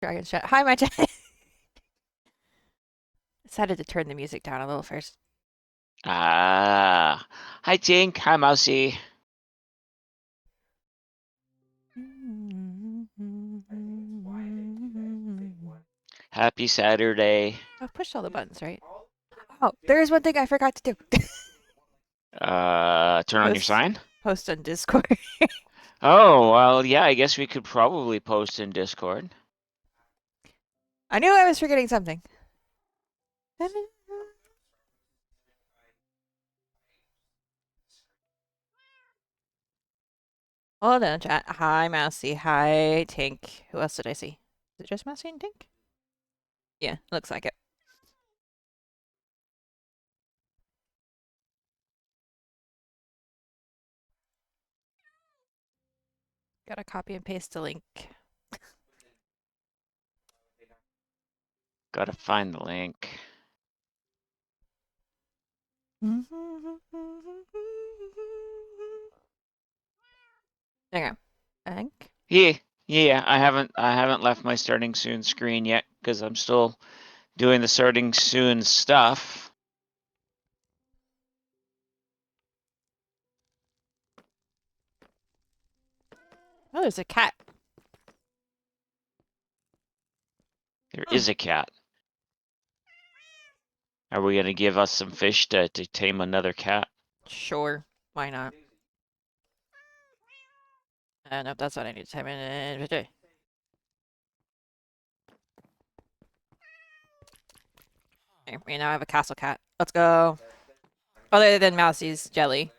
Dragon shot. Hi, my chat. Decided to turn the music down a little first. Ah, hi Tink, hi Mousy. Happy Saturday. I've pushed all the buttons, right? Oh, there is one thing I forgot to do. Turn on your Post, sign? post on Discord. Oh, well, yeah, I guess we could probably post in Discord. I knew I was forgetting something. Hold on, chat. Hi, Mousy. Hi, Tink. Who else did I see? Is it just Mousy and Tink? Yeah, looks like it. Gotta copy and paste the link. Gotta find the link. Okay. I think. Yeah, yeah, I haven't left my starting soon screen yet because I'm still doing the starting soon stuff. Oh, there's a cat. There Hmm. is a cat. Are we gonna give us some fish to tame another cat? Sure. Why not? I don't know if that's what I need to type in. Okay, we now have a castle cat. Let's go. Other than Mousy's jelly.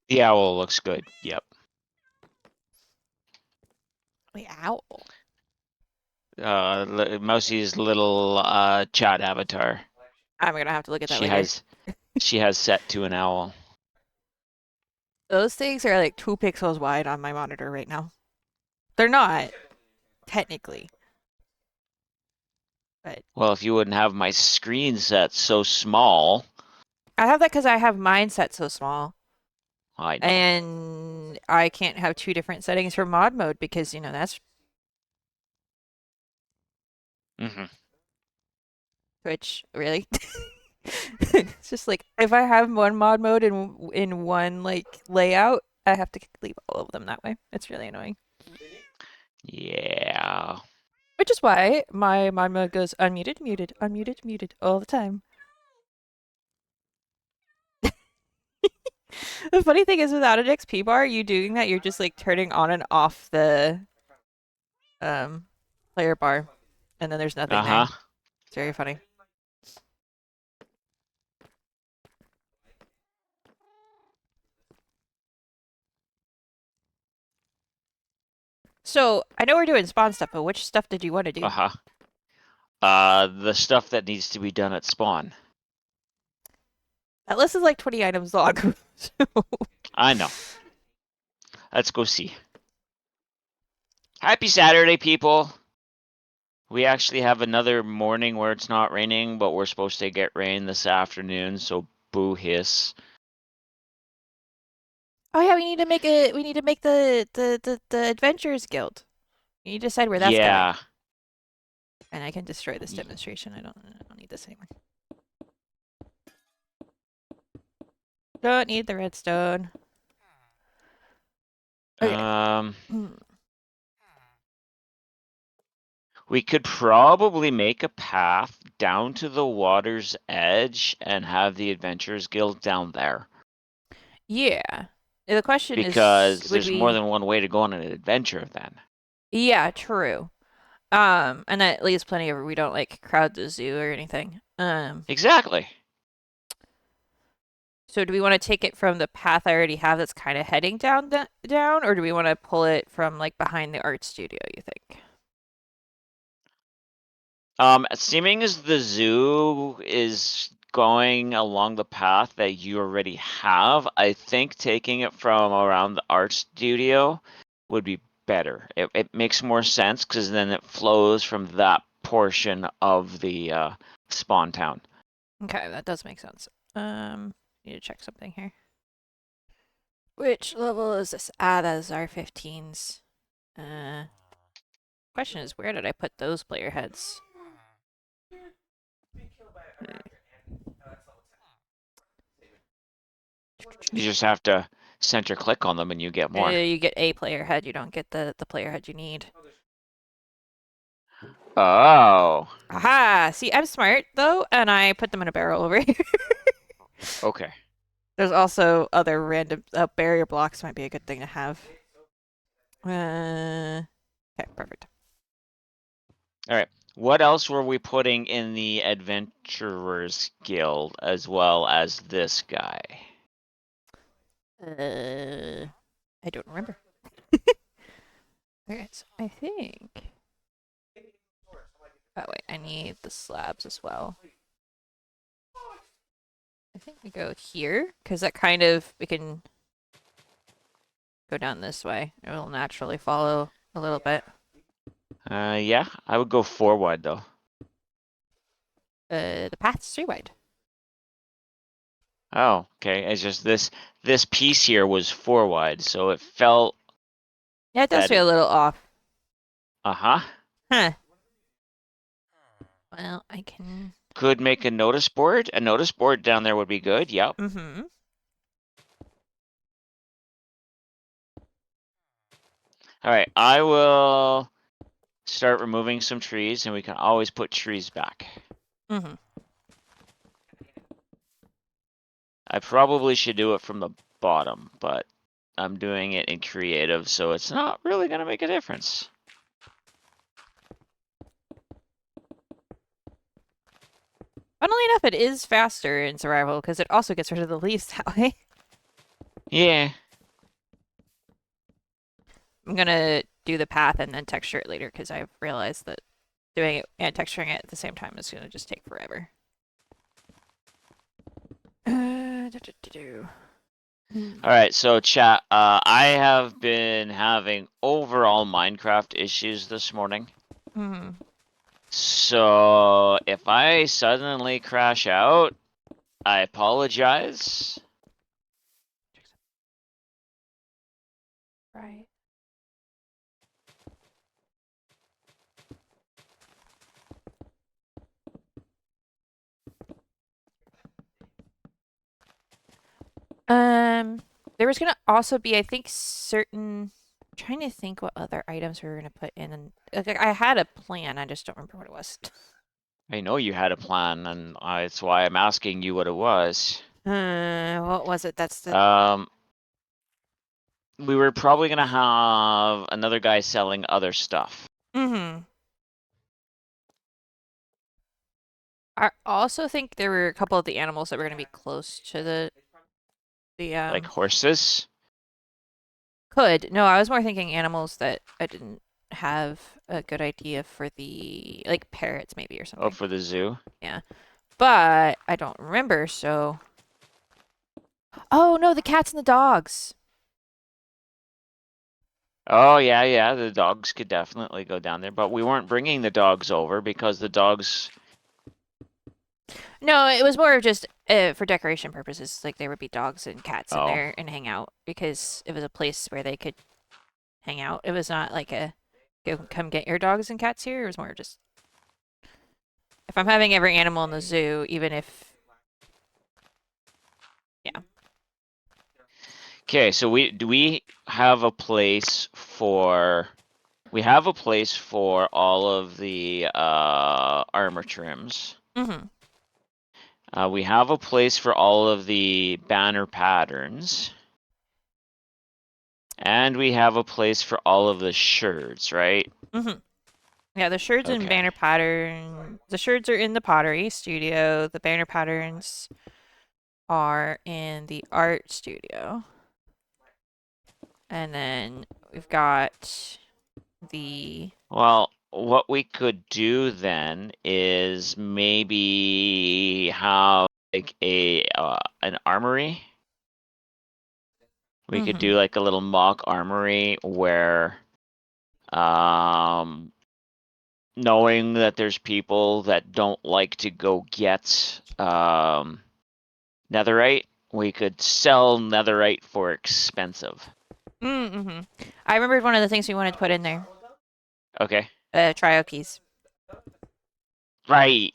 The owl looks good. Yep. Wait, owl. Mousie's little chat avatar. I'm gonna have to look at that She later. has she has set to an owl. Those things are like 2 pixels wide on my monitor right now. They're not, technically. But Well, if you wouldn't have my screen set so small, I have that because I have mine set so small. I know. And I can't have 2 different settings for mod mode because, that's Hmm. Twitch, really. It's just like if I have one mod mode in one like layout, I have to leave all of them that way. It's really annoying. Yeah. Which is why my mod mode goes unmuted, muted, unmuted, muted all the time. The funny thing is without an XP bar, you doing that, you're just like turning on and off the um player bar and then there's nothing Uh-huh. there. It's very funny. So I know we're doing spawn stuff, but which stuff did you want to do? Uh-huh. The stuff that needs to be done at spawn. That list is like 20 items long. I know. Let's go see. Happy Saturday, people. We actually have another morning where it's not raining, but we're supposed to get rain this afternoon, so boo hiss. Oh yeah, we need to make the Adventurers Guild. You need to decide where that's going. Yeah. And I can destroy this demonstration. I don't need this anymore. Don't need the redstone. Okay. Um, we could probably make a path down to the water's edge and have the Adventurers Guild down there. Yeah. The question is, Because would there's more we? than one way to go on an adventure then. Yeah, true. And that leaves plenty of. We don't like crowd the zoo or anything. Exactly. So do we want to take it from the path I already have that's kind of heading down, or do we want to pull it from like behind the art studio? You think? Seeming as the zoo is going along the path that you already have, I think taking it from around the art studio would be better. It makes more sense because then it flows from that portion of the spawn town. Okay, that does make sense. Need to check something here. Which level is this? Ah, that is R15's. question is, where did I put those player heads? You just have to center click on them and you get more. You get a player head, you don't get the player head you need. Oh, Aha! See, I'm smart, though, and I put them in a barrel over here. okay. There's also other random barrier blocks might be a good thing to have. Okay, perfect. All right. What else were we putting in the Adventurers Guild as well as this guy? I don't remember. Okay, so I think. Oh wait, I need the slabs as well. I think we go here because that kind of we can go down this way. It will naturally follow a little bit. Yeah, I would go 4 wide though. The path's 3 wide. Oh, okay. It's just this piece here was 4 wide, so it felt Yeah, it does that feel a little off. uh-huh. Huh. Well, I can. Could make a notice board. A notice board down there would be good. Yep. Mm-hmm. All right, I will start removing some trees and we can always put trees back. Mm-hmm. I probably should do it from the bottom, but I'm doing it in creative, so it's not really gonna make a difference. Funnily enough, it is faster in survival because it also gets rid of the leaves that way. Yeah. I'm gonna do the path and then texture it later because I've realized that doing it and texturing it at the same time is gonna just take forever. All right, so chat, I have been having overall Minecraft issues this morning. Hmm. So if I suddenly crash out, I apologize. Right. There was gonna also be, I think, certain. I'm trying to think what other items we were gonna put in, and like, I had a plan. I just don't remember what it was. I know you had a plan, and that's why I'm asking you what it was. What was it? That's the. We were probably gonna have another guy selling other stuff. Mm-hmm. I also think there were a couple of the animals that were gonna be close to the Like horses? Could. No, I was more thinking animals that I didn't have a good idea for the like parrots maybe or Oh, something. for the zoo? But I don't remember, so. Oh no, the cats and the dogs. Oh, yeah, the dogs could definitely go down there, but we weren't bringing the dogs over because the dogs... No, it was more of just for decoration purposes. Like there would be dogs and cats in Oh, there and hang out because it was a place where they could hang out. It was not like a go come get your dogs and cats here. It was more just if I'm having every animal in the zoo, even if okay, so we have a place for... We have a place for all of the armor trims. mm-hmm. We have a place for all of the banner patterns. And we have a place for all of the shirts, right? Mm-hmm. Yeah, the sherds and Okay. banner pattern. The sherds are in the pottery studio. The banner patterns are in the art studio. And then we've got the. Well, what we could do then is maybe have like a an armory. We could do like a little mock armory where knowing that there's people that don't like to go get netherite, we could sell netherite for expensive. Mm-hmm. I remembered one of the things we wanted to put in there. Okay. Trio keys. Right.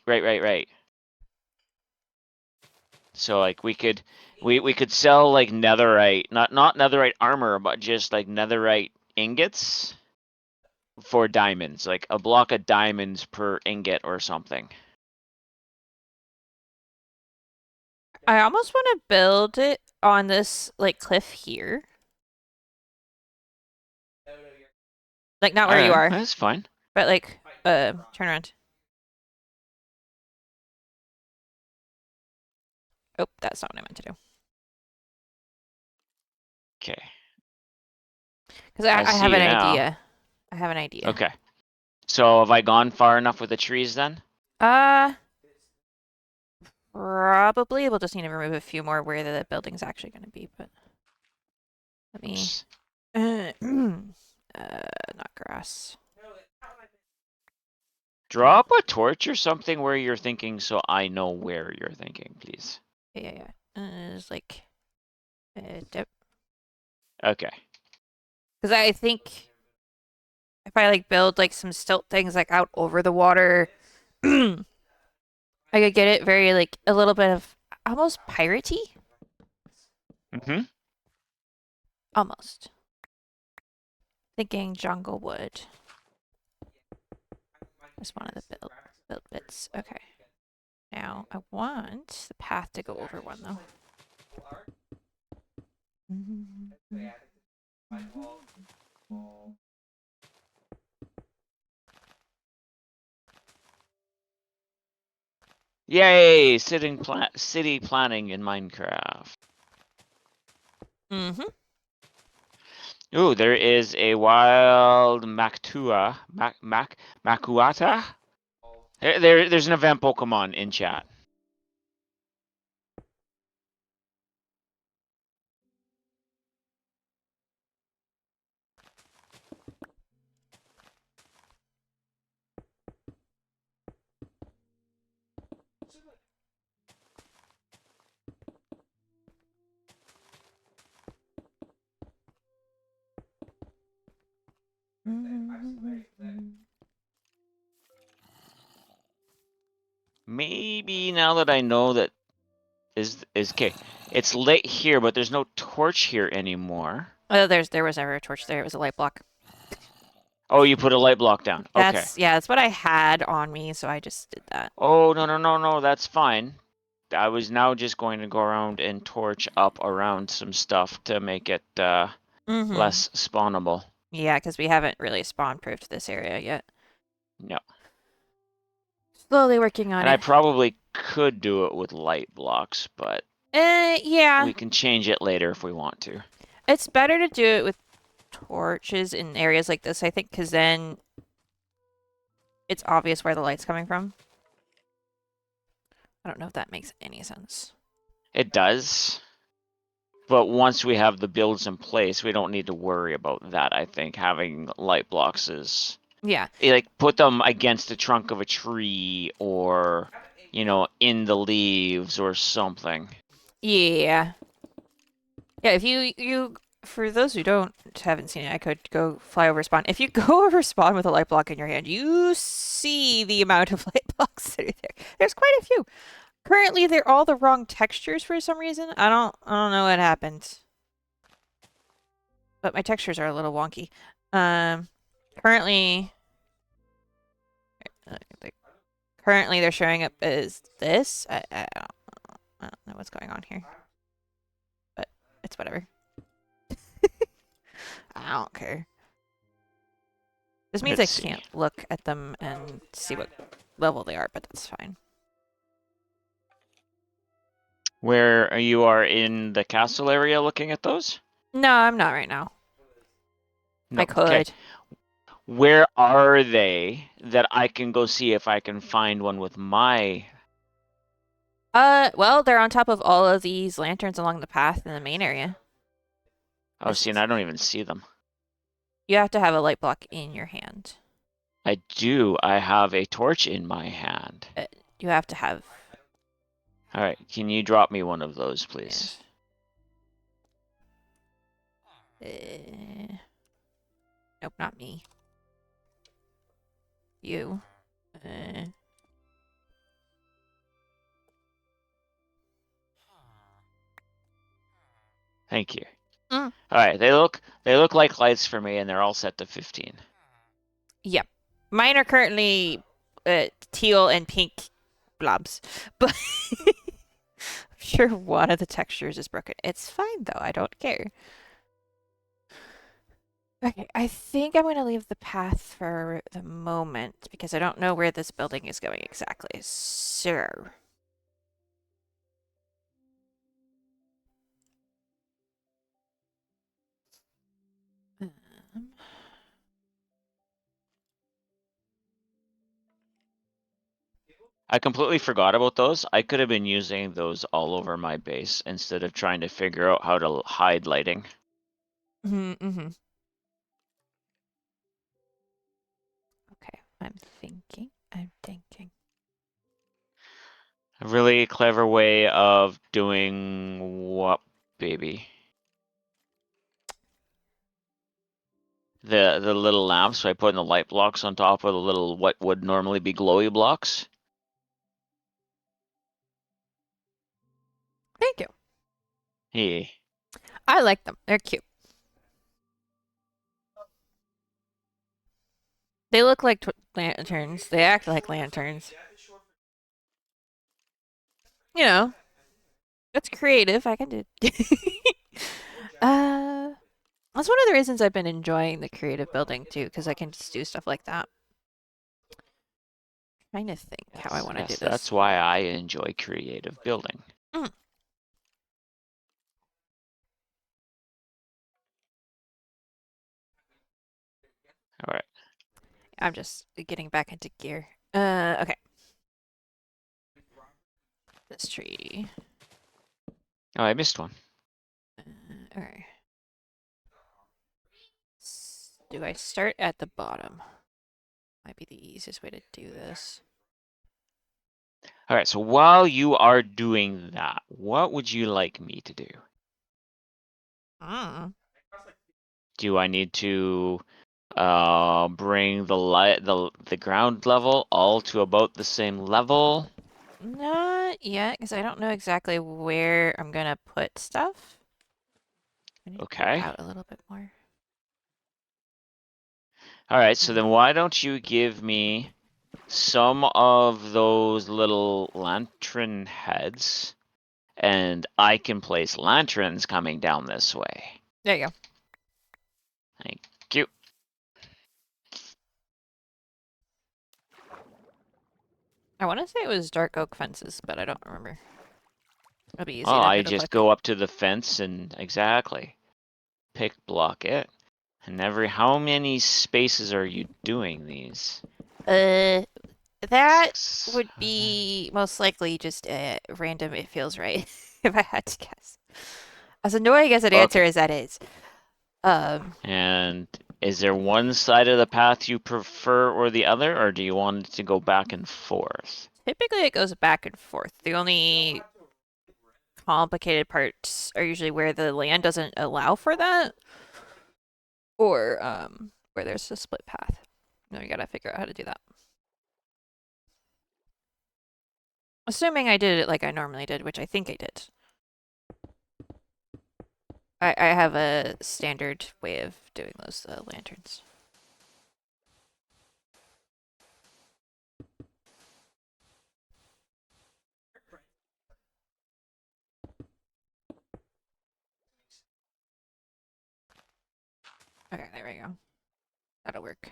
So like we could sell like netherite, not netherite armor, but just like netherite ingots for diamonds, like a block of diamonds per ingot or something. I almost want to build it on this like cliff here. Like not All where you right, are, that's fine. but like turn around. Oh, that's not what I meant to do. Okay, Because I I have see an you now. idea. I have an idea. Okay, so have I gone far enough with the trees then? Uh, Probably we'll just need to remove a few more where the building's actually going to be, but let me Oops. not grass. Drop a torch or something where you're thinking, so I know where you're thinking, please. Yeah. It's like dip. Okay. Because I think if I like build like some stilt things like out over the water, I could get it very like a little bit of almost piratey. Mm-hmm. Almost. Thinking jungle wood. That's one of the build bits. Okay. Now I want the path to go over one though. Yay! City planning in Minecraft. Mm-hmm. Ooh, there is a wild Makuata. There's an event Pokemon in chat. Maybe now that I know that is okay. It's lit here, but there's no torch here anymore. Oh, there was never a torch there. It was a light block. Oh, you put a light block down. Okay. That's what I had on me, so I just did that. Oh, no, that's fine. I was now just going to go around and torch up around some stuff to make it less spawnable. Yeah, because we haven't really spawn proofed this area yet. No. Slowly working on And I it. probably could do it with light blocks, but Yeah. we can change it later if we want to. It's better to do it with torches in areas like this, I think, because then it's obvious where the light's coming from. I don't know if that makes any sense. It does. But once we have the builds in place, we don't need to worry about that, I think. Having light blocks is... Yeah. Like, put them against the trunk of a tree or, in the leaves or something. Yeah. Yeah, if you for those who haven't seen it, I could go fly over spawn. If you go over spawn with a light block in your hand, you see the amount of light blocks that are there. There's quite a few. Currently, they're all the wrong textures for some reason. I don't know what happened. But my textures are a little wonky. Currently, uh, they- currently they're showing up as this. I don't know what's going on here, but it's whatever. I don't care. This means Let's I see. can't look at them and see what level they are, but that's fine. Where you are in the castle area looking at those? No, I'm not right now. No. I Okay. could. Where are they that I can go see if I can find one with my... Well, they're on top of all of these lanterns along the path in the main area. Oh, see, and I don't even see them. You have to have a light block in your hand. I do. I have a torch in my hand. You have to have. All right, can you drop me one of those, please? Yes. Nope, not me. you. Thank you. Mm. All right, they look like lights for me, and they're all set to 15. Yep. Mine are currently teal and pink blobs, but I'm sure one of the textures is broken. It's fine though. I don't care. Okay, I think I'm going to leave the path for the moment because I don't know where this building is going exactly. So, um, I completely forgot about those. I could have been using those all over my base instead of trying to figure out how to hide lighting. mm-hmm. Okay, I'm thinking. A really clever way of doing what, baby? The little lamps by putting the light blocks on top of the little what would normally be glowy blocks. Thank you. Hey. I like them. They're cute. They look like lanterns. They act like lanterns. You know, it's creative. I can do. That's one of the reasons I've been enjoying the creative building too, because I can just do stuff like that. Trying to think how I want to do Yes, this. that's why I enjoy creative building. Mm. All right. I'm just getting back into gear. Okay. This tree. Oh, I missed one. Okay. Do I start at the bottom? Might be the easiest way to do this. All right, so while you are doing that, what would you like me to do? Do I need to bring the ground level all to about the same level? Not yet, because I don't know exactly where I'm gonna put stuff. I need to go Okay. out a little bit more. All right, so then why don't you give me some of those little lantern heads, and I can place lanterns coming down this way. There you go. Thank you. I want to say it was dark oak fences, but I don't remember. It'll be easy Oh, to I go to just look. go up to the fence and exactly pick block it. And how many spaces are you doing these? That 6. would be most likely just random. It feels right, if I had to guess. As annoying as an answer Okay. as that is. And is there one side of the path you prefer or the other, or do you want it to go back and forth? Typically it goes back and forth. The only complicated parts are usually where the land doesn't allow for that, or where there's a split path. No, you gotta figure out how to do that. Assuming I did it like I normally did, which I think I did. I have a standard way of doing those lanterns. Okay, there we go. That'll work.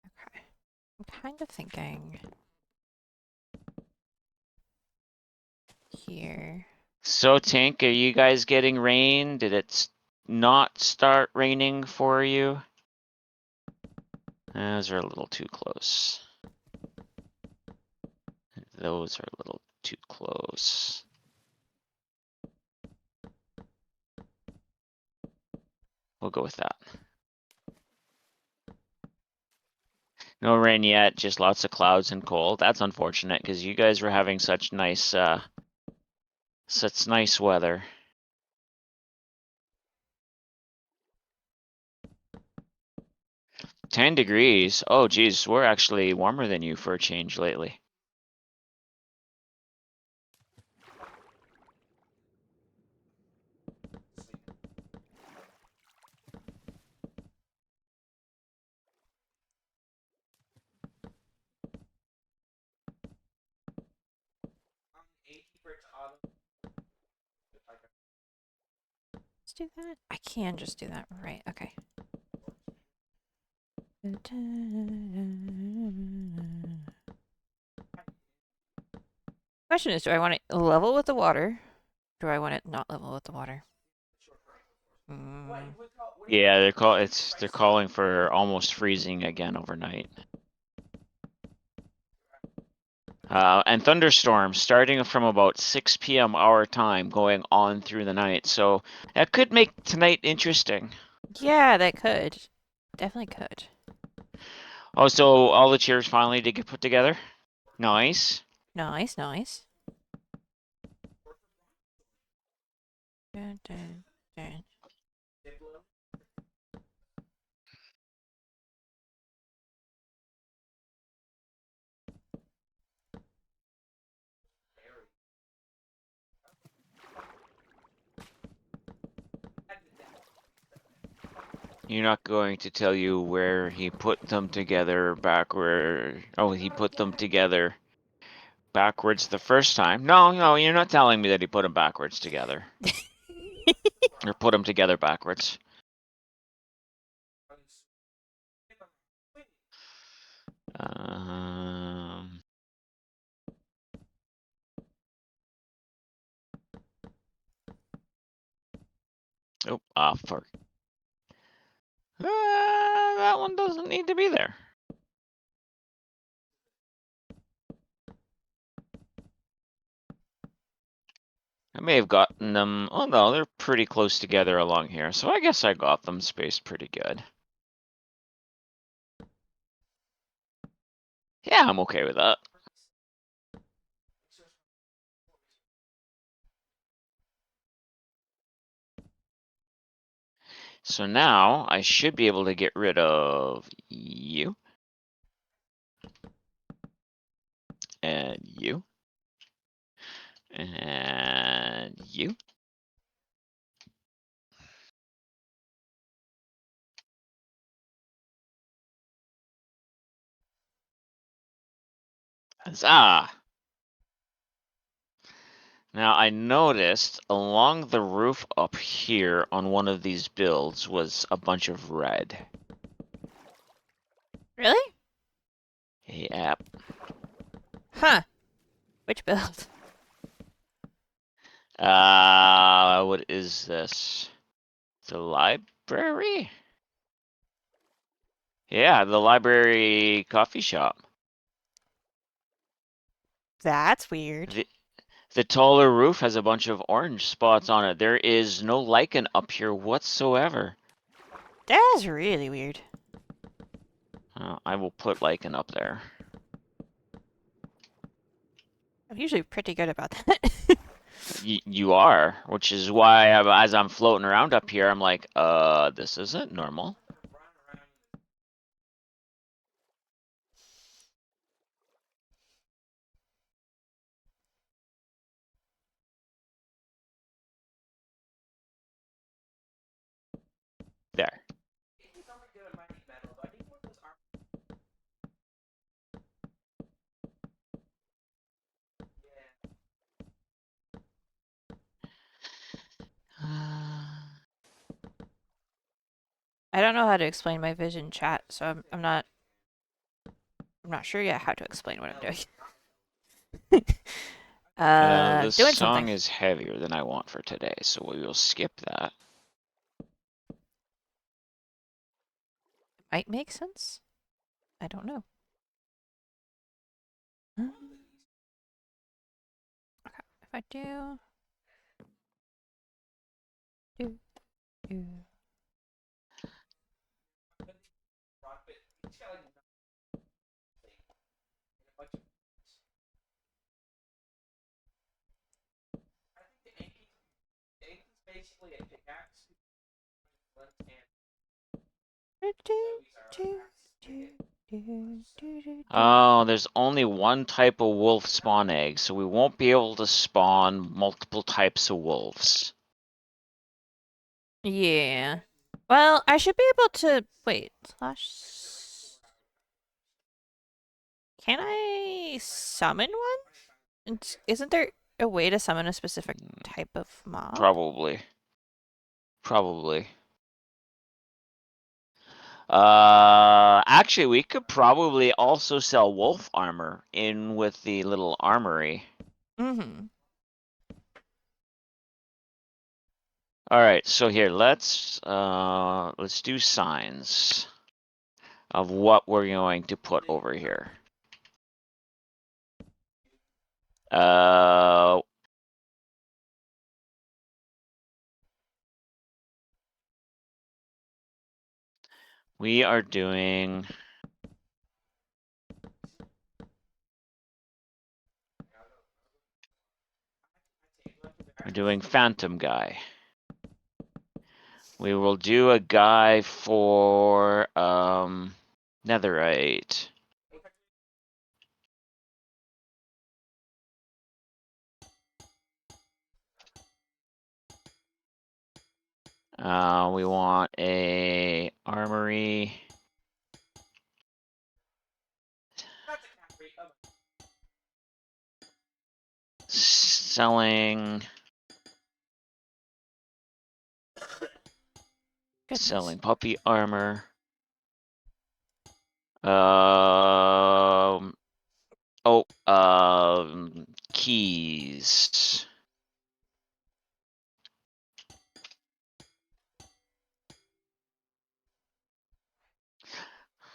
Okay. I'm kind of thinking here. So, Tink, are you guys getting rain? Did it not start raining for you? Those are a little too close. Those are a little too close. We'll go with that. No rain yet, just lots of clouds and cold. That's unfortunate because you guys were having such nice weather. 10 degrees. Oh, geez, we're actually warmer than you for a change lately. Let's do that. I can just do that. Right. Okay. Question is, do I want it level with the water? Do I want it not level with the water? Mm. Yeah, they're calling for almost freezing again overnight. And thunderstorms starting from about 6 p.m. our time going on through the night. So that could make tonight interesting. Yeah, that could. Definitely could. Oh, so all the chairs finally did get put together? Nice. Nice, nice. Dun, dun, dun. You're not going to tell you where he put them together back where... Oh, he put them together backwards the first time. No, you're not telling me that he put them backwards together. Or put them together backwards. Um... Oh, fuck. That one doesn't need to be there. I may have gotten them... Oh no, they're pretty close together along here, so I guess I got them spaced pretty good. Yeah, I'm okay with that. So now I should be able to get rid of you. And you. And you. Huzzah! Now I noticed along the roof up here on one of these builds was a bunch of red. Really? Yep. Huh. Which build? What is this? The library? Yeah, the library coffee shop. That's weird. The taller roof has a bunch of orange spots on it. There is no lichen up here whatsoever. That's really weird. I will put lichen up there. I'm usually pretty good about that. You are, which is why as I'm floating around up here, I'm like, this isn't normal. There. I don't know how to explain my vision chat, so I'm not sure yet how to explain what I'm doing. This Doing something. song is heavier than I want for today, so we will skip that. Might make sense. I don't know. Okay, if I do, do. Do, do, do. Oh, there's only one type of wolf spawn egg, so we won't be able to spawn multiple types of wolves. Yeah. Well, I should be able to wait. Slash. Can I summon one? Isn't there a way to summon a specific type of mob? Probably. Actually, we could probably also sell wolf armor in with the little armory. Mm-hmm. All right, so here let's do signs of what we're going to put over here. Uh, we are doing. We're doing Phantom Guy. We will do a guy for Netherite. We want a armory. Selling puppy armor. Keys.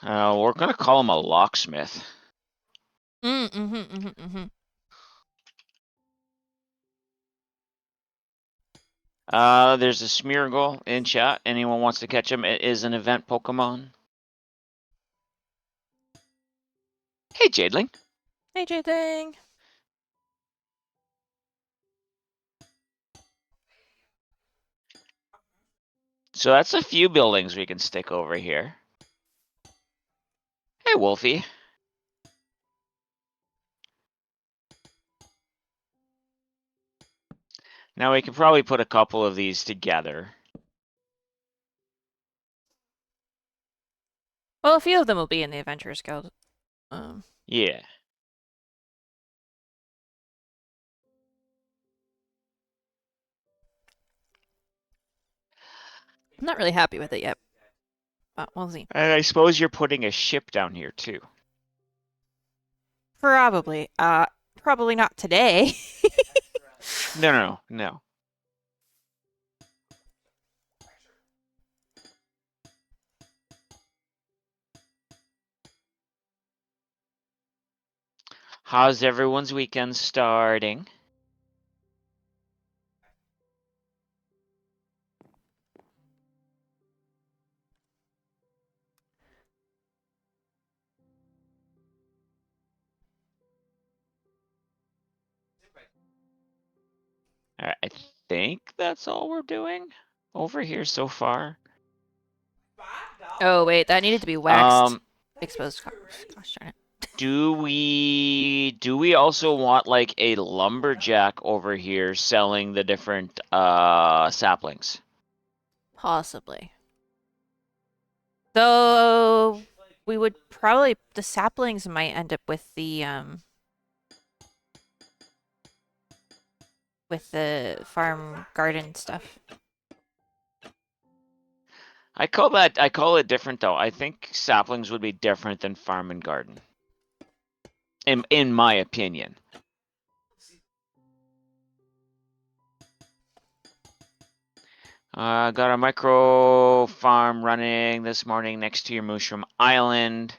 We're gonna call him a locksmith. There's a Smeargle in chat. Anyone wants to catch him? It is an event Pokemon. Hey, Jadeling. Hey, J-Thing. So that's a few buildings we can stick over here. Hey, Wolfie. Now we can probably put a couple of these together. Well, a few of them will be in the Adventurers Guild. Yeah. I'm not really happy with it yet, but we'll see. And I suppose you're putting a ship down here too. Probably. Probably not today. No. How's everyone's weekend starting? I think that's all we're doing over here so far. Oh, wait, that needed to be waxed. Exposed. Gosh darn it. Do we also want like a lumberjack over here selling the different saplings? Possibly. Though we would probably the saplings might end up with the farm garden stuff. I call it different though. I think saplings would be different than farm and garden. In my opinion. Got a micro farm running this morning next to your Mushroom Island.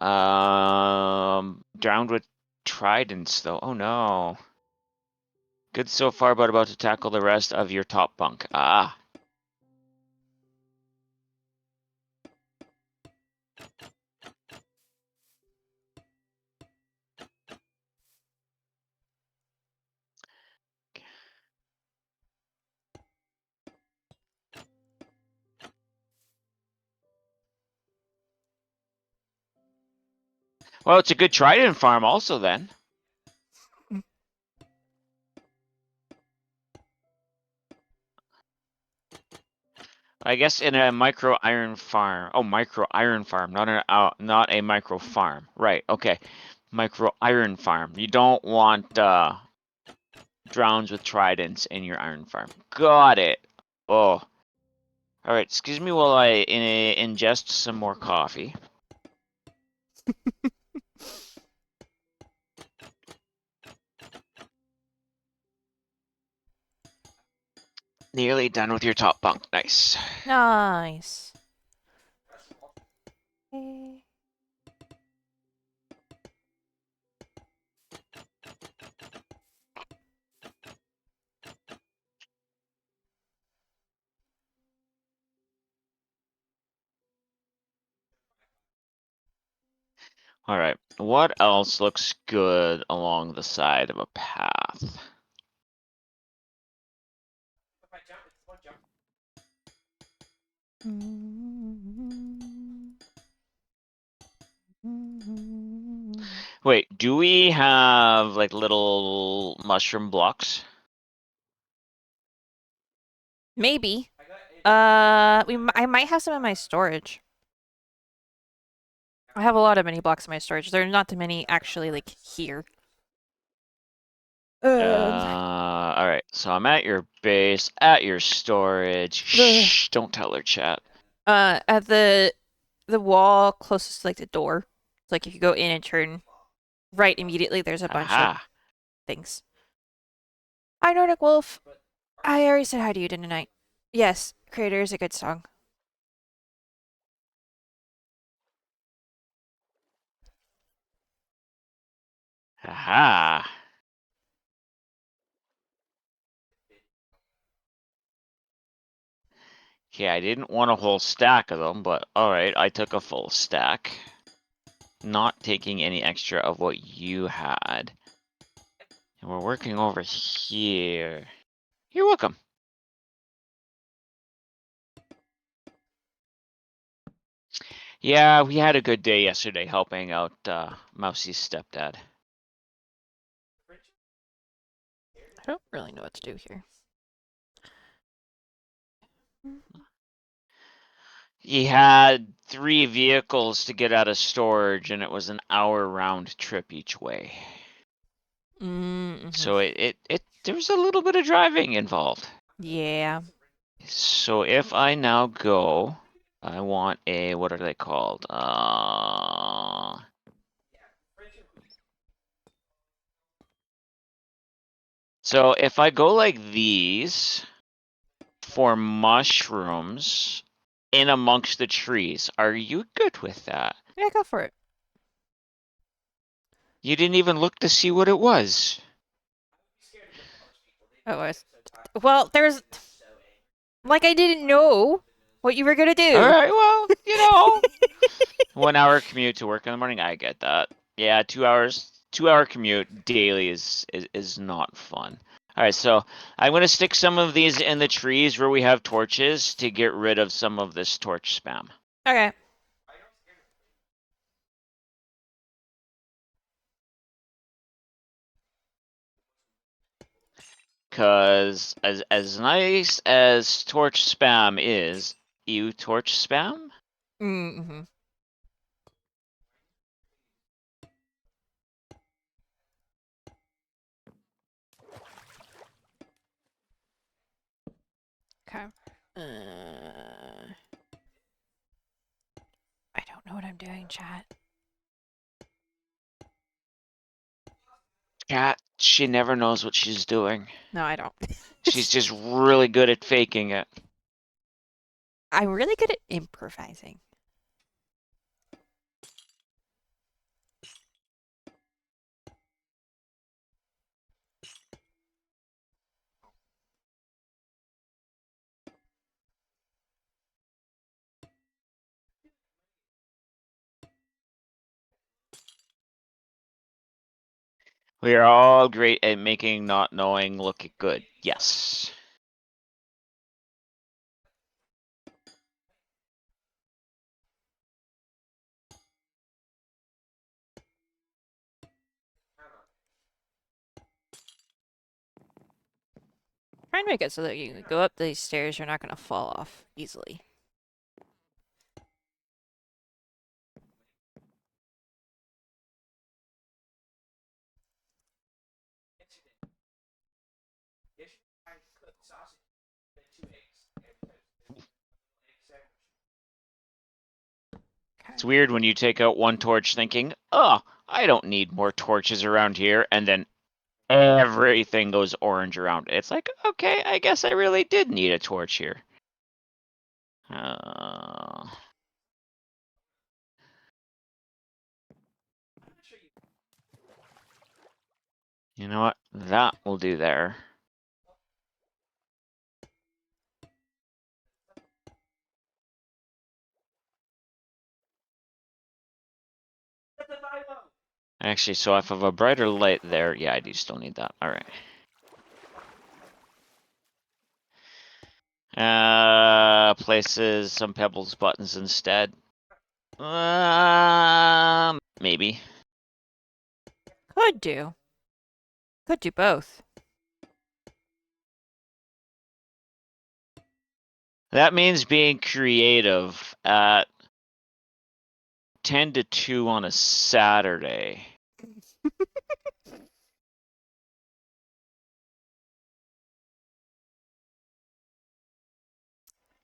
Drowned with tridents though. Oh no. Good so far, but about to tackle the rest of your top bunk. Ah. Well, it's a good trident farm also then. I guess in a micro iron farm. Oh, micro iron farm, not a micro farm. Right. Okay. Micro iron farm. You don't want drowns with tridents in your iron farm. Got it. Oh. All right. Excuse me while I ingest some more coffee. Nearly done with your top bunk. Nice. Nice. Okay. All right. What else looks good along the side of a path? Wait, do we have like little mushroom blocks? Maybe. I might have some in my storage. I have a lot of mini blocks in my storage. There are not too many actually like here. All right. So I'm at your base, at your storage. Shh, don't tell her, chat. At the wall closest to like the door. It's like if you go in and turn right immediately, there's a bunch of Aha. things. Hi, Nordic Wolf. I already said hi to you, didn't I? Yes, Creator is a good song. Aha. Okay, I didn't want a whole stack of them, but all right, I took a full stack. Not taking any extra of what you had. And we're working over here. You're welcome. Yeah, we had a good day yesterday helping out Mousie's stepdad. I don't really know what to do here. He had 3 vehicles to get out of storage, and it was an hour round trip each way. Mm-hmm. So there was a little bit of driving involved. Yeah. So if I now go, I want a, what are they called? So if I go like these for mushrooms in amongst the trees, are you good with that? Yeah, go for it. You didn't even look to see what it was. Oh, well, there's like I didn't know what you were gonna do. All right, well, you know, 1 hour commute to work in the morning. I get that. Yeah, 2 hours, 2 hour commute daily is not fun. All right, so I'm gonna stick some of these in the trees where we have torches to get rid of some of this torch spam. Okay. Cause as nice as torch spam is, you torch spam? Mm-hmm. Okay. I don't know what I'm doing, chat. Cat, she never knows what she's doing. No, I don't. She's just really good at faking it. I'm really good at improvising. We are all great at making not knowing look good. Yes. Try and make it so that you go up these stairs, you're not going to fall off easily. It's weird when you take out one torch thinking, oh, I don't need more torches around here, and then everything goes orange around it. It's like, okay, I guess I really did need a torch here. You know what? That will do there. Actually, so if I have a brighter light there, yeah, I do still need that. All right. Places some pebbles buttons instead. Maybe. Could do. Could do both. That means being creative at 10 to 2 on a Saturday.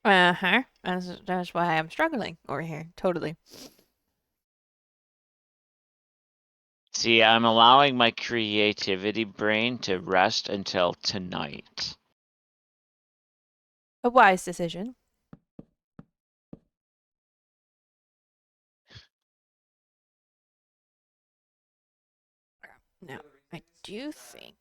Uh-huh. That's why I'm struggling over here. Totally. See, I'm allowing my creativity brain to rest until tonight. A wise decision. Now, I do think...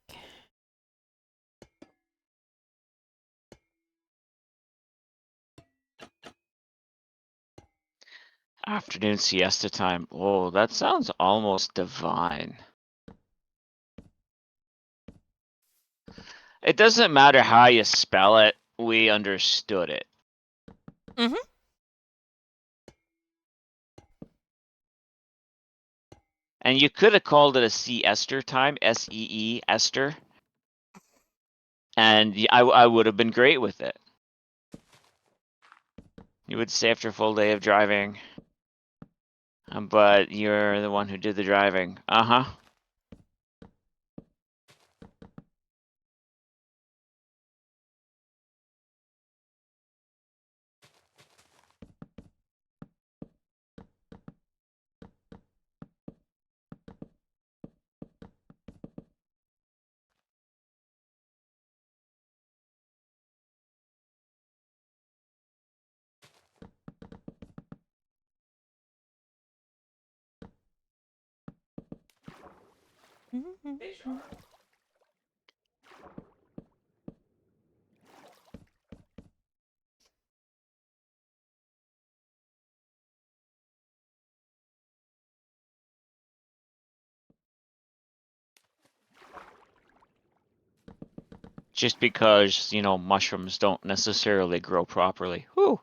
Afternoon siesta time. Oh, that sounds almost divine. It doesn't matter how you spell it, we understood it. Mm-hmm. And you could have called it a siesta time, S-E-E, Esther. And I would have been great with it. You would say after a full day of driving. But you're the one who did the driving. Uh-huh. Just because, you know, mushrooms don't necessarily grow properly. Whew.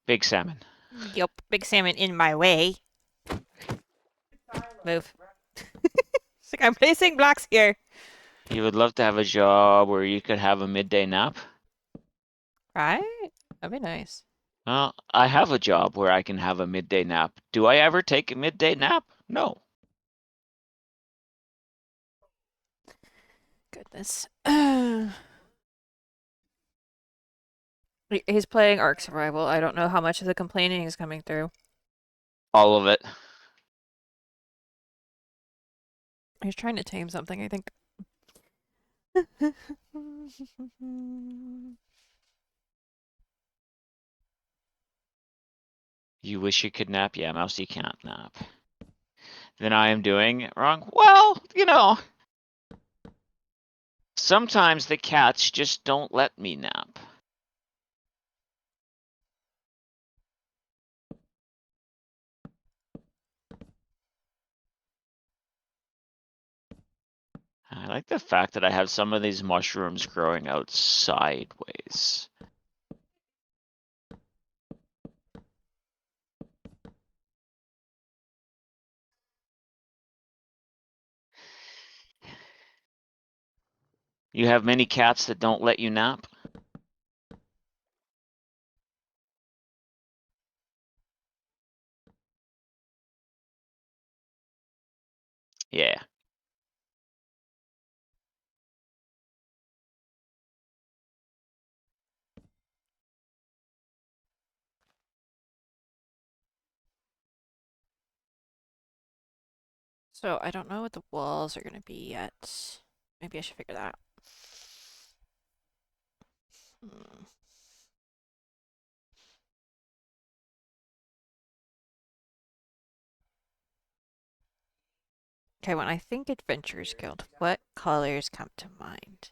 Big salmon. Yup. Big salmon in my way. Move. It's like, I'm placing blocks here. You would love to have a job where you could have a midday nap? Right? That'd be nice. Well, I have a job where I can have a midday nap. Do I ever take a midday nap? No. Goodness. He's playing Ark Survival. I don't know how much of the complaining is coming through. All of it. He's trying to tame something, I think. You wish you could nap? Yeah, Mousy can't nap. Then I am doing it wrong? Well, you know. Sometimes the cats just don't let me nap. I like the fact that I have some of these mushrooms growing out sideways. You have many cats that don't let you nap? Yeah. So I don't know what the walls are gonna be yet. Maybe I should figure that out. Hmm. Okay, when I think Adventurers Guild, what colors come to mind?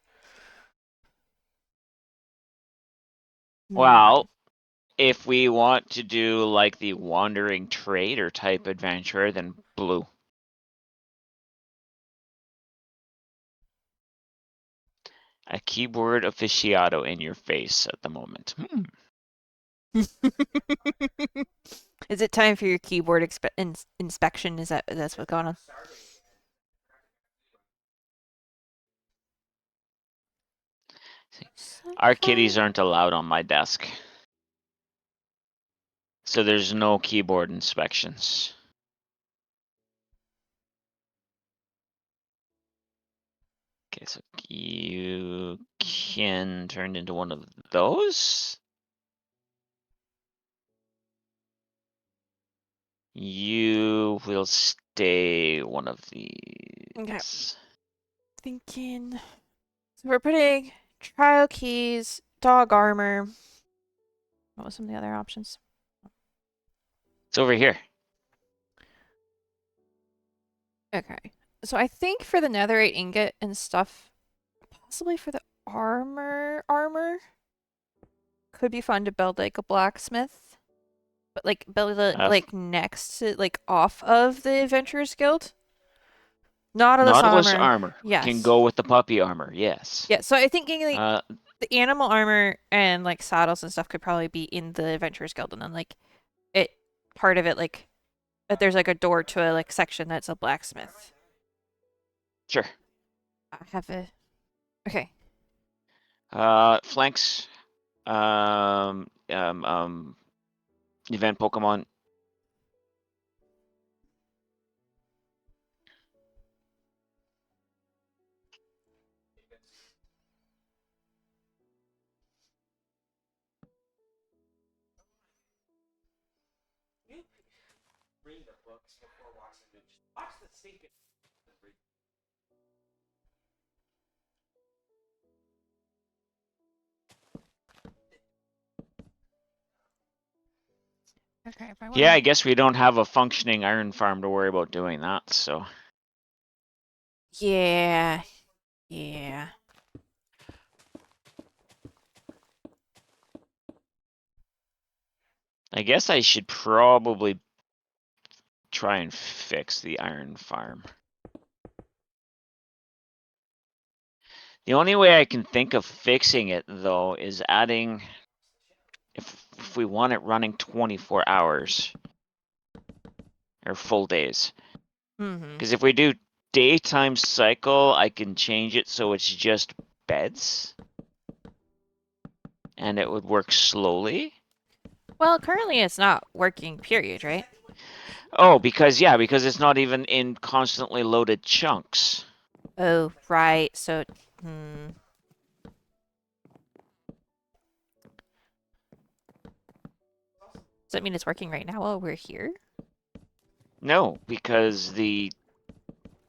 Well, if we want to do like the wandering trader type adventure, then blue. A keyboard aficionado in your face at the moment. Is it time for your keyboard inspection? That's what's going on? Our kitties aren't allowed on my desk. So there's no keyboard inspections. Okay, so you can turn into one of those. You will stay one of these. Okay. Thinking. So we're putting trial keys, dog armor. What was some of the other options? It's over here. Okay. So I think for the netherite ingot and stuff, possibly for the armor could be fun to build like a blacksmith, but like build it like next to like off of the Adventurers Guild. Nautilus armor. armor Yes. can go with the puppy armor. Yes. Yeah. So I think like the animal armor and like saddles and stuff could probably be in the Adventurers Guild, and then like it part of it like that there's like a door to a like section that's a blacksmith. Sure. I have a okay. Flanks. Event Pokemon. Read the books before watching the movies. Watch the stinking. Okay, if I want. Yeah, I guess we don't have a functioning iron farm to worry about doing that, so. Yeah. Yeah. I guess I should probably try and fix the iron farm. The only way I can think of fixing it, though, is adding, if we want it running 24 hours, or full days. Mm-hmm. Because if we do daytime cycle, I can change it so it's just beds. And it would work slowly. Well, currently it's not working, period, right? Oh, because it's not even in constantly loaded chunks. Oh, right. So, hmm. Does that mean it's working right now while we're here? No, because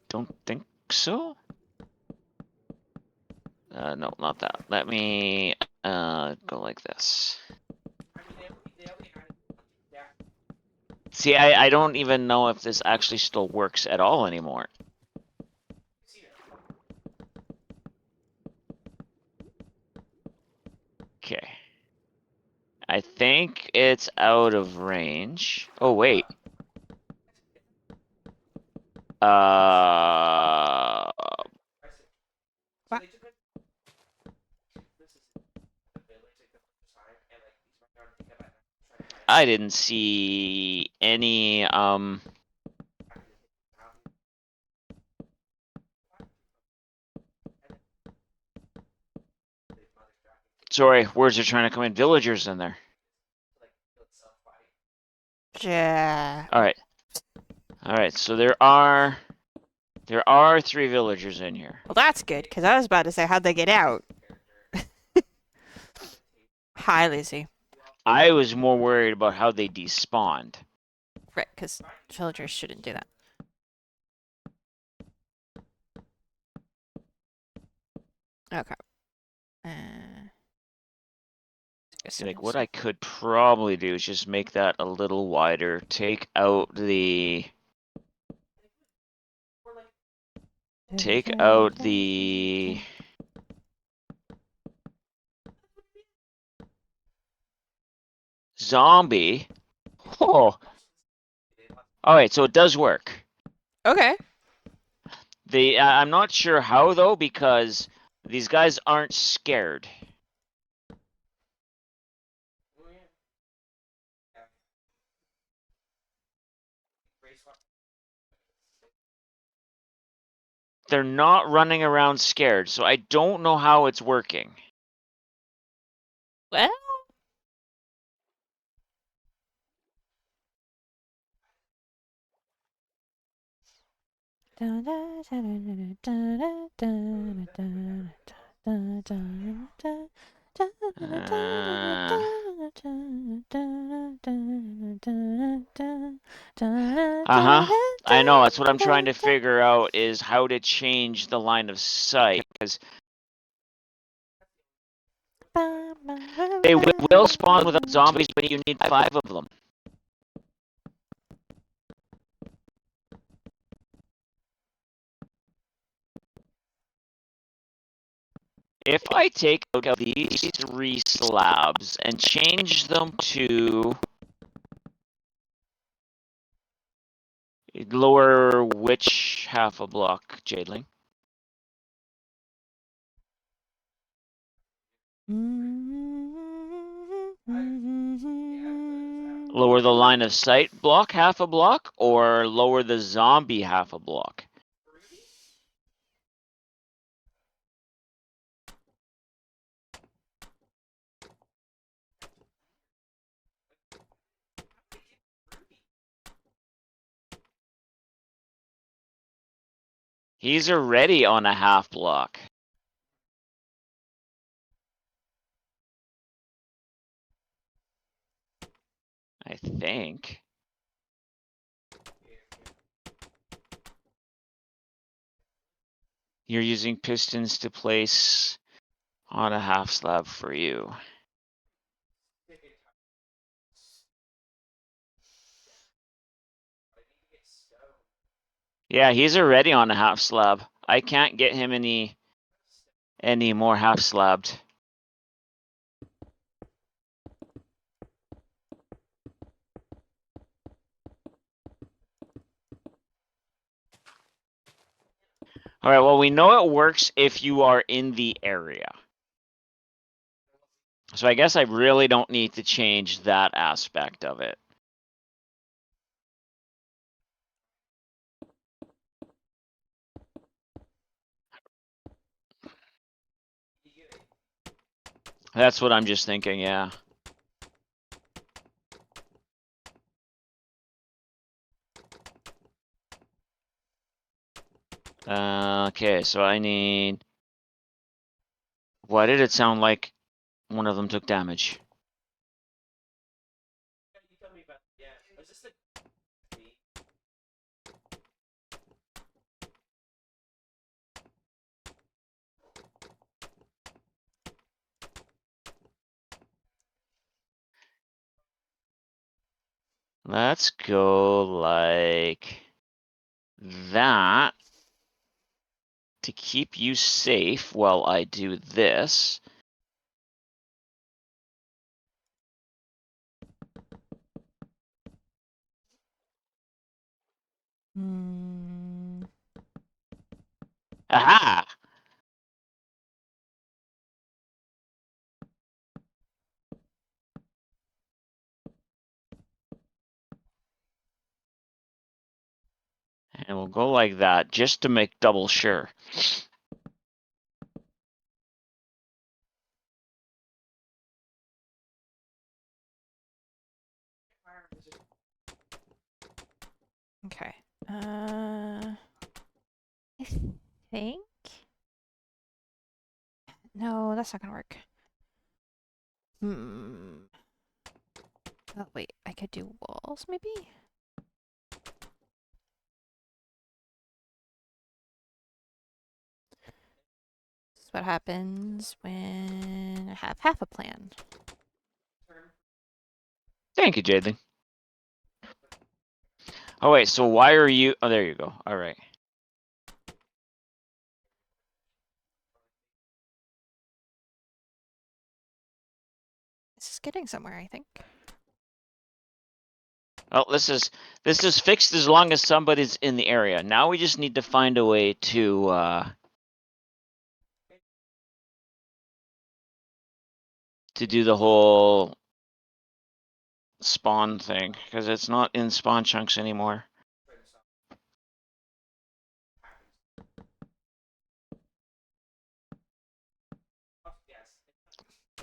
don't think so. No, not that. Let me go like this. See, I don't even know if this actually still works at all anymore. Okay. I think it's out of range. Oh, wait. I didn't see any, Sorry, words are trying to come in. Villagers in there. Yeah. All right. All right. So there are 3 villagers in here. Well, that's good, because I was about to say, how'd they get out? Hi, Lizzie. I was more worried about how they despawned. Right, because villagers shouldn't do that. Okay. Like what I could probably do is just make that a little wider. Take out the zombie. Oh. All right, so it does work. Okay. I'm not sure how though, because these guys aren't scared. They're not running around scared, so I don't know how it's working. Well. I know, that's what I'm trying to figure out is how to change the line of sight, because they will spawn without zombies, but you need 5 of them. If I take out these 3 slabs and change them to lower which half a block, Jadeling? Lower the line of sight block half a block, or lower the zombie half a block? He's already on a half block. I think. You're using pistons to place on a half slab for you. Yeah, he's already on a half slab. I can't get him any more half slabbed. All right, well, we know it works if you are in the area. So I guess I really don't need to change that aspect of it. That's what I'm just thinking, yeah. Okay, so I need... Why did it sound like one of them took damage? Let's go like that to keep you safe while I do this. Aha! And we'll go like that just to make double sure. Okay. I think. No, that's not gonna work. Hmm. Oh wait, I could do walls maybe. This is what happens when I have half a plan. Thank you, Jadling. Oh wait, so why are you? Oh, there you go. All right. This is getting somewhere, I think. Well, this is fixed as long as somebody's in the area. Now we just need to find a way to do the whole spawn thing, because it's not in spawn chunks anymore.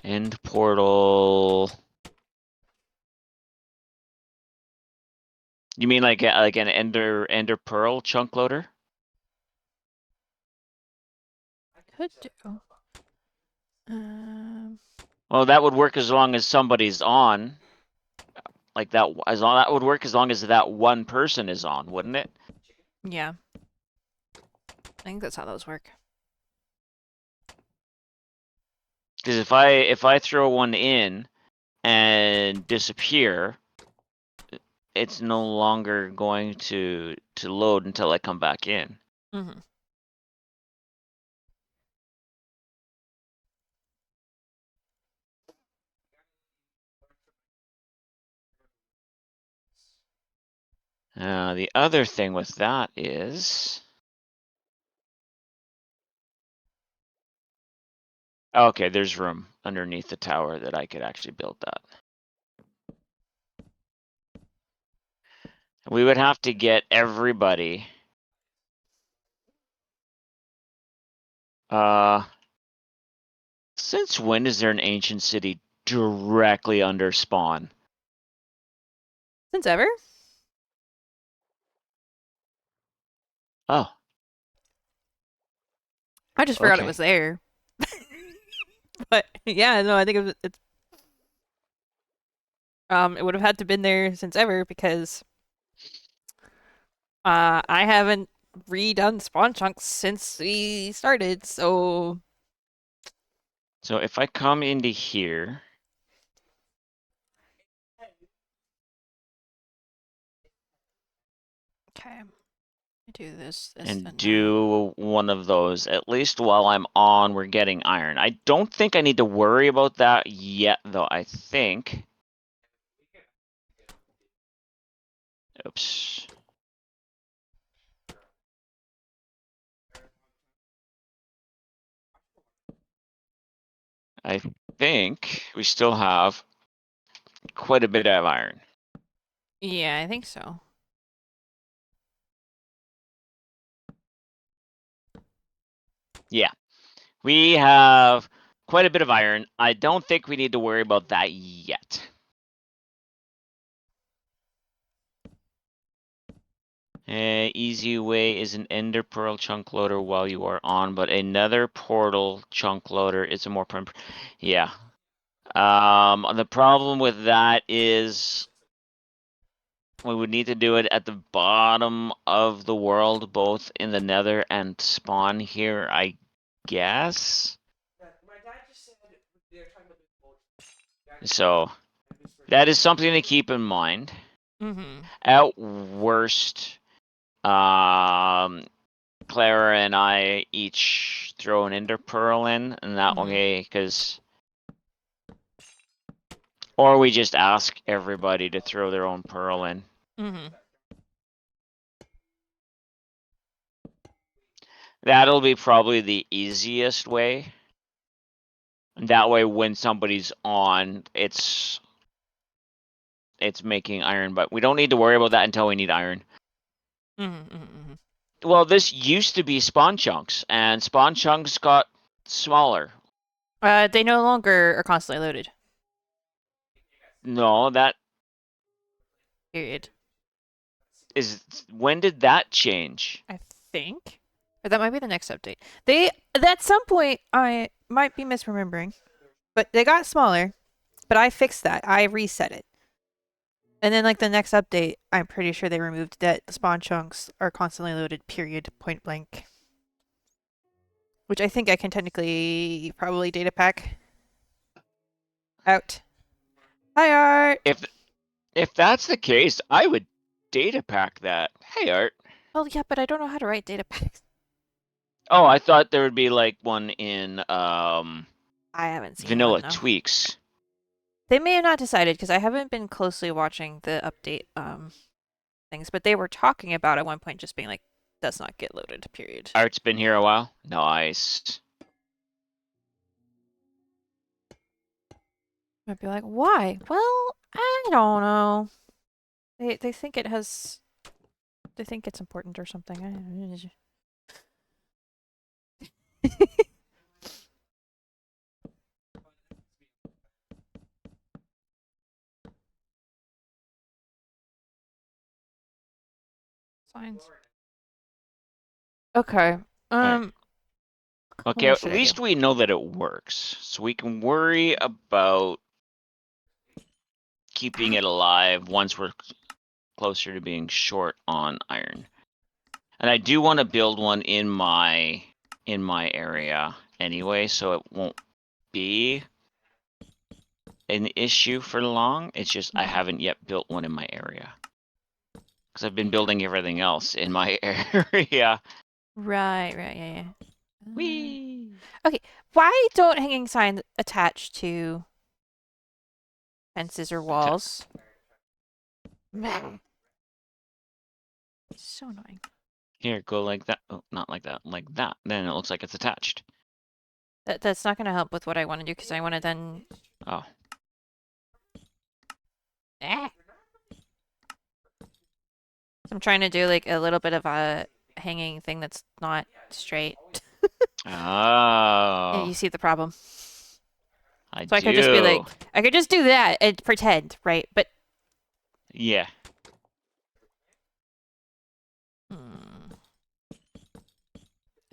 End portal. You mean like an ender pearl chunk loader? Could do. Um. Well, that would work as long as somebody's on. Like that, that would work as long as that one person is on, wouldn't it? Yeah. I think that's how those work. Because if I throw one in and disappear, it's no longer going to load until I come back in. Mm-hmm. The other thing with that is, okay, there's room underneath the tower that I could actually build that. We would have to get everybody. Since when is there an ancient city directly under spawn? Since ever. Oh, I just forgot it okay. was there. But yeah, no, I think it's it would have had to been there since ever because I haven't redone spawn chunks since we started, so So if I come into here, okay. Do this, and and that. do one of those, at least while I'm on, we're getting iron. I don't think I need to worry about that yet, though. I think. Oops. I think we still have quite a bit of iron. Yeah, I think so. Yeah, we have quite a bit of iron. I don't think we need to worry about that yet. Easy way is an ender pearl chunk loader while you are on, but another portal chunk loader is a more yeah. The problem with that is we would need to do it at the bottom of the world, both in the nether and spawn here, I guess. My dad just said they're talking about the boat. So that is something to keep in mind. Mm-hmm. At worst, Clara and I each throw an ender pearl in, and that Mhm. way, because, or we just ask everybody to throw their own pearl in. Mm-hmm. That'll be probably the easiest way. And that way, when somebody's on, it's making iron, but we don't need to worry about that until we need iron. Mm-hmm. Mm-hmm. Well, this used to be spawn chunks, and spawn chunks got smaller. They no longer are constantly loaded. No, that Period. when did that change? I think. Or that might be the next update. They at some point I might be misremembering, but they got smaller. But I fixed that. I reset it. And then like the next update, I'm pretty sure they removed that spawn chunks are constantly loaded, period, point blank. Which I think I can technically probably data pack out. Hi Art. If that's the case, I would data pack that. Hey, Art. Oh yeah, but I don't know how to write data packs. Oh, I thought there would be like one in I haven't seen vanilla one, no. tweaks. They may have not decided because I haven't been closely watching the update things, but they were talking about at one point just being like, does not get loaded, period. Art's been here a while. Nice. I'd be like, why? Well, I don't know. They think it has. They think it's important or something. I don't know. Signs. Okay. Okay, what at should I do? least we know that it works. So we can worry about keeping it alive once we're closer to being short on iron. And I do want to build one in my area anyway, so it won't be an issue for long. It's just I haven't yet built one in my area. Because I've been building everything else in my area. Right, yeah, yeah. Whee! Why don't hanging signs attach to fences or walls? Meh. So annoying. Here, go like that. Oh, not like that. Like that. Then it looks like it's attached. That's not going to help with what I want to do because I want to then. Oh. So I'm trying to do like a little bit of a hanging thing that's not straight. Oh. You see the problem. So I I could just be like, do. I could just do that and pretend, right? But Yeah.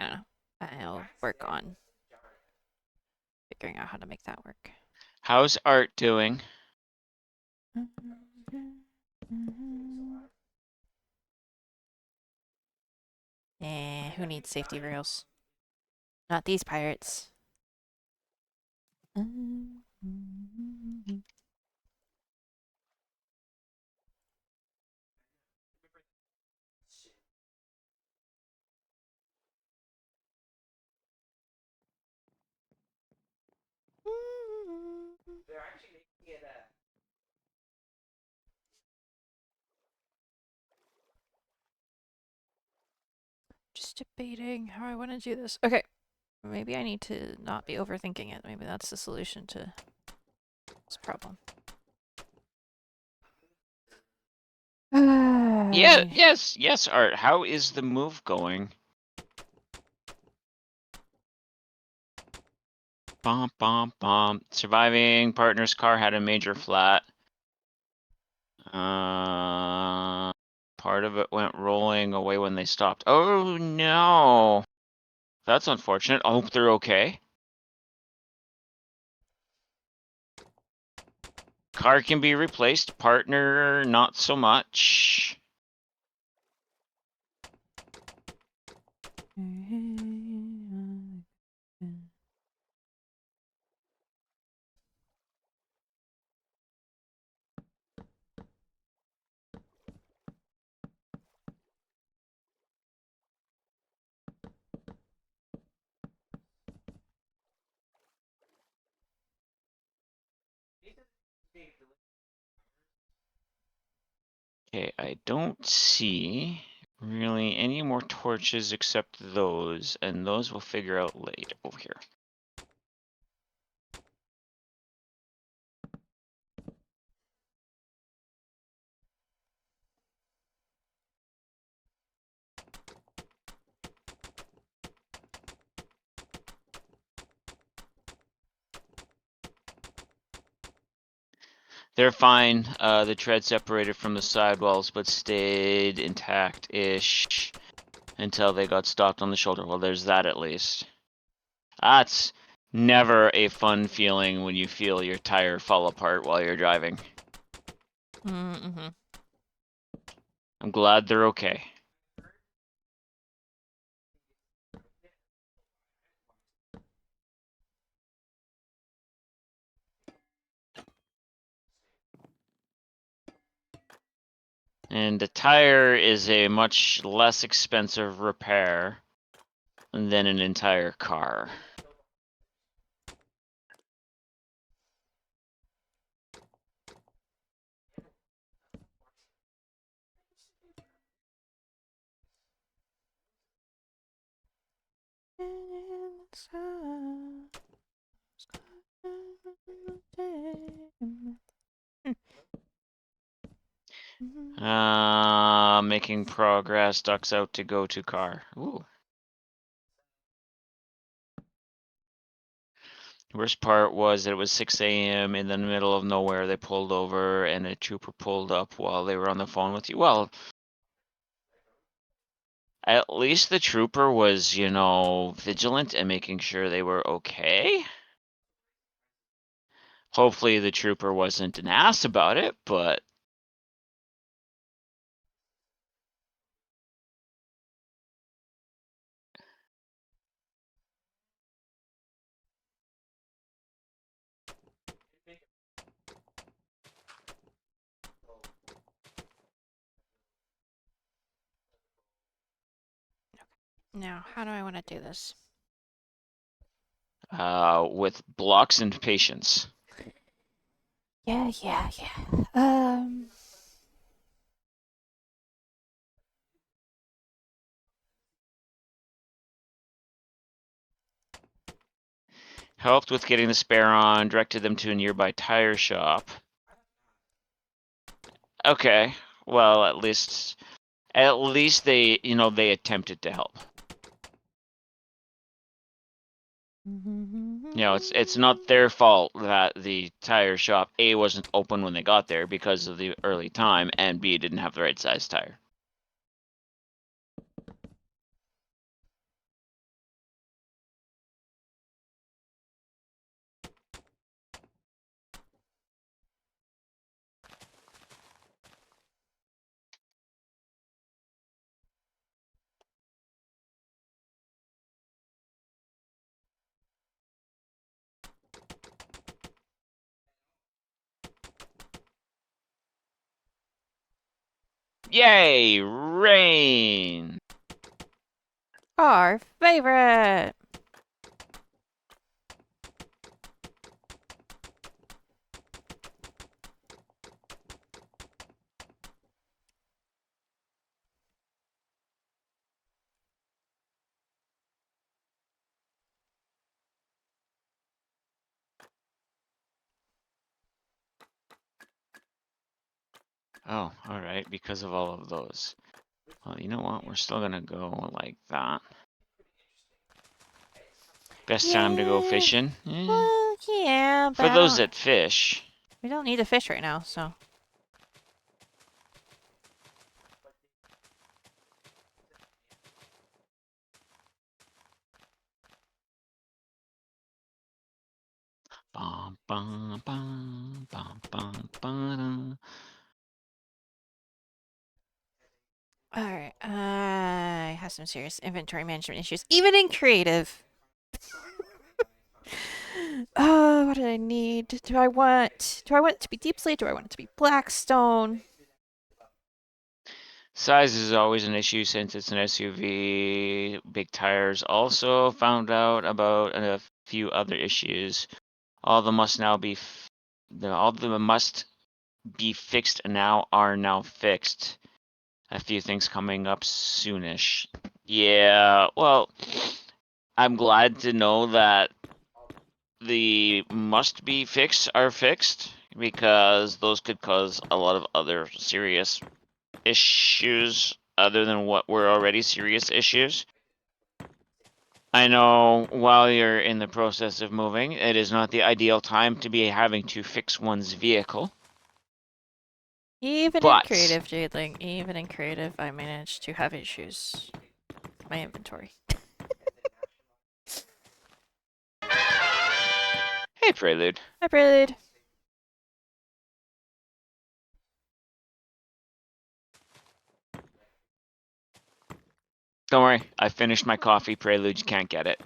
I don't know. I'll work on figuring out how to make that work. How's Art doing? Who needs safety rails? Not these pirates. They're actually making it Just debating how I want to do this. Okay. Maybe I need to not be overthinking it. Maybe that's the solution to this problem. Yeah, yes, Art. How is the move going? Bom, bom, bom. Surviving partner's car had a major flat. Part of it went rolling away when they stopped. Oh no. That's unfortunate. I hope they're okay. Car can be replaced. Partner, not so much. Okay, I don't see really any more torches except those, and those we'll figure out later over here. They're fine. The tread separated from the sidewalls, but stayed intact-ish until they got stopped on the shoulder. Well, there's that at least. That's never a fun feeling when you feel your tire fall apart while you're driving. Mm-hmm. I'm glad they're okay. And a tire is a much less expensive repair than an entire car. Making progress, ducks out to go to car. Ooh. Worst part was that it was 6 a.m. in the middle of nowhere. They pulled over and a trooper pulled up while they were on the phone with you. Well, at least the trooper was, you know, vigilant and making sure they were okay. Hopefully the trooper wasn't an ass about it, but Now, how do I want to do this? with blocks and patience. Yeah. Helped with getting the spare on, directed them to a nearby tire shop. Okay, well, at least they, you know, they attempted to help. You know, it's not their fault that the tire shop A wasn't open when they got there because of the early time, and B didn't have the right size tire. Yay, rain! Our favorite. Oh, all right, because of all of those. Well, you know what? We're still gonna go like that. Best time to go Yeah. fishing? Well, yeah, but For those that fish. we don't need to fish right now, so. Bum, bum, bum, bum, bum, bum. Alright, I have some serious inventory management issues, even in creative. What did I need? Do I want it to be deep slate? Do I want it to be blackstone? Size is always an issue since it's an SUV. Big tires. Also found out about a few other issues. All the must now be all the must be fixed now are now fixed. A few things coming up soonish. Yeah, well, I'm glad to know that the must be fixed are fixed because those could cause a lot of other serious issues other than what were already serious issues. I know while you're in the process of moving, it is not the ideal time to be having to fix one's vehicle. Even in But creative, Jadeling, even in creative, I managed to have issues with my inventory. hey, Prelude. Hi, Prelude. Don't worry, I finished my coffee. Prelude, you can't get it.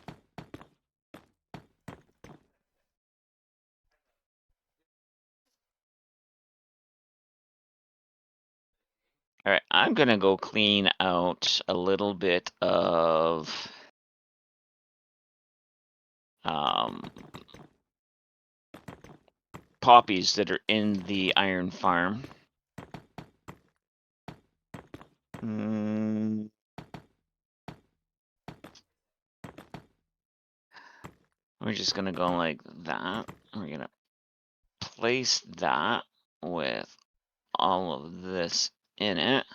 All right, I'm gonna go clean out a little bit of poppies that are in the iron farm. Mm. We're just gonna go like that. We're gonna place that with all of this in it.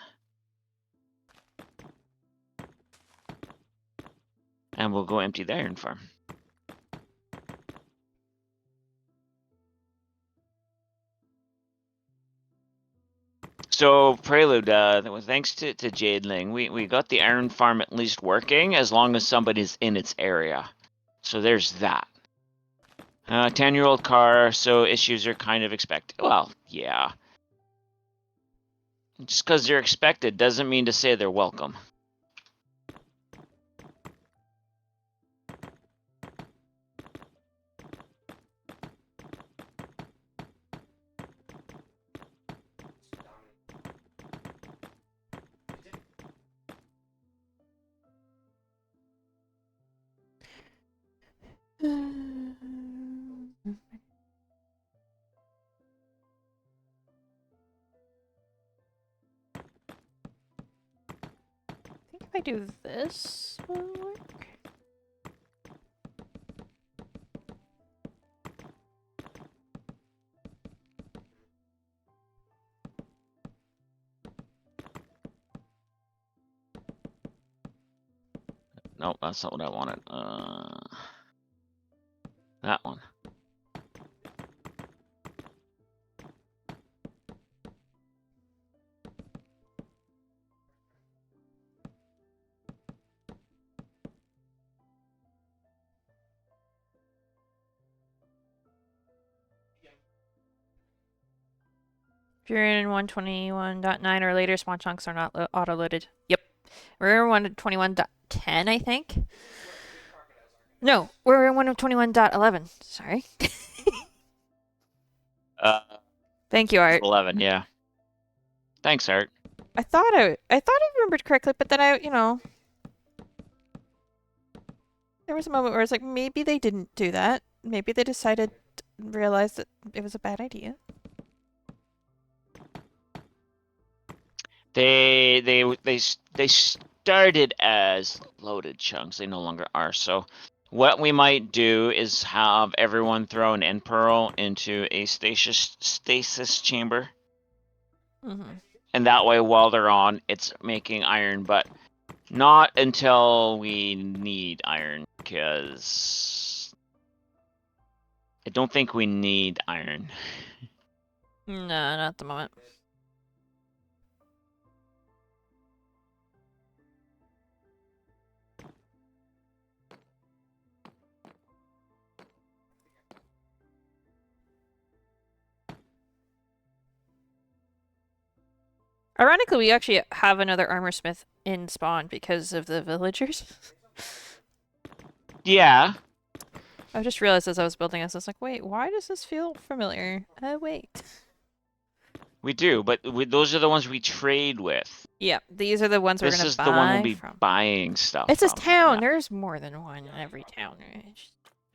And we'll go empty the iron farm. So Prelude, thanks to Jadeling, we got the iron farm at least working as long as somebody's in its area. So there's that. 10-year-old car, so issues are kind of expected. Well, yeah. Just because they're expected doesn't mean to say they're welcome. I think if I do this, will it work? Nope, that's not what I wanted. That one. If you're in 121.9 or later, spawn chunks are not auto-loaded. Yep. We're in 121.10, I think. No, we're in 121.11. Sorry. Thank you, Art. 11, yeah. Thanks, Art. I thought I remembered correctly, but then there was a moment where I was like, maybe they didn't do that. Maybe they decided, realized that it was a bad idea. They started as loaded chunks. They no longer are. So what we might do is have everyone throw an end pearl into a stasis chamber. Mm-hmm. And that way, while they're on, it's making iron, but not until we need iron, because I don't think we need iron. No, not at the moment. Ironically, we actually have another armor smith in spawn because of the villagers. Yeah. I just realized as I was building this, I was like, wait, why does this feel familiar? Wait. We do, but those are the ones we trade with. Yeah, these are the ones we're This gonna is buy the one we'll be from. buying stuff It's this from. town. Yeah. There's more than one in every town.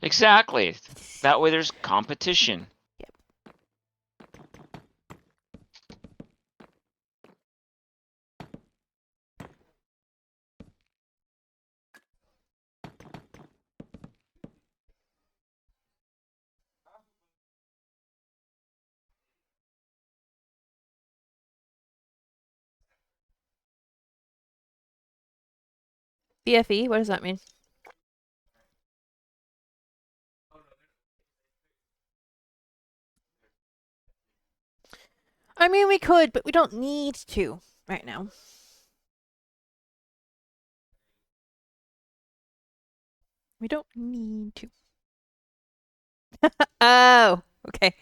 Exactly. That way there's competition. Yep. BFE, what does that mean? I mean, we could, but we don't need to right now. We don't need to. Oh, okay.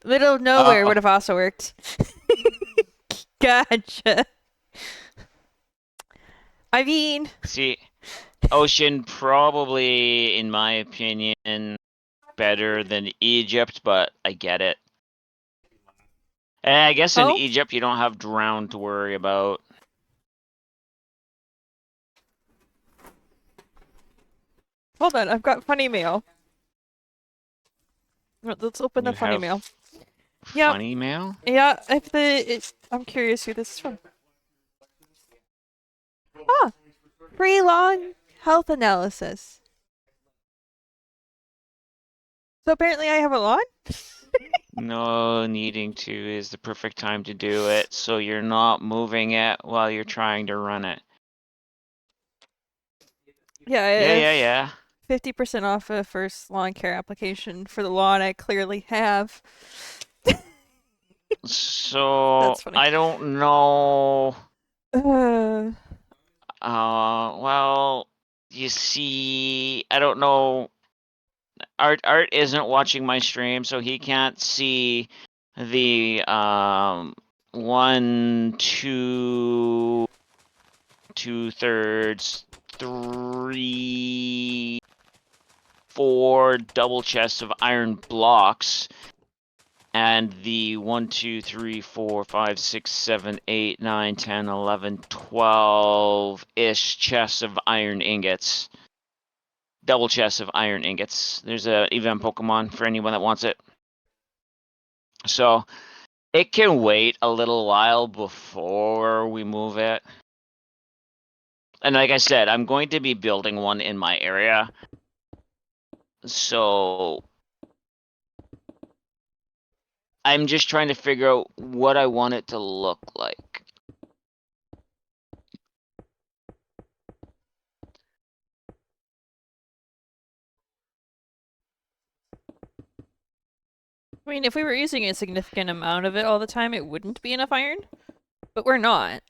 Middle of nowhere Oh. would have also worked. Gotcha. I mean, See, Ocean probably, in my opinion, better than Egypt, but I get it. And I guess in oh, Egypt you don't have drown to worry about. hold on. I've got funny mail. Let's open the You funny have mail. Yep. funny mail? Yeah, I'm curious who this is from. Ah, free long health analysis. So apparently I have a lawn? No, needing to is the perfect time to do it, so you're not moving it while you're trying to run it. Yeah, Yeah. 50% off a first lawn care application for the lawn I clearly have. So, That's funny. I don't know. Uh, Well, you see, I don't know. Art isn't watching my stream, so he can't see the 1, 2, 2/3, 3, 4 double chests of iron blocks, and the 1, 2, 3, 4, 5, 6, 7, 8, 9, 10, 11, 12-ish chests of iron ingots. Double chests of iron ingots. There's a event Pokemon for anyone that wants it. So it can wait a little while before we move it. And like I said, I'm going to be building one in my area. So I'm just trying to figure out what I want it to look like. I mean, if we were using a significant amount of it all the time, it wouldn't be enough iron. But we're not.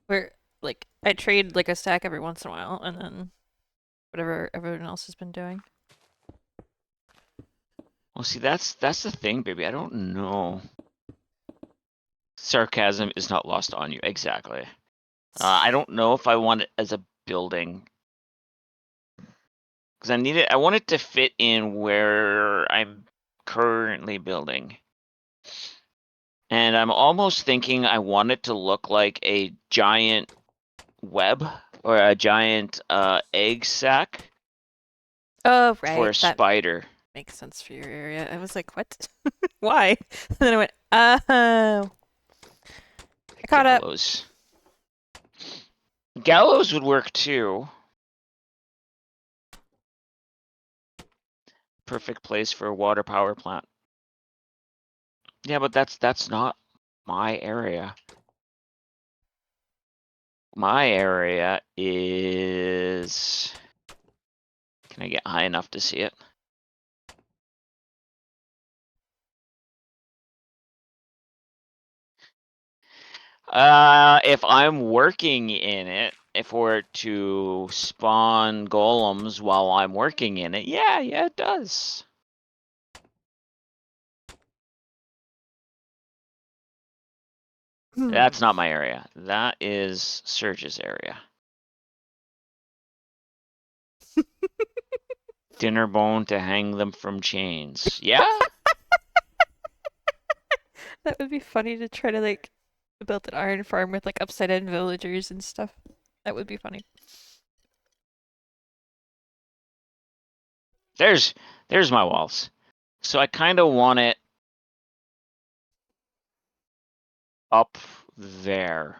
We're like, I trade like a stack every once in a while, and then whatever everyone else has been doing. Well, see, that's the thing, baby. I don't know. Sarcasm is not lost on you. Exactly. I don't know if I want it as a building. Because I want it to fit in where I'm currently building. And I'm almost thinking I want it to look like a giant web or a giant egg sac Oh, for right. a That spider. makes sense for your area. I was like, what? Why? And then I went, oh. I caught up. Gallows. Gallows would work too. Perfect place for a water power plant. Yeah, but that's not my area. My area is... Can I get high enough to see it? If I'm working in it, if we're to spawn golems while I'm working in it, yeah, it does. That's not my area. That is Surge's area. Dinner bone to hang them from chains. Yeah? That would be funny to try to like build an iron farm with like upside down villagers and stuff. That would be funny. There's my walls. So I kind of want it up there-ish.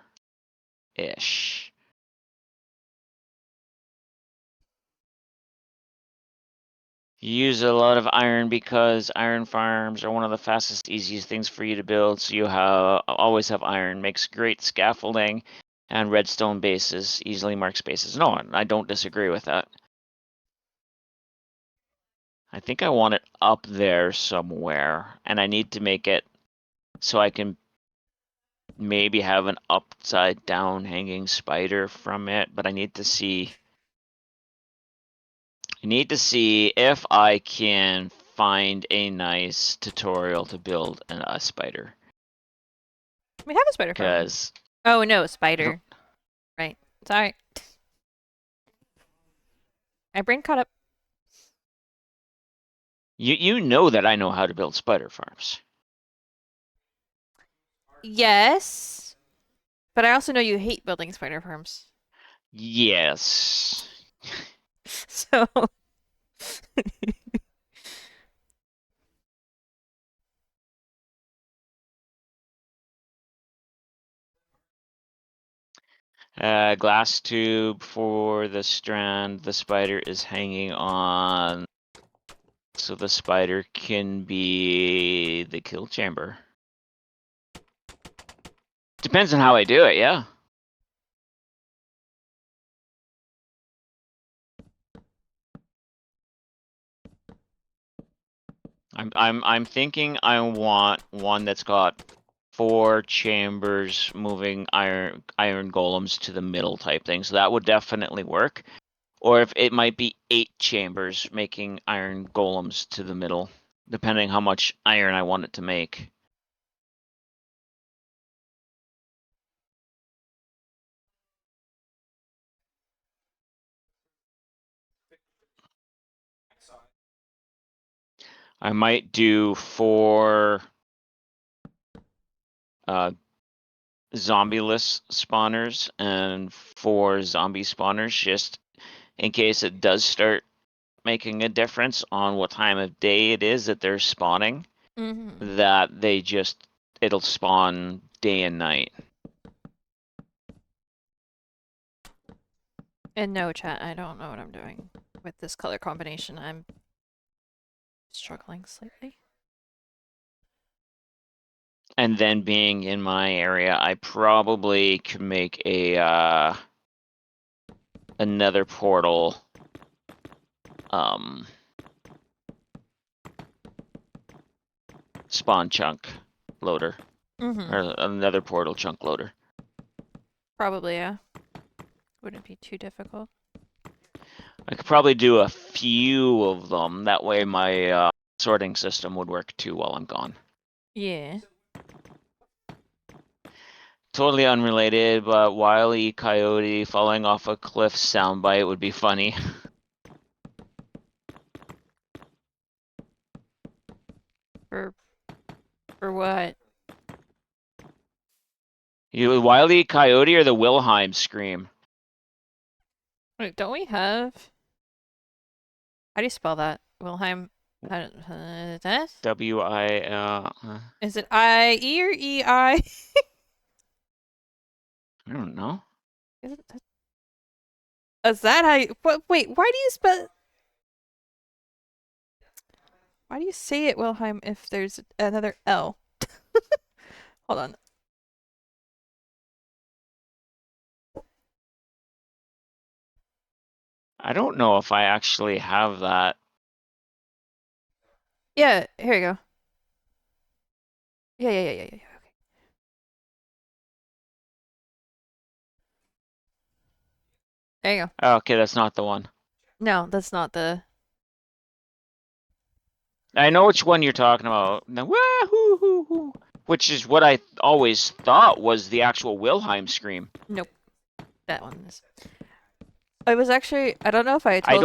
You use a lot of iron because iron farms are one of the fastest, easiest things for you to build. So you always have iron. Makes great scaffolding and redstone bases, easily marked spaces. No, I don't disagree with that. I think I want it up there somewhere, and I need to make it so I can maybe have an upside down hanging spider from it, but I need to see if I can find a nice tutorial to build a spider. We have a spider farm. Because Oh no, spider. Right. Sorry. My brain caught up. you know that I know how to build spider farms. Yes. But I also know you hate building spider farms. Yes. So Glass tube for the strand the spider is hanging on, so the spider can be the kill chamber. Depends on how I do it, yeah. I'm thinking I want one that's got 4 chambers moving iron golems to the middle type thing. So that would definitely work. Or if it might be 8 chambers making iron golems to the middle, depending how much iron I want it to make. I might do 4 zombie-less spawners and 4 zombie spawners, just in case it does start making a difference on what time of day it is that they're spawning, that it'll spawn day and night. And no, chat, I don't know what I'm doing with this color combination. I'm struggling slightly. And then being in my area, I probably could make a another portal spawn chunk loader. Or another portal chunk loader. Probably, yeah. Wouldn't be too difficult. I could probably do a few of them. That way my sorting system would work too while I'm gone. Yeah. Totally unrelated, but Wile E. Coyote falling off a cliff soundbite would be funny. For what? You Wile E. Coyote or the Wilhelm scream? Wait, don't we have? How do you spell that? Wilhelm. W-I-L. Is it I-E or E-I? I don't know. Is that how you... What, wait, why do you spell... Why do you say it, Wilhelm, if there's another L? Hold on. I don't know if I actually have that. Yeah, here you go. Yeah. Okay. There you go. Oh, okay, that's not the one. No, that's not the... I know which one you're talking about. Wahoo! Which is what I always thought was the actual Wilhelm scream. Nope. That one is... It was actually... I don't know if I told...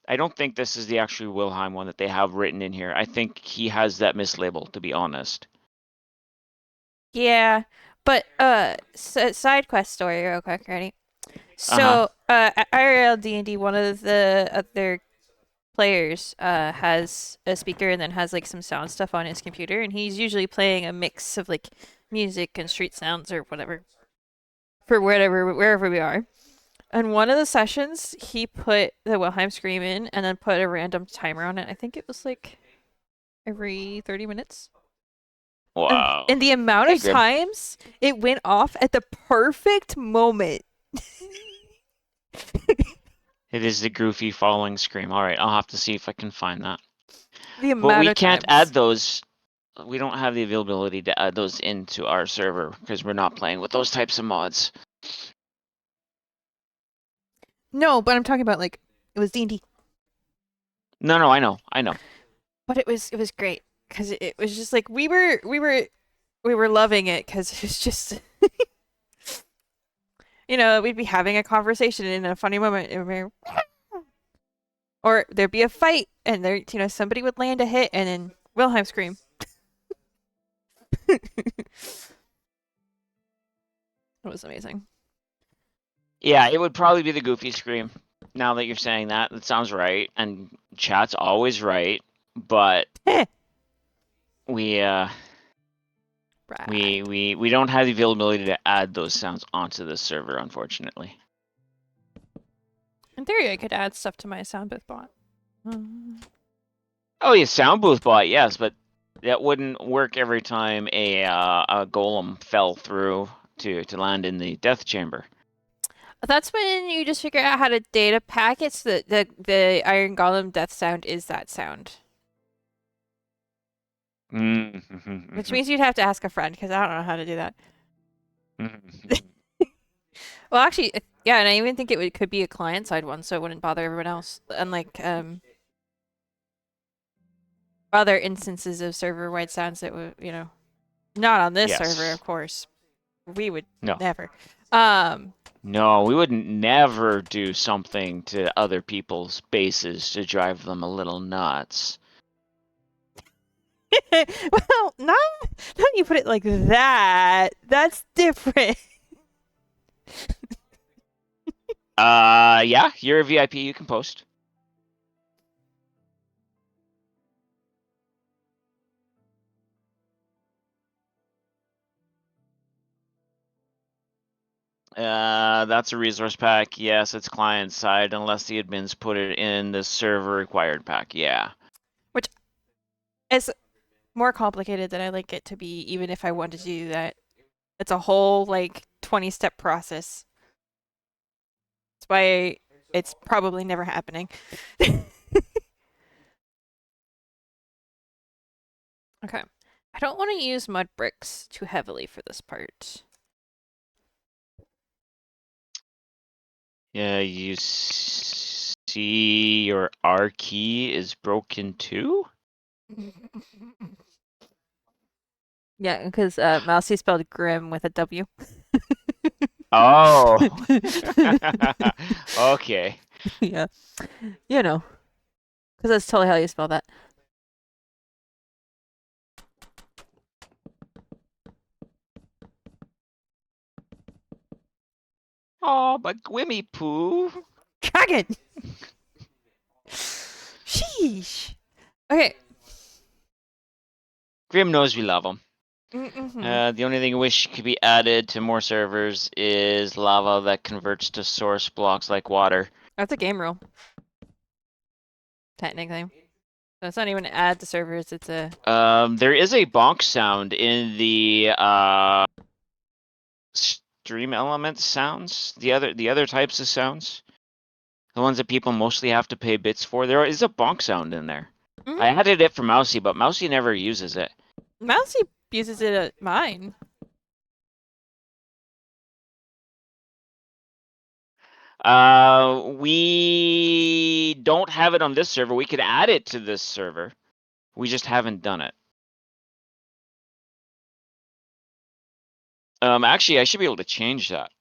I don't think this is the actual Wilhelm one that they have written in here. I think he has that mislabel, to be honest. Yeah, but side quest story real quick, ready? So, at IRL D&D, one of the other players has a speaker and then has like some sound stuff on his computer, and he's usually playing a mix of like music and street sounds or whatever for wherever we are. And one of the sessions, he put the Wilhelm scream in and then put a random timer on it. I think it was like every 30 minutes. Wow. And the amount of times it went off at the perfect moment. It is the Goofy falling scream. All right, I'll have to see if I can find that. The amount But we of can't times. add those we don't have the availability to add those into our server because we're not playing with those types of mods. No, but I'm talking about like it was D&D, No, I know. but it was great because it was just like we were loving it because it was just we'd be having a conversation in a funny moment and or there'd be a fight and there somebody would land a hit and then Wilhelm scream. It was amazing. Yeah, it would probably be the Goofy scream. Now that you're saying that, that sounds right, and chat's always right. But we Right. we don't have the availability to add those sounds onto the server, unfortunately. In theory, I could add stuff to my sound booth bot. Oh, yeah, sound booth bot, yes, but that wouldn't work every time a golem fell through to land in the death chamber. That's when you just figure out how to data packets. The Iron Golem death sound is that sound. Which means you'd have to ask a friend because I don't know how to do that. Well, actually, yeah, and I even think could be a client-side one, so it wouldn't bother everyone else. Unlike other instances of server-wide sounds that would, not on this Yes. server, of course. We would No. never. No, we would never do something to other people's bases to drive them a little nuts. Well, not you put it like that. That's different. Yeah, you're a VIP, you can post. That's a resource pack. Yes, it's client side unless the admins put it in the server required pack. Yeah. Which is more complicated than I like it to be, even if I wanted to do that. It's a whole 20-step process. That's why it's probably never happening. Okay. I don't want to use mud bricks too heavily for this part. Yeah, you see your R key is broken too? Yeah, because Mousy spelled grim with a W. Oh. Okay. Yeah. Because that's totally how you spell that. Oh, but Gwimmy Poo. Dragon! Sheesh. Okay. Grim knows we love him. Mm-hmm. The only thing I wish could be added to more servers is lava that converts to source blocks like water. That's a game rule. Technically. So it's not even an add to servers, it's a... There is a bonk sound in the stream element sounds. The other types of sounds. The ones that people mostly have to pay bits for. There is a bonk sound in there. Mm-hmm. I added it for Mousy, but Mousy never uses it. Mousy uses it at mine. We don't have it on this server. We could add it to this server. We just haven't done it. Actually, I should be able to change that.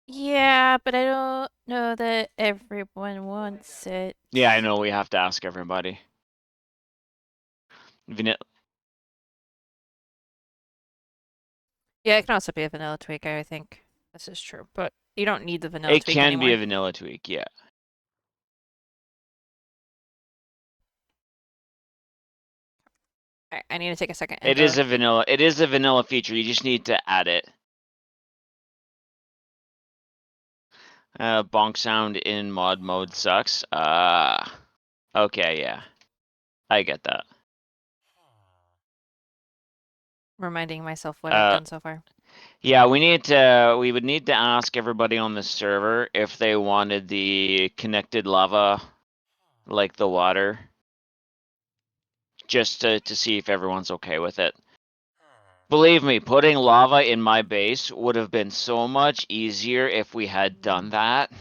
Yeah, but I don't know that everyone wants it. Yeah, I know. We have to ask everybody. Yeah, it can also be a vanilla tweak, I think. This is true, but you don't need the vanilla It tweak can anymore. be a vanilla tweak, yeah. Alright, I need to take a second. It is a vanilla feature. You just need to add it. Bonk sound in mod mode sucks. Okay, yeah. I get that. Reminding myself what I've done so far. Yeah, we would need to ask everybody on the server if they wanted the connected lava, like the water, just to see if everyone's okay with it. Believe me, putting lava in my base would have been so much easier if we had done that.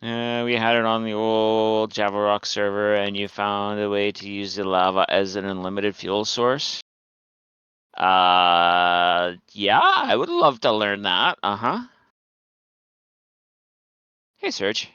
We had it on the old Javarock server, and you found a way to use the lava as an unlimited fuel source. Yeah, I would love to learn that. Uh-huh. Hey, Serge.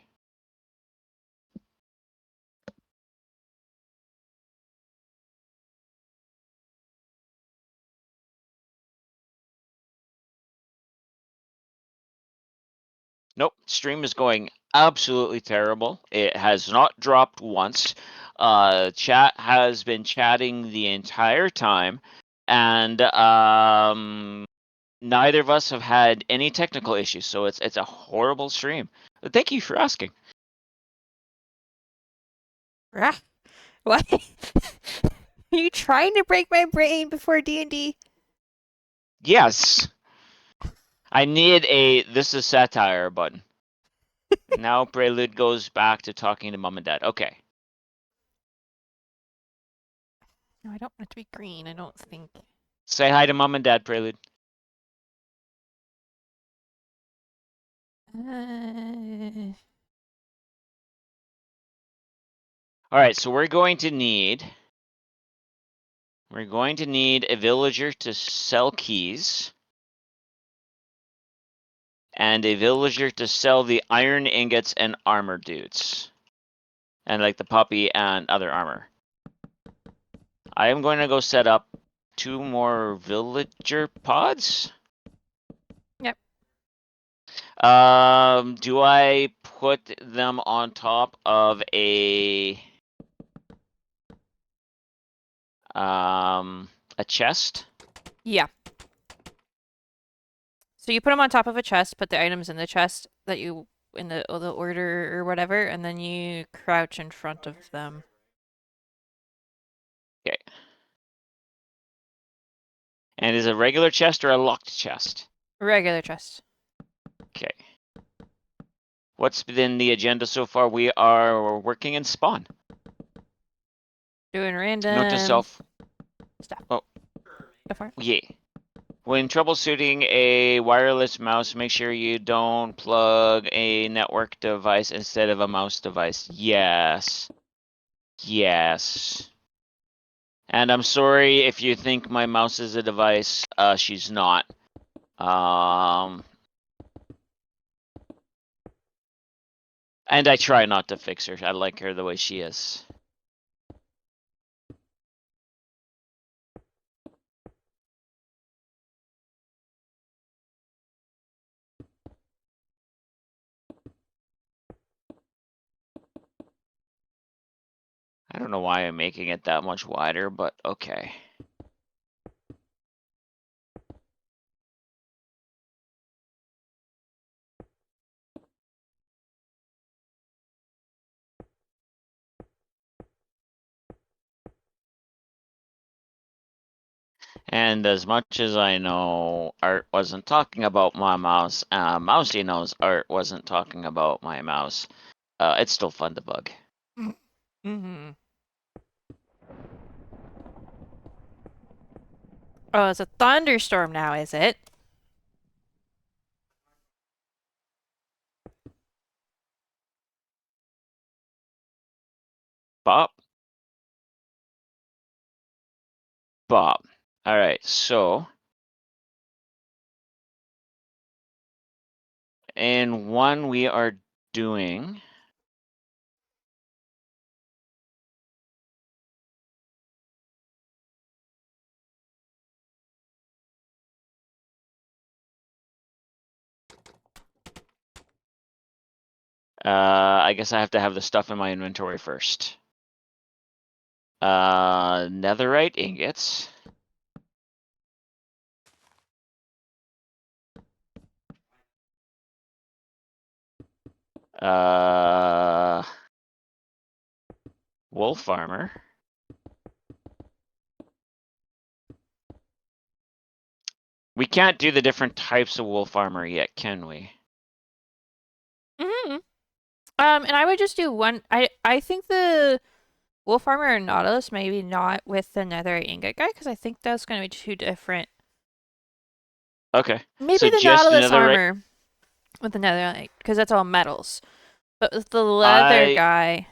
Nope, stream is going absolutely terrible. It has not dropped once. Chat has been chatting the entire time, and neither of us have had any technical issues, so it's a horrible stream. But thank you for asking. Rah. What? Are you trying to break my brain before D&D? Yes. I need a this is satire button. Now Prelude goes back to talking to mom and dad. Okay. No, I don't want it to be green, I don't think. Say hi to mom and dad, Prelude. All right, so we're going to need a villager to sell keys and a villager to sell the iron ingots and armor dudes. And like the puppy and other armor. I am going to go set up 2 more villager pods. Yep. Do I put them on top of a chest? Yeah. So you put them on top of a chest, put the items in the chest that you in the order or whatever, and then you crouch in front of them. Okay. And is it a regular chest or a locked chest? Regular chest. Okay. What's been the agenda so far? We are working in spawn. Doing random Note to self. stuff. Oh. Go for it. Yeah. When troubleshooting a wireless mouse, make sure you don't plug a network device instead of a mouse device. Yes. Yes. And I'm sorry if you think my mouse is a device. She's not. And I try not to fix her. I like her the way she is. I don't know why I'm making it that much wider, but okay. And as much as I know Art wasn't talking about my mouse, Mousy knows Art wasn't talking about my mouse. It's still fun to bug. Mm-hmm. Oh, it's a thunderstorm now, is it? Bob? Bob. Alright, so in one we are doing I guess I have to have the stuff in my inventory first. Netherite ingots. Wolf armor. We can't do the different types of wolf armor yet, can we? Mm-hmm. And I would just do one. I think the Wolf Armor and Nautilus maybe not with the Netherite ingot guy because I think that's going to be two different. Okay. Maybe So the just Nautilus another armor with the Netherite because that's all metals. But with the leather I guy,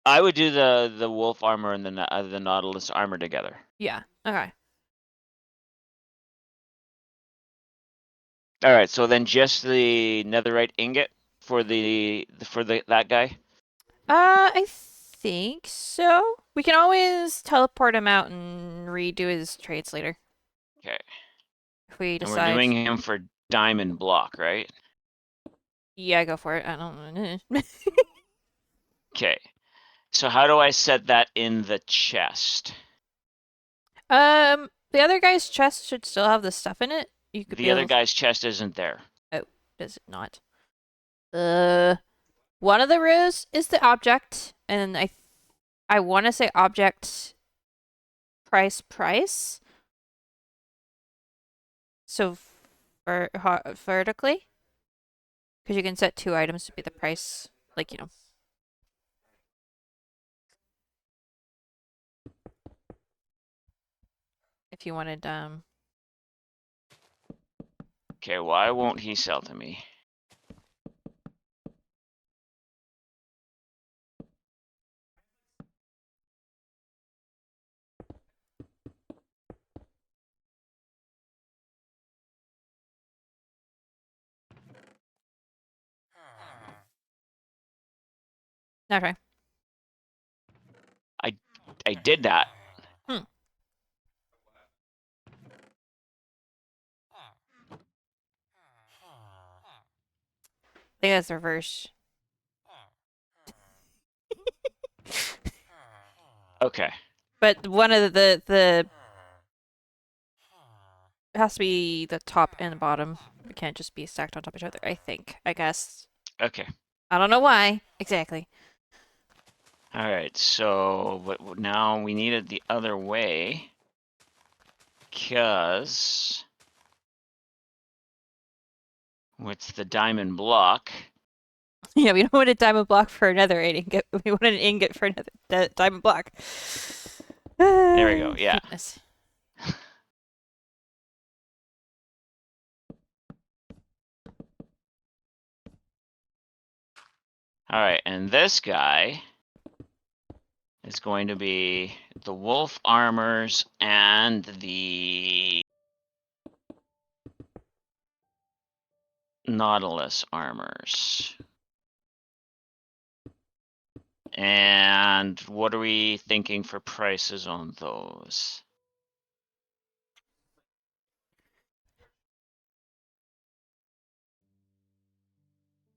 I would do the wolf armor and the Nautilus armor together. yeah. Okay. All right. So then just the netherite ingot for the that guy. I think so. We can always teleport him out and redo his trades later Okay. if we And we're decide. doing him for diamond block, right? Yeah, go for it. I don't know. Okay. So how do I set that in the chest? The other guy's chest should still have the stuff in it. You could be The other able. guy's chest isn't there. Oh, does it not? One of the rows is the object, and I want to say object price. So vertically, because you can set two items to be the price, like you know. If you wanted Okay, why won't he sell to me? okay. I did that. I think that's reverse. Okay. But one of the it has to be the top and the bottom. It can't just be stacked on top of each other. I think. I guess. Okay. I don't know why exactly. All right. So, but now we need it the other way. Because with the diamond block, Yeah, we don't want a diamond block for another ingot. We want an ingot for another diamond block. There we go, yeah. Goodness. all right, and this guy is going to be the wolf armors and the Nautilus armors. And what are we thinking for prices on those?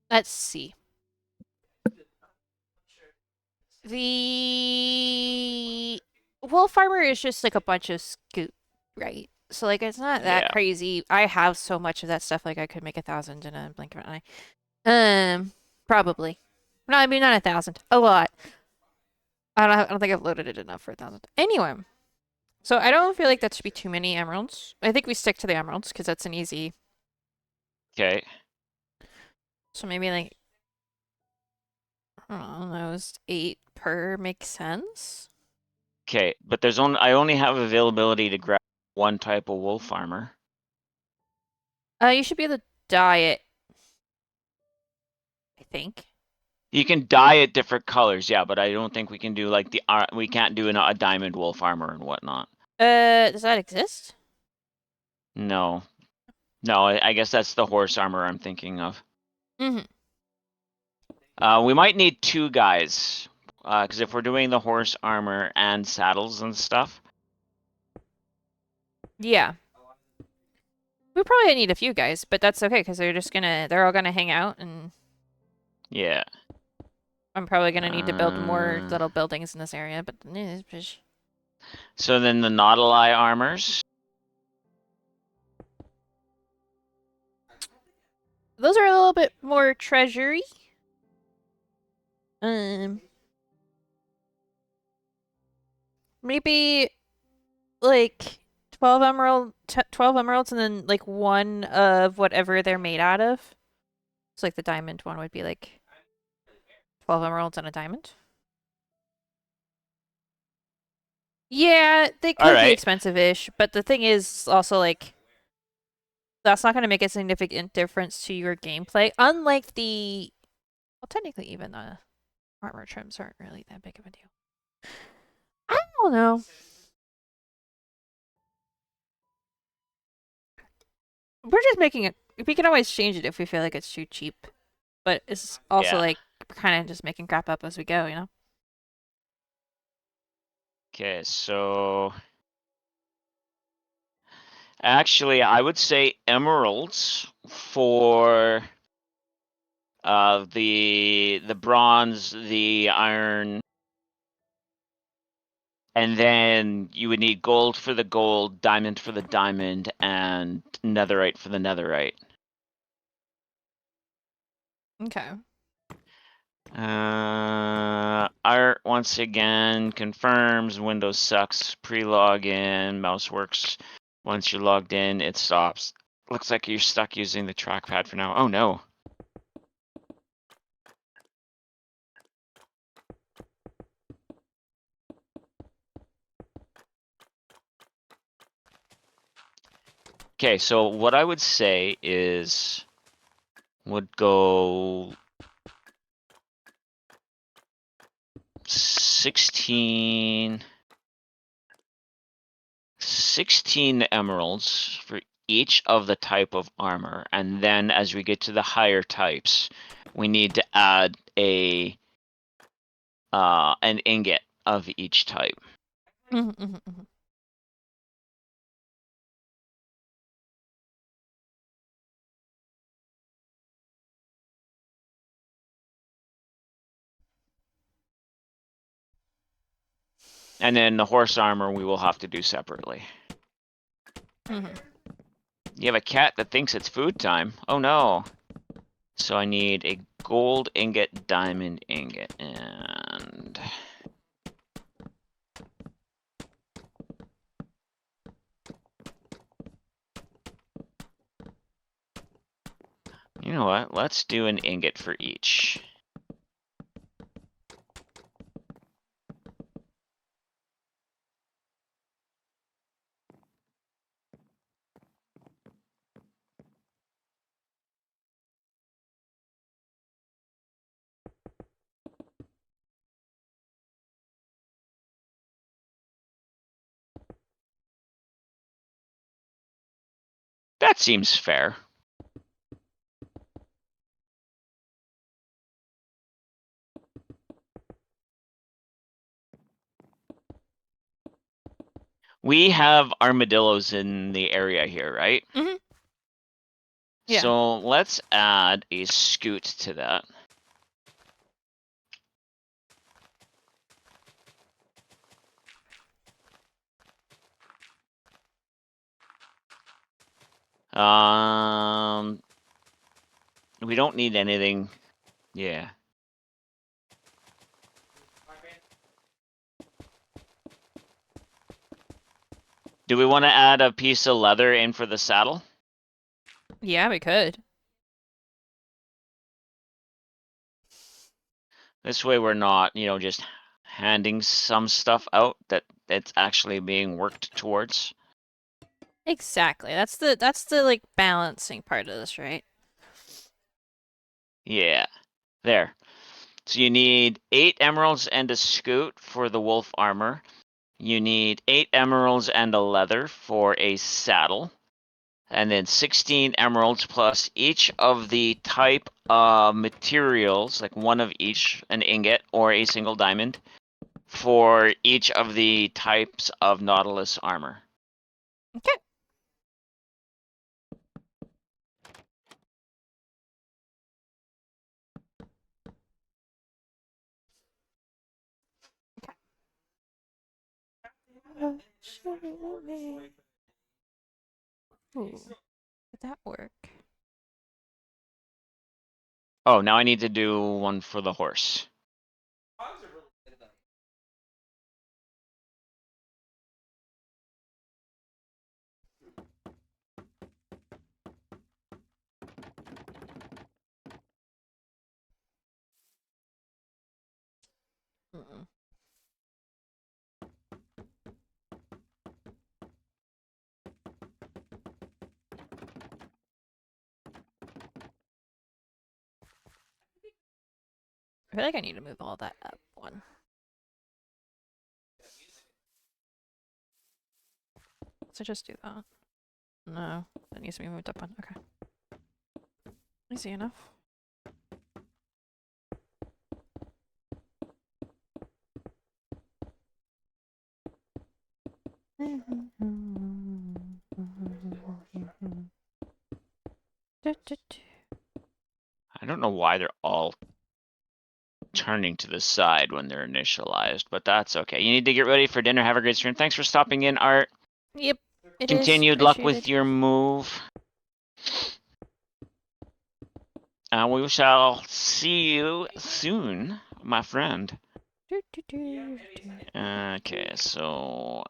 Let's see. The wolf armor is just like a bunch of scoot, right? So like it's not that Yeah. crazy. I have so much of that stuff. Like I could make 1,000 in a blink of an eye. Probably. No, I mean not 1,000. A lot. I don't think I've loaded it enough for 1,000. Anyway, so I don't feel like that should be too many emeralds. I think we stick to the emeralds because that's an easy. Okay. So maybe like I don't know, those 8 per makes sense. Okay, but I only have availability to grab one type of wolf armor. You should be able to dye it. I think. You can dye it different colors, yeah, but I don't think we can do like we can't do a diamond wolf armor and whatnot. Does that exist? No. No, I guess that's the horse armor I'm thinking of. Mm-hmm. We might need 2 guys, because if we're doing the horse armor and saddles and stuff. Yeah. We probably need a few guys, but that's okay because they're all gonna hang out, and Yeah. I'm probably gonna need to build more Uh, little buildings in this area. But So then the Nautili armors. those are a little bit more treasury. Maybe like 12 emeralds, and then like one of whatever they're made out of. It's like the diamond one would be like 12 emeralds and a diamond. Yeah, they All could be right. expensive-ish, but the thing is also like that's not going to make a significant difference to your gameplay. Unlike the, well, technically even the armor trims aren't really that big of a deal. I don't know. We're just making it. We can always change it if we feel like it's too cheap, but it's also Yeah. like kind of just making crap up as we go, you know. Okay, so actually, I would say emeralds for the bronze, the iron, and then you would need gold for the gold, diamond for the diamond, and netherite for the netherite. Okay. Art once again confirms Windows sucks. Pre-login, mouse works. Once you're logged in, it stops. Looks like you're stuck using the trackpad for now. Oh no. Okay, so what I would say is would go 16 emeralds for each of the type of armor, and then as we get to the higher types, we need to add an ingot of each type. Mm-hmm. And then the horse armor we will have to do separately. Mm-hmm. You have a cat that thinks it's food time. Oh no. So I need a gold ingot, diamond ingot, and you know what? Let's do an ingot for each. That seems fair. We have armadillos in the area here, right? Mm-hmm. Yeah. So let's add a scoot to that. We don't need anything. Yeah. Do we want to add a piece of leather in for the saddle? Yeah, we could. This way we're not, just handing some stuff out that's actually being worked towards. Exactly. That's the like balancing part of this, right? Yeah. There. So you need 8 emeralds and a scoot for the wolf armor. You need 8 emeralds and a leather for a saddle. And then 16 emeralds plus each of the type materials, like one of each, an ingot or a single diamond, for each of the types of Nautilus armor. Okay. Ooh, did that work? Oh, now I need to do one for the horse. Dogs are really good though. Mm-mm. I feel like I need to move all that up one. So just do that. No, that needs to be moved up one. Okay. Easy enough. I don't know why they're all turning to the side when they're initialized, but that's okay. You need to get ready for dinner. Have a great stream. Thanks for stopping in, Art. Yep, it is Continued luck with appreciated. your move. We shall see you soon, my friend. Okay, so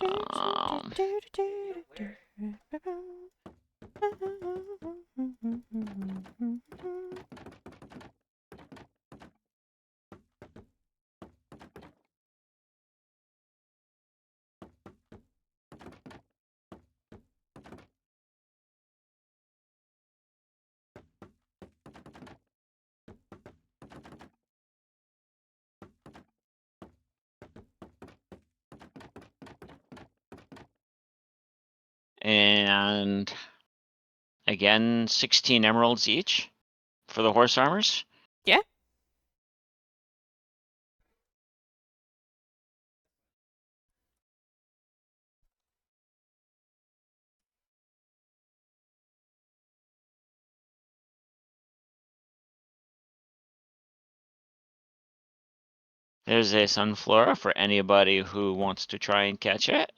and again, 16 emeralds each for the horse armors. Yeah. There's a Sunflora for anybody who wants to try and catch it.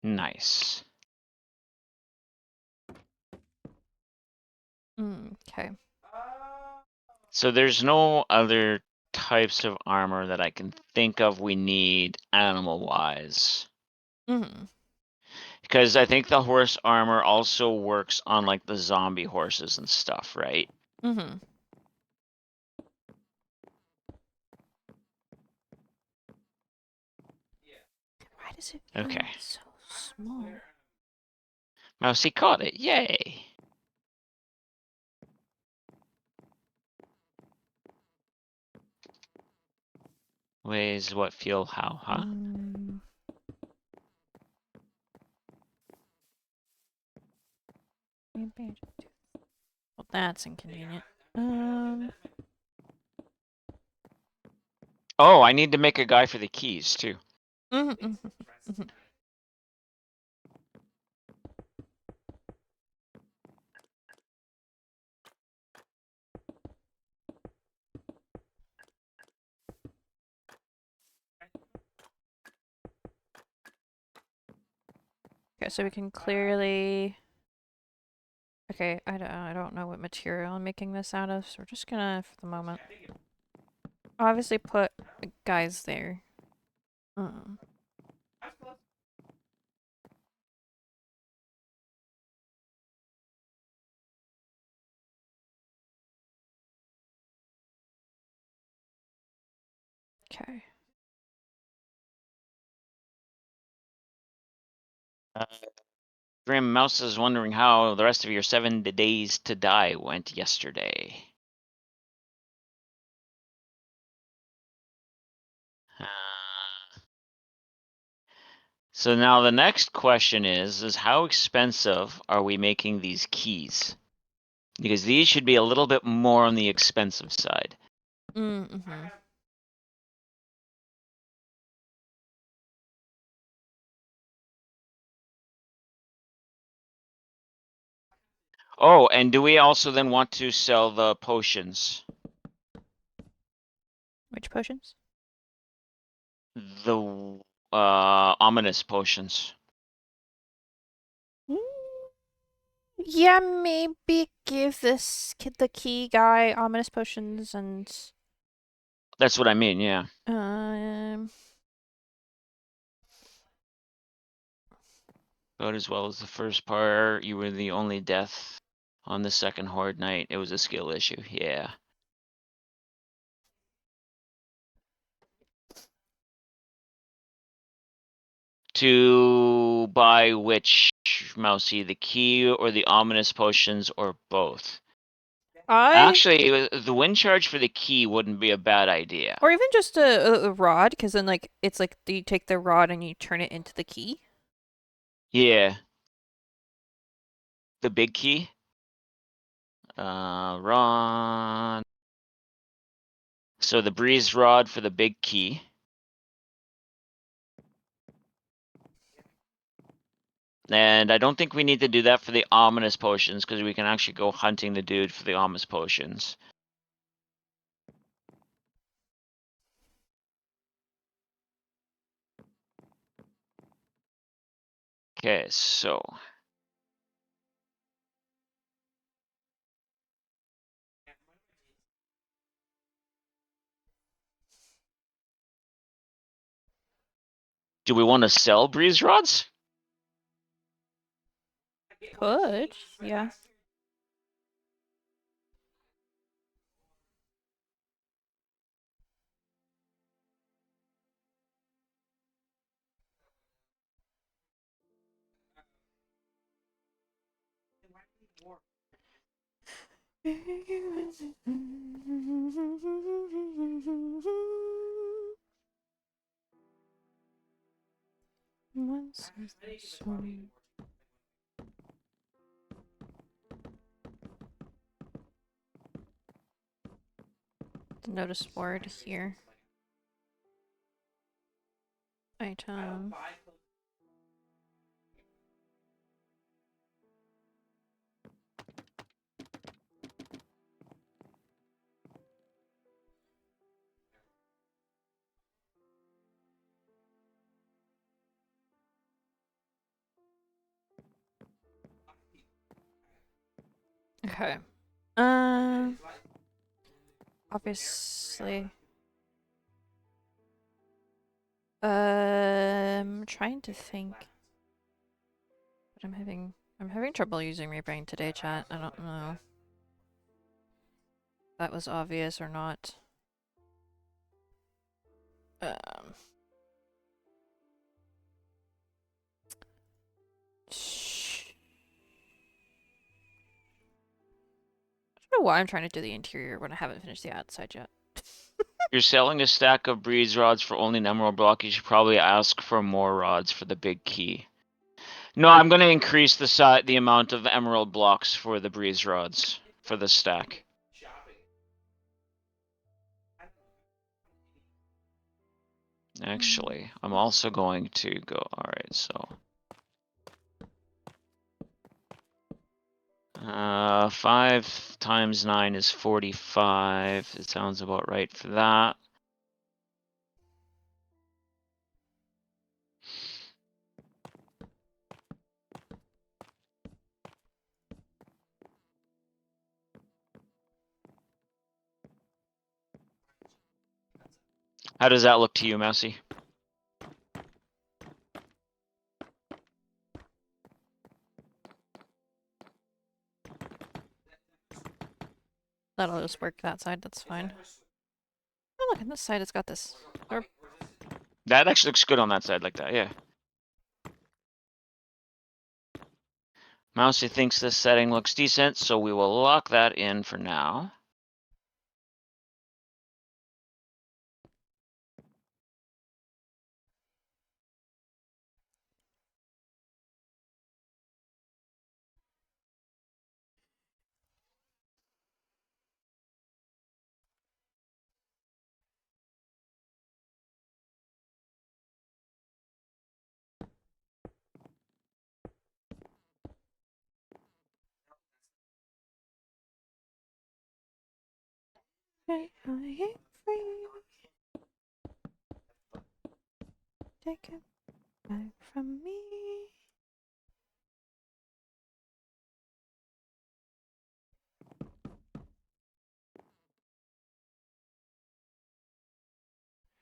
Nice. Okay. So there's no other types of armor that I can think of we need animal-wise. Mm-hmm. Because I think the horse armor also works on like the zombie horses and stuff, right? Mm-hmm. Why does it feel Okay. so small? Mousy caught it. Yay. Ways what feel how, huh? Well, that's inconvenient. Oh, I need to make a guy for the keys too. Mm-hmm. Okay, so we can clearly. Okay, I don't know what material I'm making this out of, so we're just gonna, for the moment, obviously put guys there. Okay. Grim Mouse is wondering how the rest of your 7 days to die went yesterday. So now the next question is how expensive are we making these keys? Because these should be a little bit more on the expensive side. Mm-hmm. Oh, and do we also then want to sell the potions? Which potions? The ominous potions. Yeah, maybe give this kid the key guy ominous potions and That's what I mean, yeah. About as well as the first part. You were the only death on the second horde night. It was a skill issue, yeah. To buy which, Mousy, the key or the ominous potions or both? Actually, the win charge for the key wouldn't be a bad idea. or even just a rod, because then like it's like you take the rod and you turn it into the key. Yeah. The big key. Ron. So the breeze rod for the big key. And I don't think we need to do that for the ominous potions because we can actually go hunting the dude for the ominous potions. Okay, so do we want to sell breeze rods? Could, yeah. Once the notice board here. Item. Okay. Obviously. Trying to think. But I'm having trouble using Rebrain today, chat. I don't know if that was obvious or not. Um. I don't know why I'm trying to do the interior when I haven't finished the outside yet. You're selling a stack of breeze rods for only an emerald block. You should probably ask for more rods for the big key. No, I'm going to increase the amount of emerald blocks for the breeze rods for the stack. Actually, I'm also going to go. All right, so 5 times 9 is 45. It sounds about right for that. How does that look to you, Mousy? That'll just work that side, that's fine. Oh, look, on this side it's got this. That actually looks good on that side like that, yeah. Mousy thinks this setting looks decent, so we will lock that in for now. I ain't free. Take it back from me.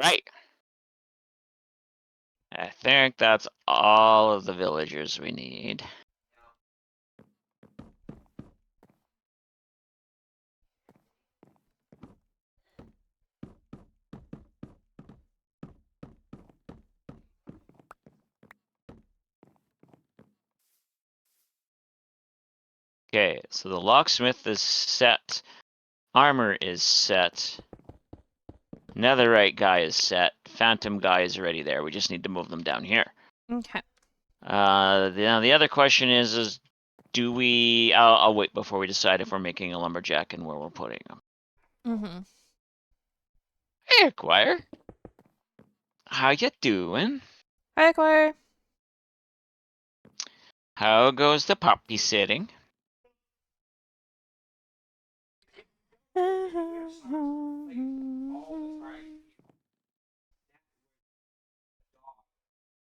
Right. I think that's all of the villagers we need. Okay, so the locksmith is set. Armor is set. Netherite guy is set. Phantom guy is already there. We just need to move them down here. Okay. The other question is do we? I'll wait before we decide if we're making a lumberjack and where we're putting them. Mm-hmm. Hey, Acquire. How you doing? Hi, Choir. How goes the puppy sitting?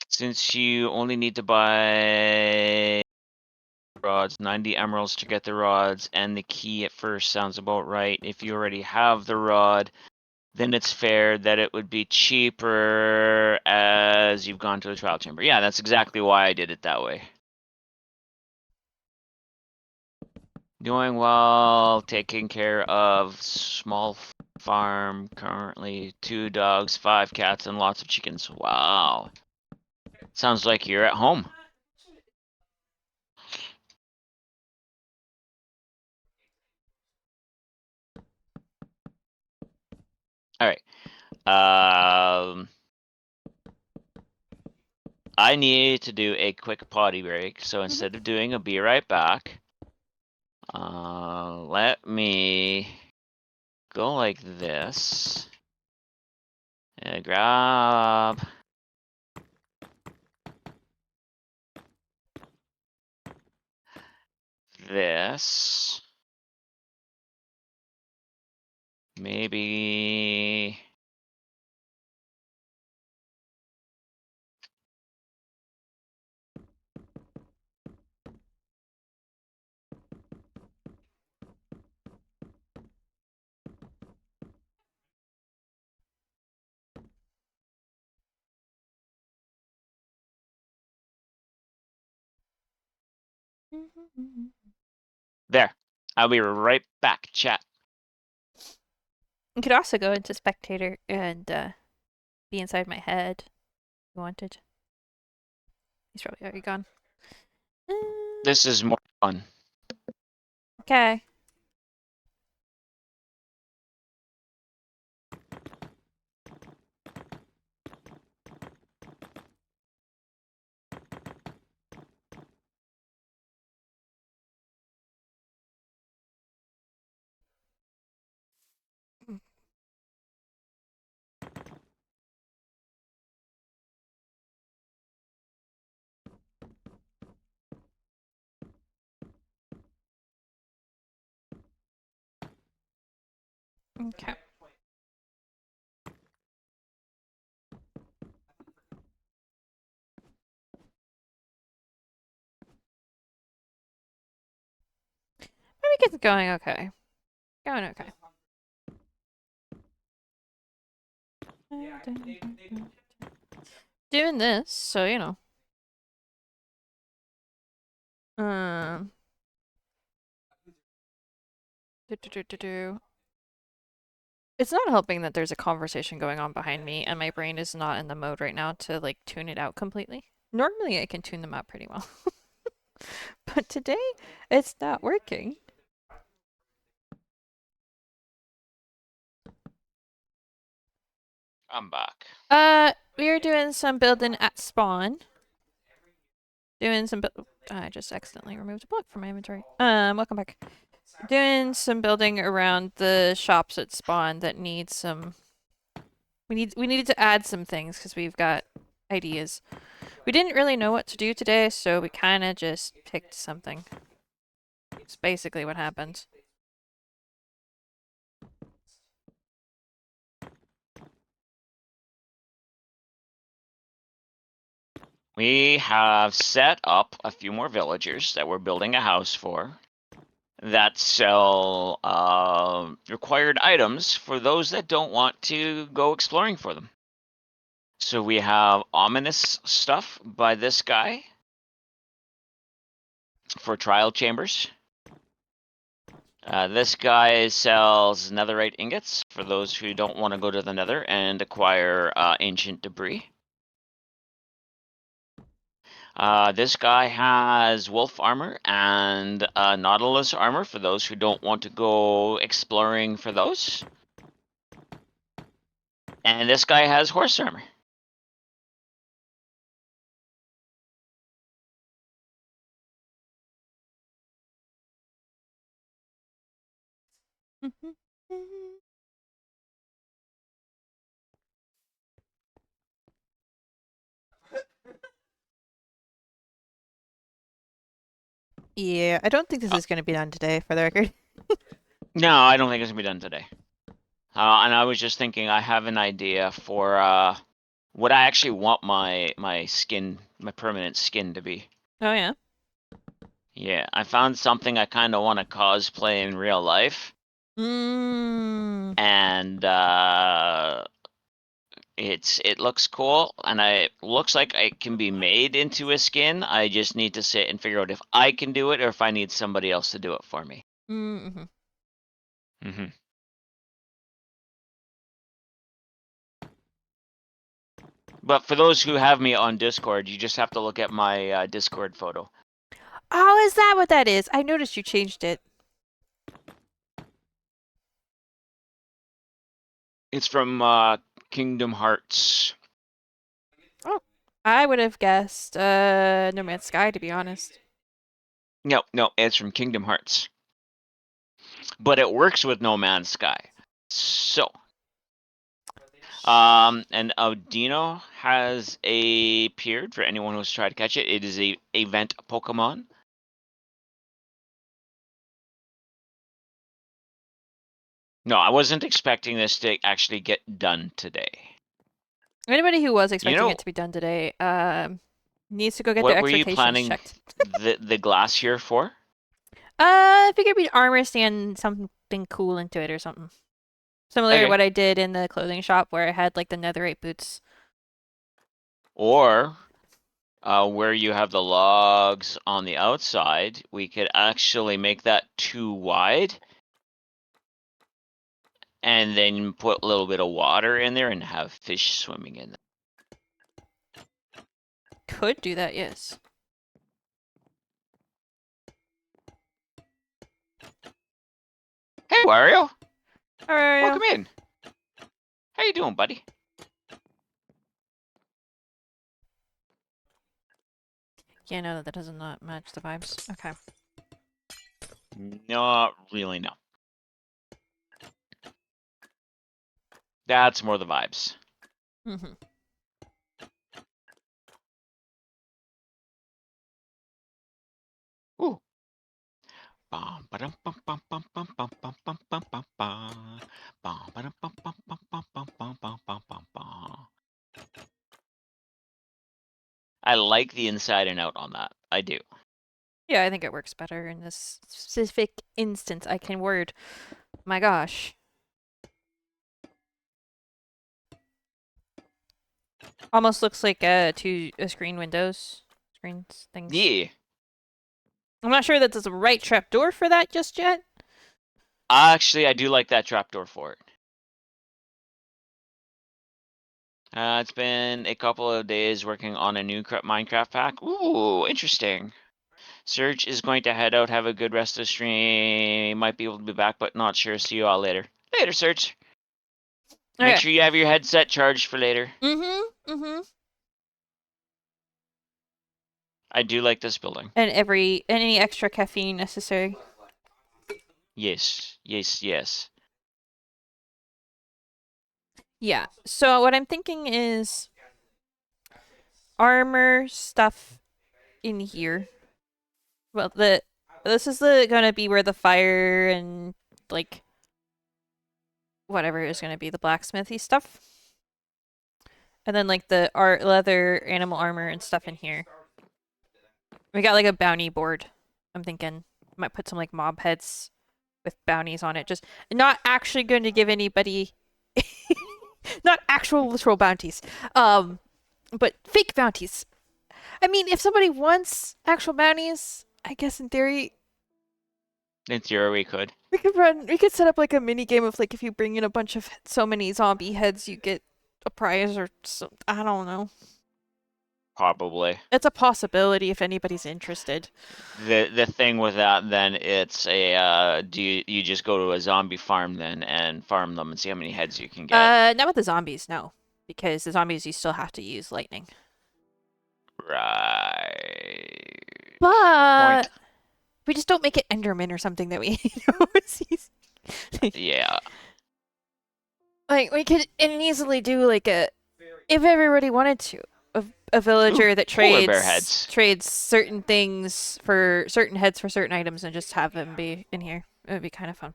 Since you only need to buy rods, 90 emeralds to get the rods, and the key at first sounds about right. If you already have the rod, then it's fair that it would be cheaper as you've gone to the trial chamber. Yeah, that's exactly why I did it that way. Doing well, taking care of small farm currently, 2 dogs, 5 cats, and lots of chickens. Wow. Sounds like you're at home. All right. I need to do a quick potty break, so instead of doing a be right back, let me go like this. And grab this. Maybe there. I'll be right back, chat. You could also go into spectator and be inside my head if you wanted. He's probably already gone. This is more fun. Okay. Okay. Maybe it's going okay. Going okay. Doing this, so you know. Um. It's not helping that there's a conversation going on behind me, and my brain is not in the mode right now to like tune it out completely. Normally, I can tune them out pretty well, but today it's not working. I'm back. We are doing some building at spawn. Doing some. I just accidentally removed a block from my inventory. Welcome back. Doing some building around the shops at spawn that need some. We needed to add some things because we've got ideas. We didn't really know what to do today, so we kind of just picked something. It's basically what happened. We have set up a few more villagers that we're building a house for that sell required items for those that don't want to go exploring for them. So we have ominous stuff by this guy for trial chambers. This guy sells netherite ingots for those who don't want to go to the nether and acquire ancient debris. This guy has wolf armor and nautilus armor for those who don't want to go exploring for those. And this guy has horse armor. Yeah, I don't think this is going to be done today, for the record. No, I don't think it's gonna be done today. And I was just thinking, I have an idea for what I actually want my skin, my permanent skin to be. Oh, yeah? Yeah, I found something I kind of want to cosplay in real life, Mm. and it looks cool, and it looks like it can be made into a skin. I just need to sit and figure out if I can do it or if I need somebody else to do it for me. Mm-hmm. hmm But for those who have me on Discord, you just have to look at my Discord photo. Oh, is that what that is? I noticed you changed it. It's from Kingdom Hearts. I would have guessed No Man's Sky, to be honest. No, it's from Kingdom Hearts. But it works with No Man's Sky. So, and Audino has appeared for anyone who's tried to catch it. It is a event Pokemon. No, I wasn't expecting this to actually get done today. Anybody who was expecting know- it to be done today needs to go get What their were you expectations planning checked. the glass here for? I figured we'd armor stand something cool into it or something. Similar to Okay. what I did in the clothing shop where I had like the netherite boots. Or where you have the logs on the outside, we could actually make that too wide and then put a little bit of water in there and have fish swimming in there. Could do that, yes. Hey, Wario! Alright. Welcome in. How you doing, buddy? Yeah, no, that does not match the vibes. Okay. Not really, no. That's more the vibes. Mm-hmm. Ooh. Bum, ba-dum, bum, bum, bum, bum, bum, bum, bum, bum, bum, bum. Bum, ba-dum, bum, bum, bum, bum, bum, bum, bum, bum, bum, bum. I like the inside and out on that. I do. Yeah, I think it works better in this specific instance. I can word. My gosh. Almost looks like two screen windows. Screens things. Yeah. I'm not sure that there's a right trapdoor for that just yet. Actually, I do like that trapdoor for it. It's been a couple of days working on a new Minecraft pack. Ooh, interesting. Serge is going to head out, have a good rest of the stream. Might be able to be back, but not sure. See you all later. Later, Serge. Make Okay. sure you have your headset charged for later. Mm-hmm. Mm-hmm. I do like this building. And any extra caffeine necessary. Yes, yes, yes. Yeah. So what I'm thinking is armor stuff in here. Well, this is gonna be where the fire and like whatever is gonna be the blacksmithy stuff. And then like the art leather animal armor and stuff in here. We got like a bounty board. I'm thinking might put some like mob heads with bounties on it. Just not actually going to give anybody not actual literal bounties. But fake bounties. I mean, if somebody wants actual bounties, I guess in theory In theory, we could. we could set up like a mini game of like if you bring in a bunch of so many zombie heads you get a prize or so, I don't know. Probably. It's a possibility if anybody's interested. The thing with that then it's a do you just go to a zombie farm then and farm them and see how many heads you can get? Not with the zombies, no. Because the zombies you still have to use lightning. Right. But Point. we just don't make it Enderman or something that we always use. Yeah. Like we could easily do like a if everybody wanted to a villager that polar bear heads. trades certain things for certain heads for certain items and just have them be in here. It would be kind of fun.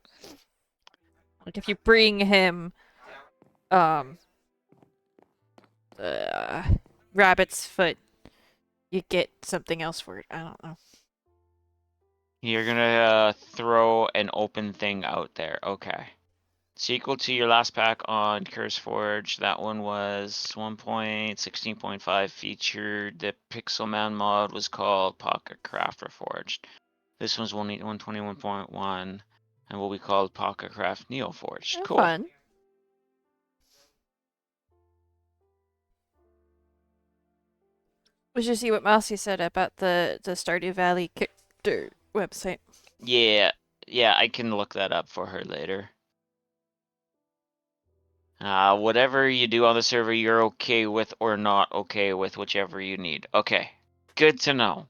Like if you bring him rabbit's foot, you get something else for it. I don't know. You're gonna throw an open thing out there. Okay. Sequel to your last pack on CurseForge, that one was 1.16.5 featured. The Pixelman mod was called Pocket Craft Reforged. This one's 121.1 and will be called Pocket Craft Neoforged. Cool. Fun. We should see what Mousy said about the Stardew Valley character website. Yeah, I can look that up for her later. Whatever you do on the server, you're okay with or not okay with, whichever you need. Okay, good to know.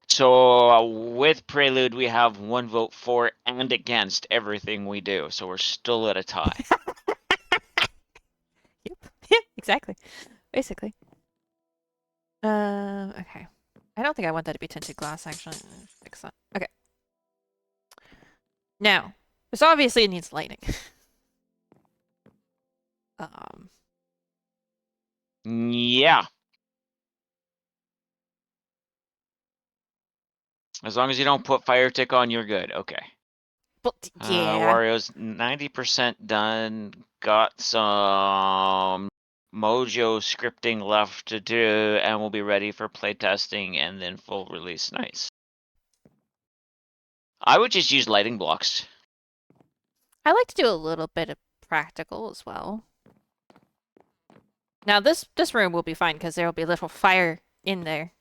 So with Prelude, we have 1 vote for and against everything we do. So we're still at a tie. Yep. Yeah, exactly. Basically. Okay. I don't think I want that to be tinted glass, actually. Fix that. Okay. Now, this obviously needs lighting. Yeah. As long as you don't put Fire Tick on, you're good. Okay. But yeah. Wario's 90% done. Got some Mojo scripting left to do, and we'll be ready for playtesting and then full release. Nice. I would just use lighting blocks. I like to do a little bit of practical as well. Now this room will be fine because there will be a little fire in there.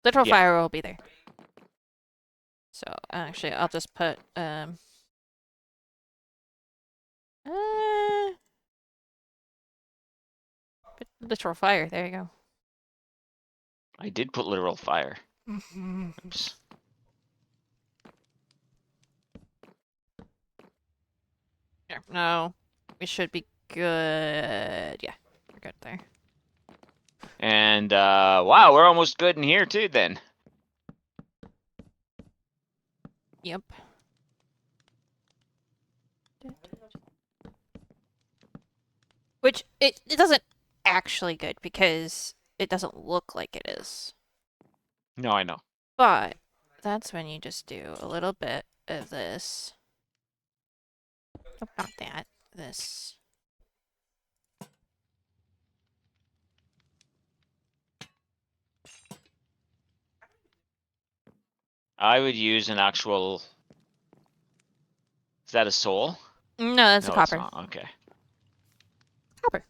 Literal Yeah. fire will be there. So actually, I'll just put put literal fire. There you go. I did put literal fire. Oops. Here, no, we should be good. Yeah, we're good there. And wow, we're almost good in here too then. Yep. Which it doesn't actually good because it doesn't look like it is. No, I know. But that's when you just do a little bit of this. Oh, not that. This. I would use an actual. Is that a soul? No, that's No, a it's copper. not. Okay. Copper.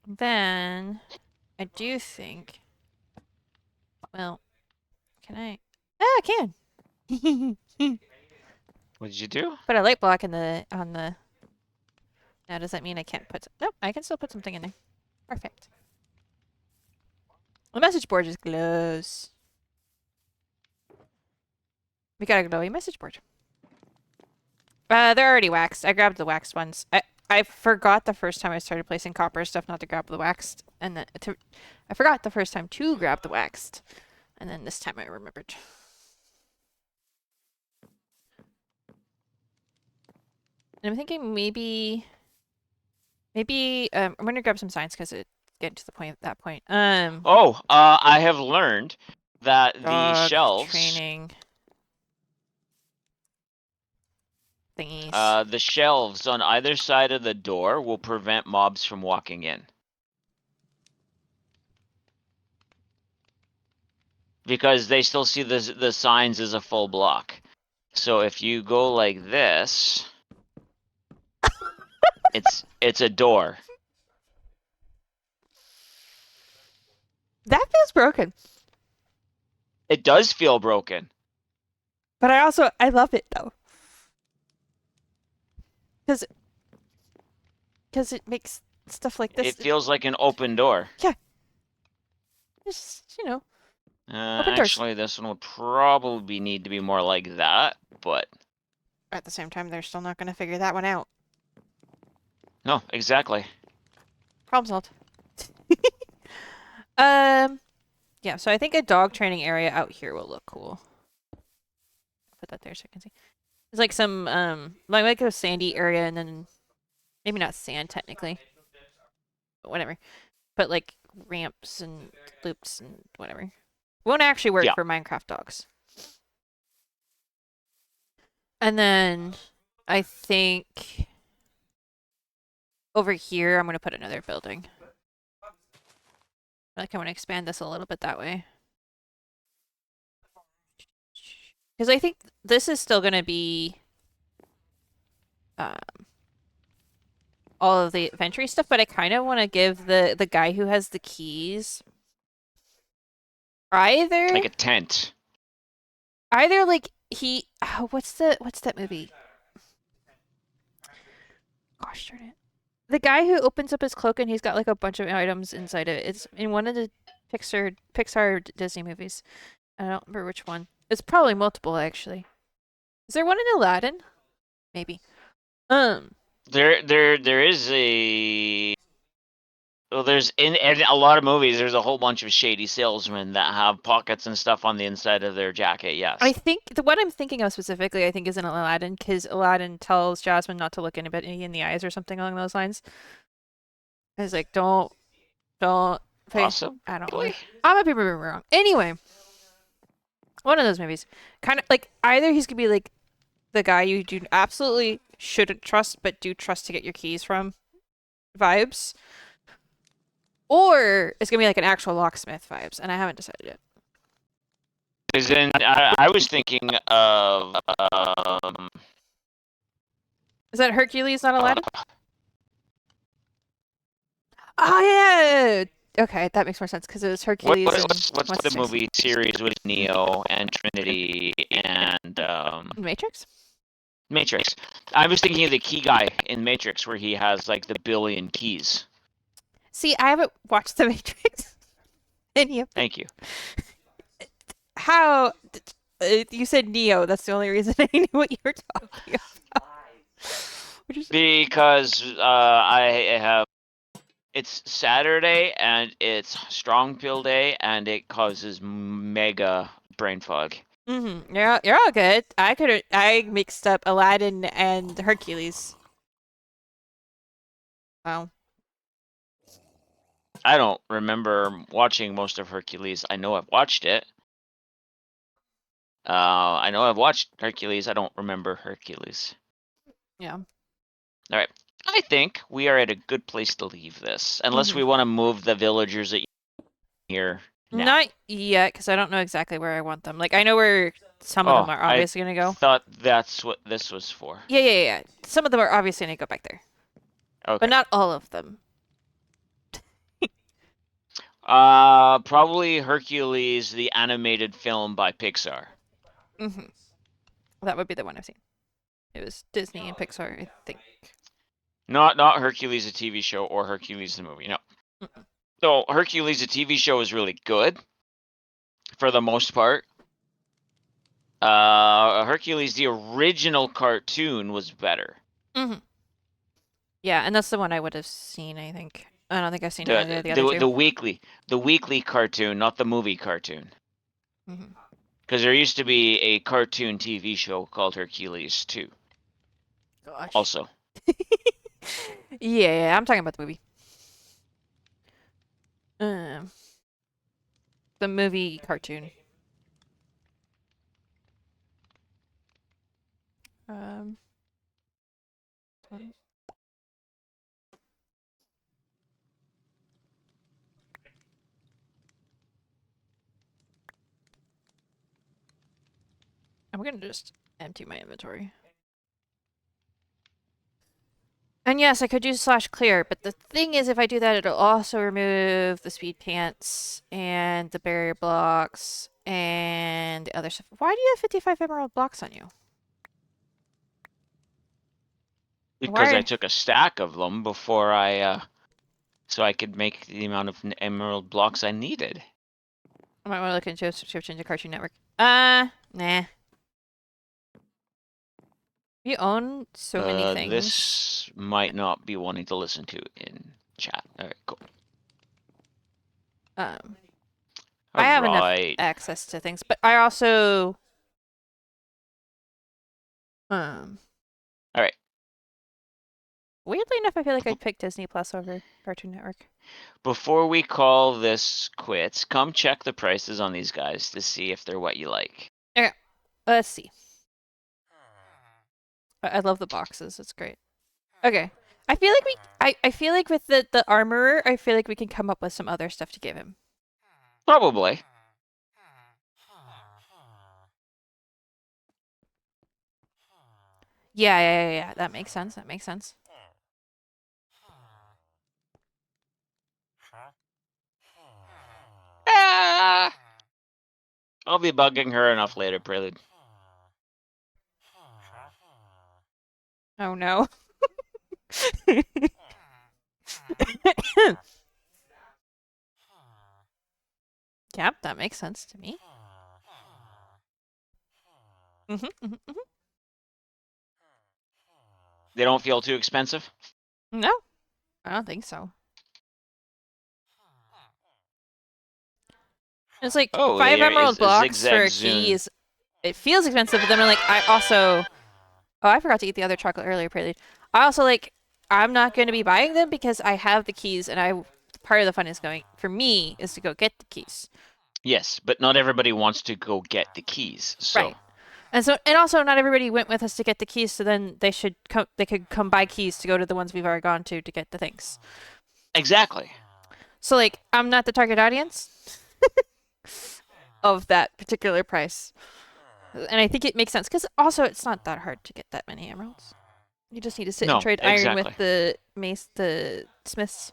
Then I do think. Well, can I? Ah, I can. What did you do? Put a light block in the on the. Now does that mean I can't put? Nope, I can still put something in there. Perfect. The message board just glows. We got a glowy message board. They're already waxed. I grabbed the waxed ones. I forgot the first time I started placing copper stuff not to grab the waxed, and then I forgot the first time to grab the waxed, and then this time I remembered. I'm thinking maybe I'm gonna grab some signs because it's getting to the point at that point. Oh, I have learned that the Dog shelves, training thingies. the shelves on either side of the door will prevent mobs from walking in. Because they still see the signs as a full block. So if you go like this, it's a door. That feels broken, It does feel broken. but I love it though, because it makes stuff like this It feels like an open door. just Open doors. Actually, this one would probably need to be more like that, but at the same time they're still not gonna figure that one out. no, exactly. Problem solved. Yeah, so I think a dog training area out here will look cool. Put that there so I can see. There's like some like a sandy area and then maybe not sand technically. But whatever. But like ramps and loops and whatever. Won't actually work Yeah. for Minecraft dogs. And then I think over here I'm gonna put another building. I want to expand this a little bit that way. Because I think this is still going to be all of the inventory stuff, but I kind of want to give the guy who has the keys either Like a tent. like what's that movie? Gosh darn it. The guy who opens up his cloak and he's got like a bunch of items inside of it. It's in one of the Pixar Disney movies. I don't remember which one. It's probably multiple actually. Is there one in Aladdin? Maybe. There is a. Well, there's in a lot of movies. There's a whole bunch of shady salesmen that have pockets and stuff on the inside of their jacket. Yes. I think what I'm thinking of specifically, I think, is in Aladdin, because Aladdin tells Jasmine not to look anybody in the eyes or something along those lines. It's like, don't. Awesome. I don't know. I might be wrong. Anyway, one of those movies, kind of like either he's gonna be like the guy you do absolutely shouldn't trust, but do trust to get your keys from, vibes, or it's gonna be like an actual locksmith vibes, and I haven't decided yet. Because then I was thinking of Is that Hercules, not Aladdin? Oh yeah. Okay, that makes more sense because it was Hercules. what's and the movie series with Neo and Trinity and Matrix? Matrix? I was thinking of the key guy in Matrix where he has like the billion keys. See, I haven't watched The Matrix. Any of them. Thank you. How? You said Neo. That's the only reason I knew what you were talking about. Because I have. It's Saturday and it's Strong Pill Day and it causes mega brain fog. Mm-hmm. You're all good. I mixed up Aladdin and Hercules. Wow. I don't remember watching most of Hercules. I know I've watched it. I know I've watched Hercules. I don't remember Hercules. Yeah. All right. I think we are at a good place to leave this, unless we want to move the villagers at here. Now. Not yet, because I don't know exactly where I want them. Like, I know where some of them are obviously going to go. I thought that's what this was for. Yeah. Some of them are obviously going to go back there. Okay. But not all of them. Probably Hercules, the animated film by Pixar. Mm-hmm. That would be the one I've seen. It was Disney and Pixar, I think. Not Hercules, the TV show, or Hercules, the movie. No. Mm-mm. So Hercules, the TV show, is really good, for the most part. Hercules, the original cartoon, was better. Mm-hmm. Yeah, and that's the one I would have seen, I think. I don't think I've seen any of the other two. The weekly cartoon, not the movie cartoon. Mm-hmm. Because there used to be a cartoon TV show called Hercules too. Gosh. Also, Yeah, I'm talking about the movie. Um, the movie cartoon. Um, I'm gonna just empty my inventory. And yes, I could use /clear, but the thing is, if I do that, it'll also remove the speed pants and the barrier blocks and the other stuff. Why do you have 55 emerald blocks on you? Because I Why? took a stack of them before so I could make the amount of emerald blocks I needed. I might want to look into a subscription to Cartoon Network. Nah. You own so many things. This might not be wanting to listen to in chat. Alright, cool. I have enough Alright. access to things, but I also Alright. weirdly enough, I feel like I'd pick Disney Plus over Cartoon Network. Before we call this quits, come check the prices on these guys to see if they're what you like. Let's see. I love the boxes. It's great. Okay. I feel like I feel like with the armorer, I feel like we can come up with some other stuff to give him. Probably. Yeah. That makes sense. That makes sense. Ah! I'll be bugging her enough later, Prelude. Oh no. Yep, that makes sense to me. They don't feel too expensive? No, I don't think so. It's like Oh, 5 there emerald is a blocks for a zigzag key zoom. is. It feels expensive, but then I'm like, I also. Oh, I forgot to eat the other chocolate earlier, Prelude. I also like. I'm not going to be buying them because I have the keys, and part of the fun is going for me is to go get the keys. Yes, but not everybody wants to go get the keys. So. Right. And also not everybody went with us to get the keys, so then they could come buy keys to go to the ones we've already gone to get the things. Exactly. So like I'm not the target audience of that particular price. And I think it makes sense because also it's not that hard to get that many emeralds. You just need to sit No, and trade iron with the smiths.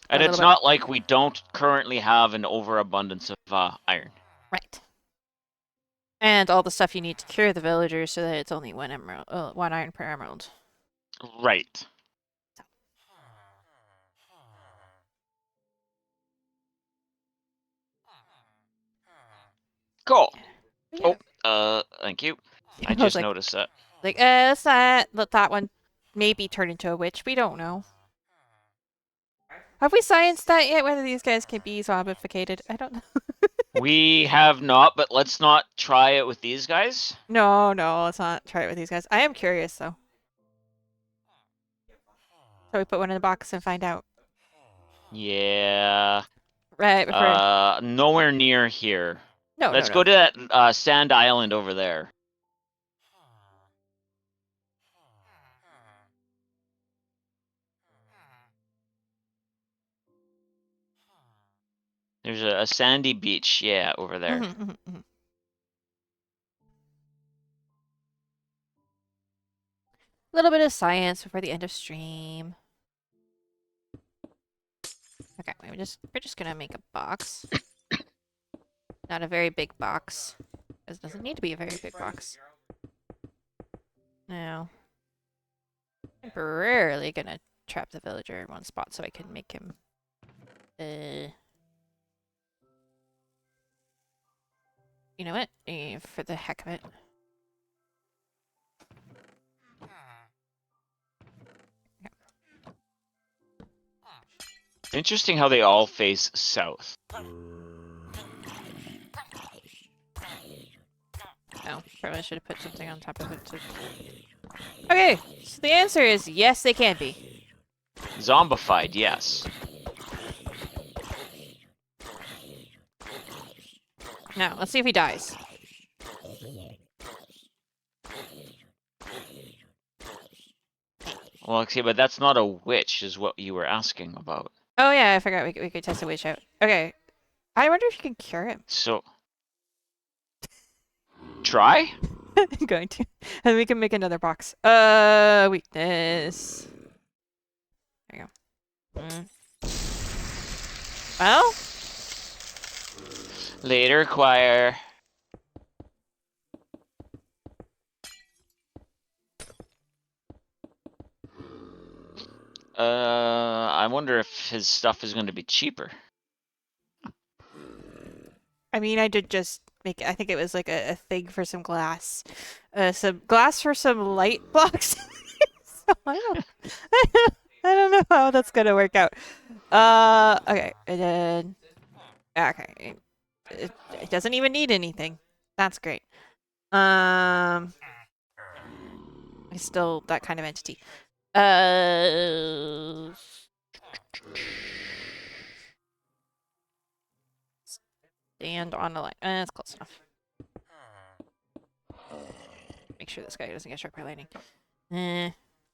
And A it's little bit. not like we don't currently have an overabundance of iron. Right. And all the stuff you need to cure the villagers so that it's only one iron per emerald. Right. Cool. Yeah. Thank you. I I just was noticed that. like, let's let that one maybe turn into a witch. We don't know. Have we scienced that yet? Whether these guys can be zombificated? I don't know. We have not, but let's not try it with these guys. No, let's not try it with these guys. I am curious though. So we put one in the box and find out. Yeah. Right before. Nowhere near here. No, Let's no. go to that sand island over there. There's a sandy beach, yeah, over there. A little bit of science before the end of stream. Okay, we're just gonna make a box. Not a very big box. It doesn't need to be a very big box. No. Temporarily gonna trap the villager in one spot so I can make him you know what? For the heck of it. Interesting how they all face south. Oh, probably should have put something on top of it to Okay, so the answer is yes, they can be. Zombified, yes. Now, let's see if he dies. Well, okay, but that's not a witch, is what you were asking about. Oh yeah, I forgot we could test the witch out. Okay. I wonder if you can cure him. So, try? I'm going to. And we can make another box. Weakness. There you go. Well, Later, choir. I wonder if his stuff is going to be cheaper. I mean, I did just make. I think it was like a thing for some glass, some glass for some light blocks. So I don't know how that's gonna work out. Okay, and then okay, it doesn't even need anything. That's great. It's still that kind of entity. Stand on the line. That's close enough. Make sure this guy doesn't get struck by lightning.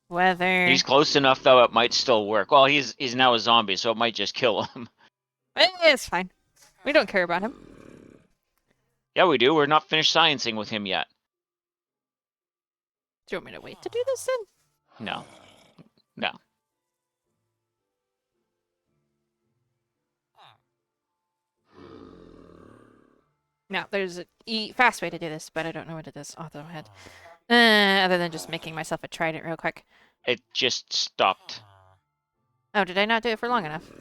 Weather. He's close enough, though, it might still work. Well, he's now a zombie, so it might just kill him. It's fine. We don't care about him. Yeah, we do. We're not finished sciencing with him yet. Do you want me to wait to do this then? No. No. No, there's a fast way to do this, but I don't know what it is off the top of my head. Other than just making myself a trident real quick. It just stopped. Oh, did I not do it for long enough?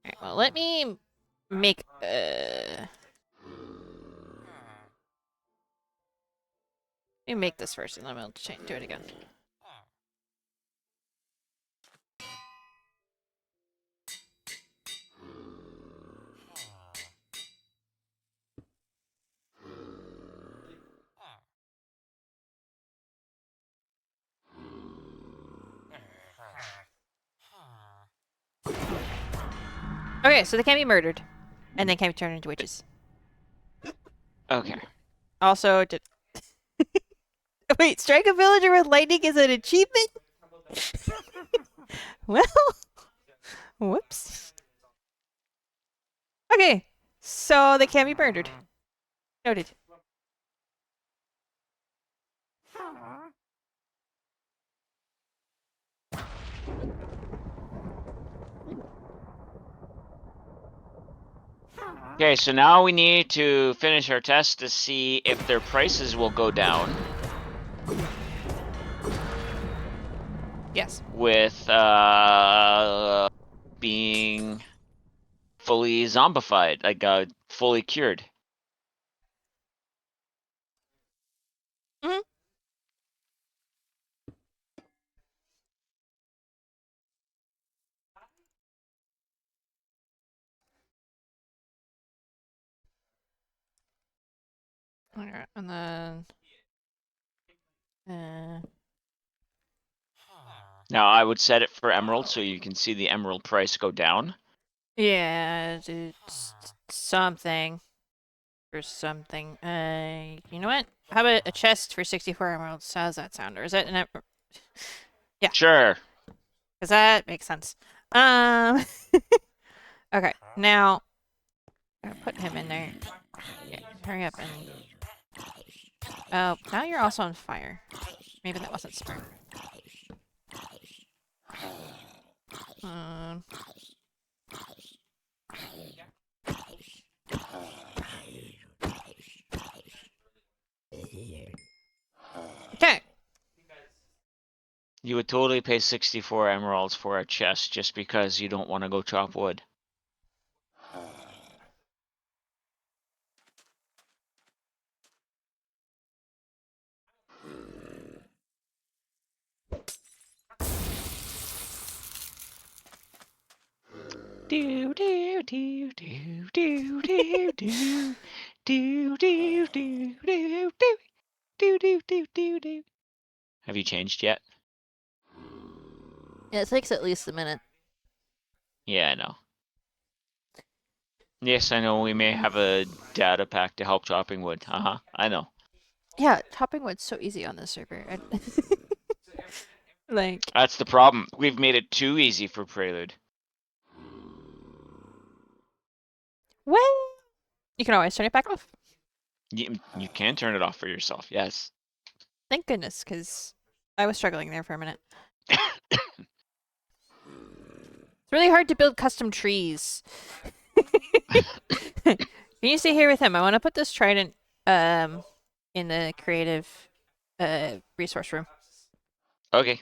Alright, well, let me make, Let me make this first, and then we'll do it again. Okay, so they can't be murdered, and they can't be turned into witches. Okay. Also, did... Wait, strike a villager with lightning is an achievement? Well, whoops. Okay, so they can't be murdered. Noted. Okay, so now we need to finish our test to see if their prices will go down. Yes. With being fully zombified, like fully cured. Mhm. Alright, and then... Now I would set it for emerald so you can see the emerald price go down. yeah, it's something. For something. You know what? How about a chest for 64 emeralds? How does that sound? Or is that an... Yeah. Sure. Because that makes sense. Okay, now... I'm gonna put him in there. Yeah, hurry up and... Oh, now you're also on fire. Maybe that wasn't smart. Um... Okay. You would totally pay 64 emeralds for a chest just because you don't want to go chop wood. Do do do do do do do do do do do do. Do do do do do. Have you changed yet? Yeah, it takes at least a minute. Yeah, I know. Yes, I know we may have a data pack to help chopping wood. I know. Yeah, chopping wood's so easy on this server. Like, That's the problem. We've made it too easy for Prelude. well, you can always turn it back off. You can turn it off for yourself, yes. Thank goodness, because I was struggling there for a minute. It's really hard to build custom trees. Can you stay here with him? I want to put this trident in the creative resource room. Okay.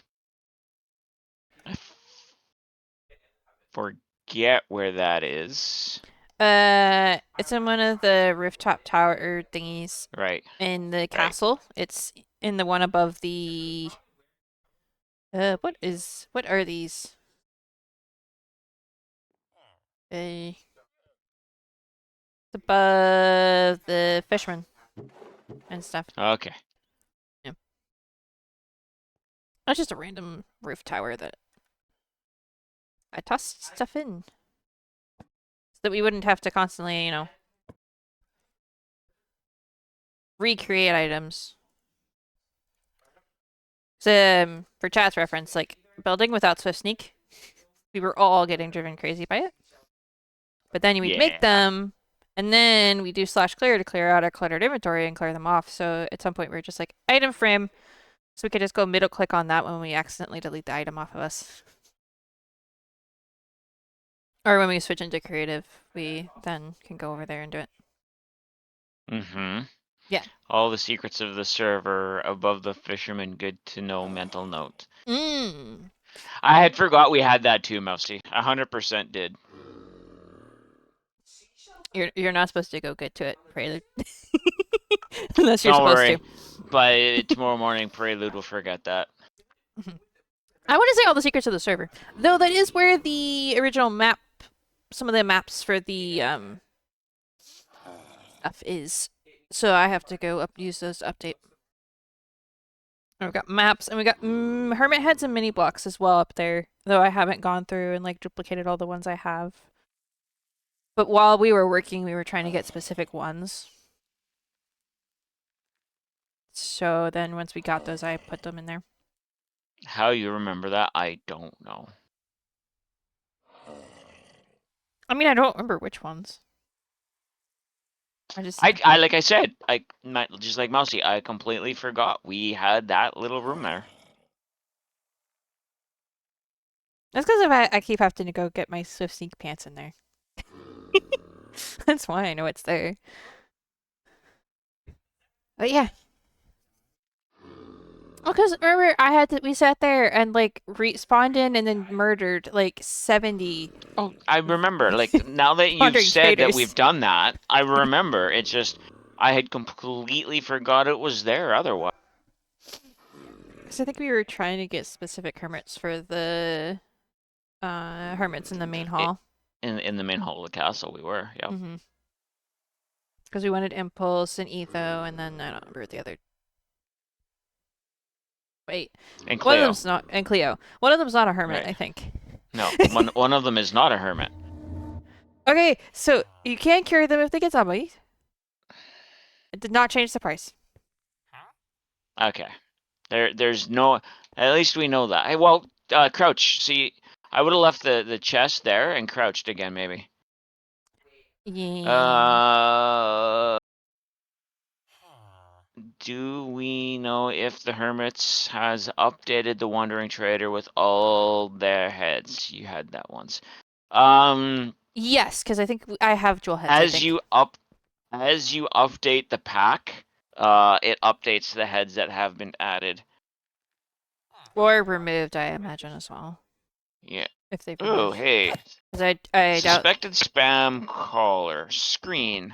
I forget where that is. It's in one of the rooftop tower thingies Right. in the castle. It's in the one above the. What are these? It's above the fisherman and stuff. Okay. That's just a random roof tower that I tossed stuff in. So that we wouldn't have to constantly, recreate items. So, for chat's reference, like, building without Swift Sneak, we were all getting driven crazy by it. But then we'd make Yeah. them, and then we do /clear to clear out our cluttered inventory and clear them off. So at some point we were just like, item frame, so we could just go middle click on that when we accidentally delete the item off of us. Or when we switch into creative, we then can go over there and do it. Mm-hmm. Yeah. All the secrets of the server above the fisherman. Good to know. Mental note. Mmm. I had forgot we had that too, Mousy. 100% did. You're not supposed to go get to it, Prelude. Unless you're Don't supposed worry. to. But tomorrow morning, Prelude will forget that. I want to say all the secrets of the server. Though that is where the original map, some of the maps for the stuff is. So I have to go use those to update. And we've got maps, and we got hermit heads and mini blocks as well up there. Though I haven't gone through and like duplicated all the ones I have. But while we were working, we were trying to get specific ones. So then once we got those, I put them in there. How you remember that, I don't know. I mean, I don't remember which ones. I just I like I said, just like Mousy, I completely forgot we had that little room there. That's because I keep having to go get my Swift Sneak pants in there. That's why I know it's there. But yeah. Oh, because remember we sat there and like respawned in and then murdered like 70. Oh, I remember. Like now that you've Wandering said that traders. we've done that, I remember. It's just I had completely forgot it was there otherwise. Because I think we were trying to get specific hermits for the hermits in the main hall. In the main hall of the castle we were, yeah. Because we wanted Impulse and Etho, and then I don't remember the other. Wait. And One of Cleo. them's not, and Cleo. One of them's not a hermit, Right. I think. No, one of them is not a hermit. Okay, so you can carry them if they get zombies. It did not change the price. Okay. There's no. At least we know that. Hey, well, crouch. See, I would have left the chest there and crouched again, maybe. Yeah. Do we know if the Hermits has updated the Wandering Trader with all their heads? You had that once. Yes, because I think I have dual heads. I think. As you update the pack, it updates the heads that have been added. Or removed, I imagine as well. Yeah. If they've Oh, removed. hey. Because I doubt. Suspected spam caller. Screen.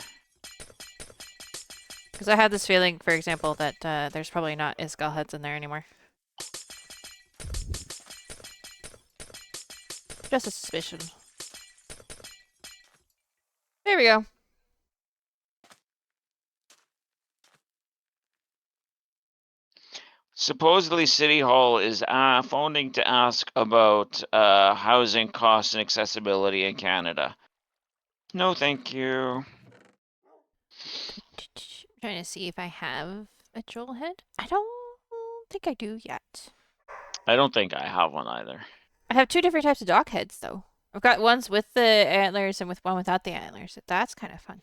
Because I had this feeling, for example, that there's probably not Iskall heads in there anymore. Just a suspicion. There we go. Supposedly, City Hall is phoning to ask about housing costs and accessibility in Canada. No, thank you. Trying to see if I have a Joel head. I don't think I do yet. I don't think I have one either. I have two different types of dog heads, though. I've got ones with the antlers and with one without the antlers. That's kind of fun.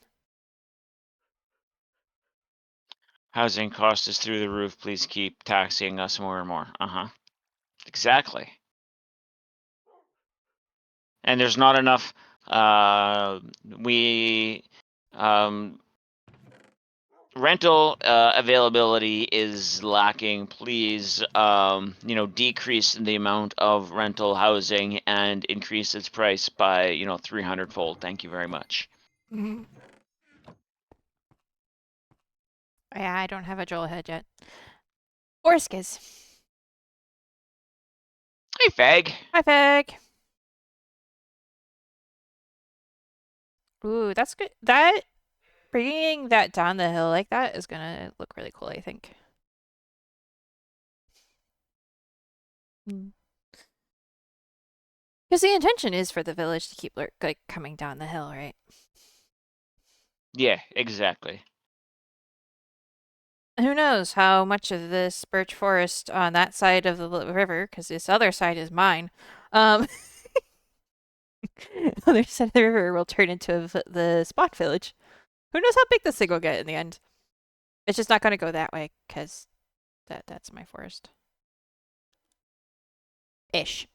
Housing cost is through the roof. Please keep taxing us more and more. Exactly. And there's not enough. Rental availability is lacking. Please, decrease the amount of rental housing and increase its price by 300-fold. Thank you very much. Yeah, I don't have a Joel head yet. Or Skiz. Hey, Fag. Hi, Fag. Ooh, that's good. Bringing that down the hill like that is gonna look really cool, I think. Because the intention is for the village to keep like coming down the hill, right? Yeah, exactly. Who knows how much of this birch forest on that side of the river, because this other side is mine, other side of the river will turn into the Spot Village. Who knows how big this thing will get in the end? It's just not going to go that way, because that's my forest. Ish.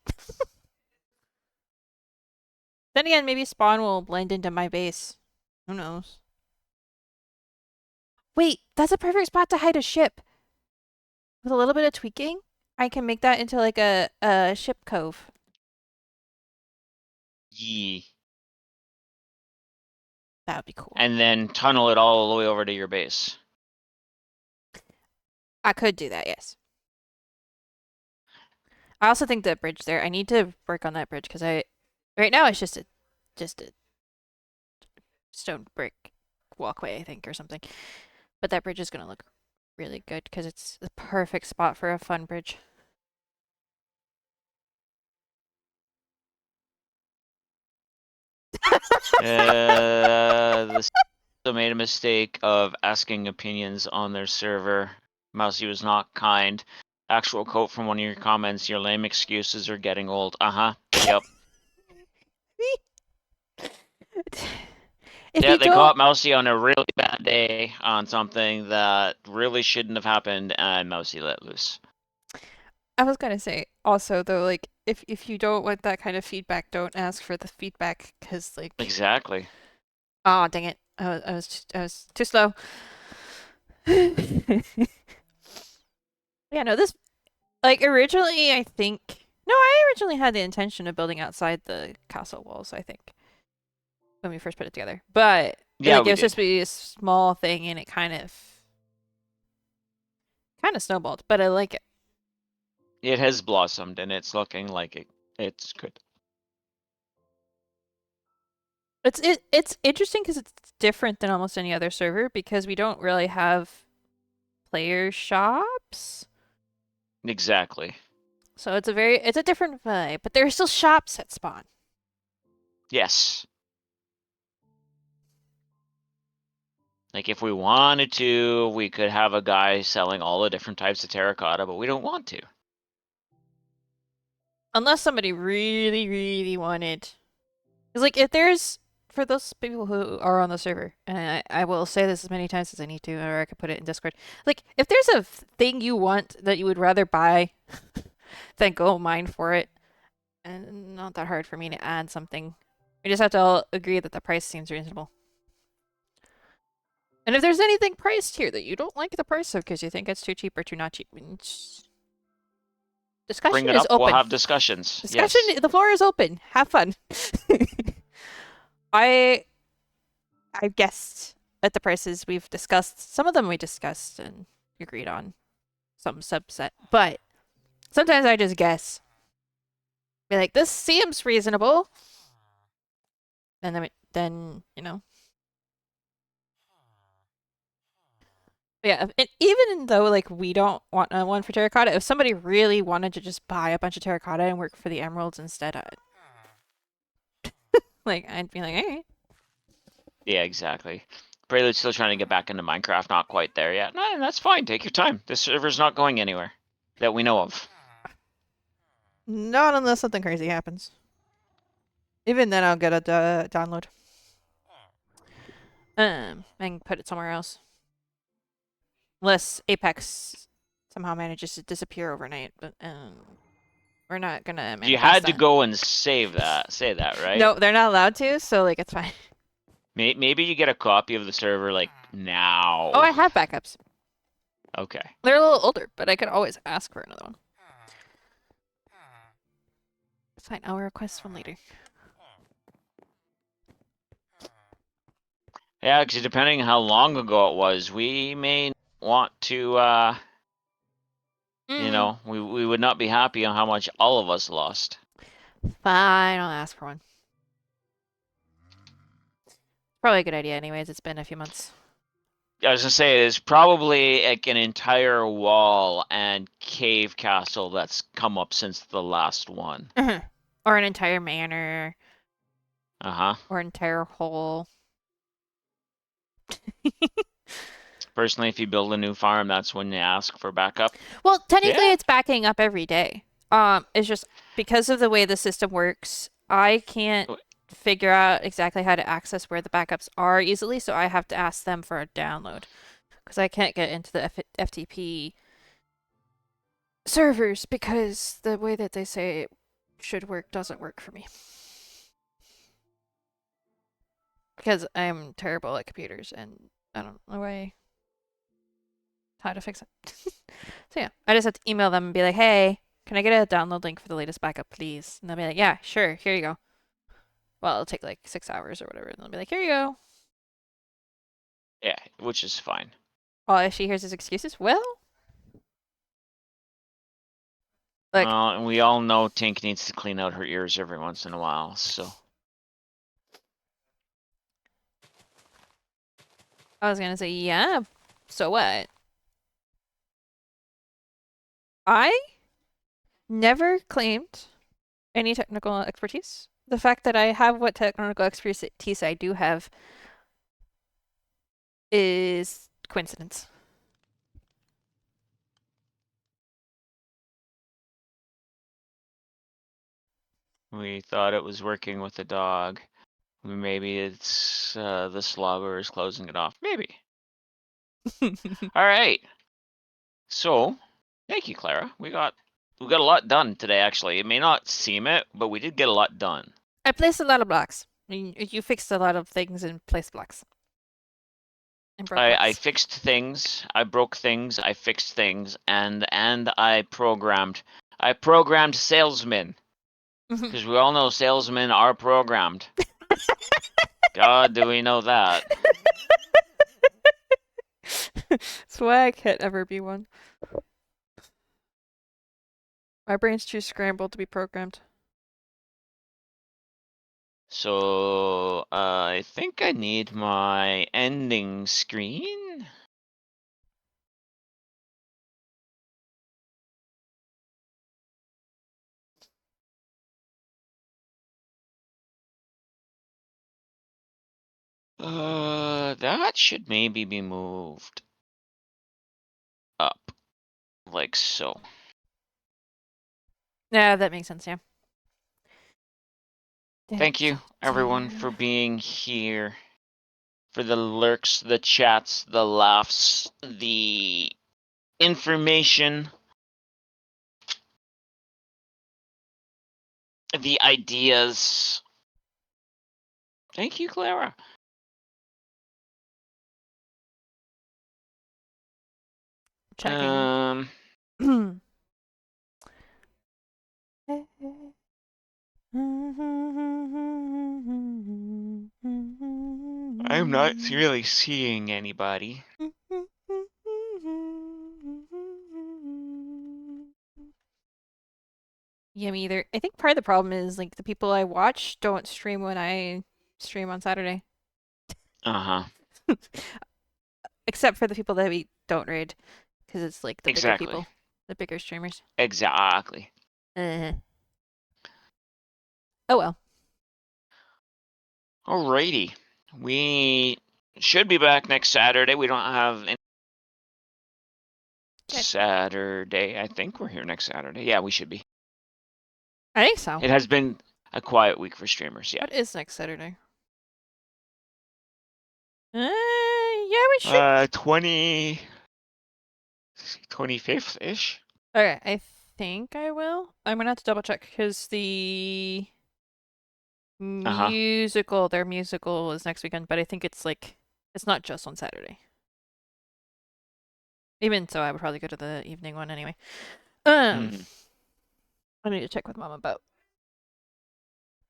Then again, maybe Spawn will blend into my base. Who knows? Wait, that's a perfect spot to hide a ship. With a little bit of tweaking, I can make that into like a ship cove. Yee. That would be cool. And then tunnel it all the way over to your base. I could do that, yes. I also think that bridge there, I need to work on that bridge because right now it's just a stone brick walkway, I think, or something. But that bridge is going to look really good because it's the perfect spot for a fun bridge. The made a mistake of asking opinions on their server. Mousy was not kind. Actual quote from one of your comments: "Your lame excuses are getting old." Yep. If Yeah, you they don't, caught Mousy on a really bad day on something that really shouldn't have happened, and Mousy let loose. I was gonna say also though, like if you don't want that kind of feedback, don't ask for the feedback because like, Exactly. oh dang it, I was too slow. Yeah, no, this like originally I think no, I originally had the intention of building outside the castle walls. I think when we first put it together, but Yeah, like we it was did. supposed to be a small thing, and it kind of snowballed. But I like it. It has blossomed, and it's looking like it's good. It's interesting because it's different than almost any other server because we don't really have player shops. Exactly. So it's a different vibe, but there are still shops at Spawn. Yes. Like if we wanted to, we could have a guy selling all the different types of terracotta, but we don't want to. Unless somebody really, really wanted. Because, like, if there's, for those people who are on the server, and I will say this as many times as I need to, or I could put it in Discord. Like, if there's a thing you want that you would rather buy than go mine for it, and not that hard for me to add something. We just have to all agree that the price seems reasonable. And if there's anything priced here that you don't like the price of because you think it's too cheap or too not cheap, discussion Bring it is up. We'll open. have discussions. Discussion, Yes. the floor is open. Have fun. I guessed at the prices we've discussed. Some of them we discussed and agreed on. Some subset. But sometimes I just guess. Be like, this seems reasonable. And then, But yeah, and even though like we don't want one for terracotta, if somebody really wanted to just buy a bunch of terracotta and work for the emeralds instead, I'd be like, hey. Yeah, exactly. Prelude's still trying to get back into Minecraft, not quite there yet. No, that's fine. Take your time. This server's not going anywhere that we know of. Not unless something crazy happens. Even then, I'll get a download. And put it somewhere else. Unless Apex somehow manages to disappear overnight, but we're not gonna You manifest had to that. go and say that, right? No, they're not allowed to, so like it's fine. Maybe you get a copy of the server like now. Oh, I have backups. Okay. They're a little older, but I could always ask for another one. It's fine. I'll request one later. Yeah, because depending how long ago it was, we may want to, you know, we would not be happy on how much all of us lost. Fine, I'll ask for one. Probably a good idea, anyways. It's been a few months. I was gonna say, it's probably like an entire wall and cave castle that's come up since the last one. Or an entire manor, Uh-huh. or an entire hole. Personally, if you build a new farm, that's when you ask for backup. Well, technically, Yeah. it's backing up every day. It's just because of the way the system works, I can't figure out exactly how to access where the backups are easily, so I have to ask them for a download because I can't get into the FTP servers because the way that they say it should work doesn't work for me. Because I'm terrible at computers and I don't know how to fix it. So yeah, I just have to email them and be like, hey, can I get a download link for the latest backup, please? And they'll be like, yeah, sure, here you go. Well, it'll take like 6 hours or whatever. And they'll be like, here you go. Yeah, which is fine. Oh, if she hears his excuses, well, like, And we all know Tink needs to clean out her ears every once in a while, so. I was gonna say, yeah, so what? I never claimed any technical expertise. The fact that I have what technical expertise I do have is coincidence. We thought it was working with the dog. Maybe it's the slobber is closing it off. Maybe. All right. So, thank you, Clara. We got a lot done today. Actually, it may not seem it, but we did get a lot done. I placed a lot of blocks. You fixed a lot of things and placed blocks. And broke I blocks. fixed things. I broke things. I fixed things, and I programmed. I programmed salesmen because we all know salesmen are programmed. God, do we know that? That's why I can't ever be one. My brain's too scrambled to be programmed. So, I think I need my ending screen. That should maybe be moved up, like so. Yeah, that makes sense, yeah. Thank you, everyone, for being here. For the lurks, the chats, the laughs, the information, the ideas. Thank you, Clara. Checking. I'm not really seeing anybody. Yeah, me either. I think part of the problem is like the people I watch don't stream when I stream on Saturday. Uh-huh. Except for the people that we don't raid, because it's like the bigger Exactly. people, the bigger streamers. Exactly. Oh well. Alrighty. We should be back next Saturday. We don't have any Okay. Saturday. I think we're here next Saturday. Yeah, we should be. I think so. It has been a quiet week for streamers. Yeah. What is next Saturday? Yeah, we should. 25th ish. Okay, I think I will. I'm gonna have to double check because the musical, their musical is next weekend, but I think it's like it's not just on Saturday. Even so, I would probably go to the evening one anyway. Mhm. I need to check with Mom about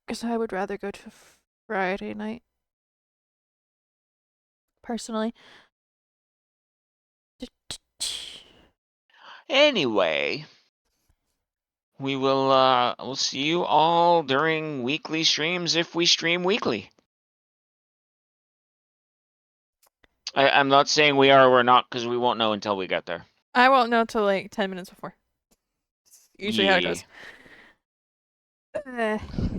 because I would rather go to Friday night personally. Anyway, we'll see you all during weekly streams if we stream weekly. I'm not saying we are or we're not because we won't know until we get there. I won't know till like 10 minutes before. It's usually how it Yeah. goes.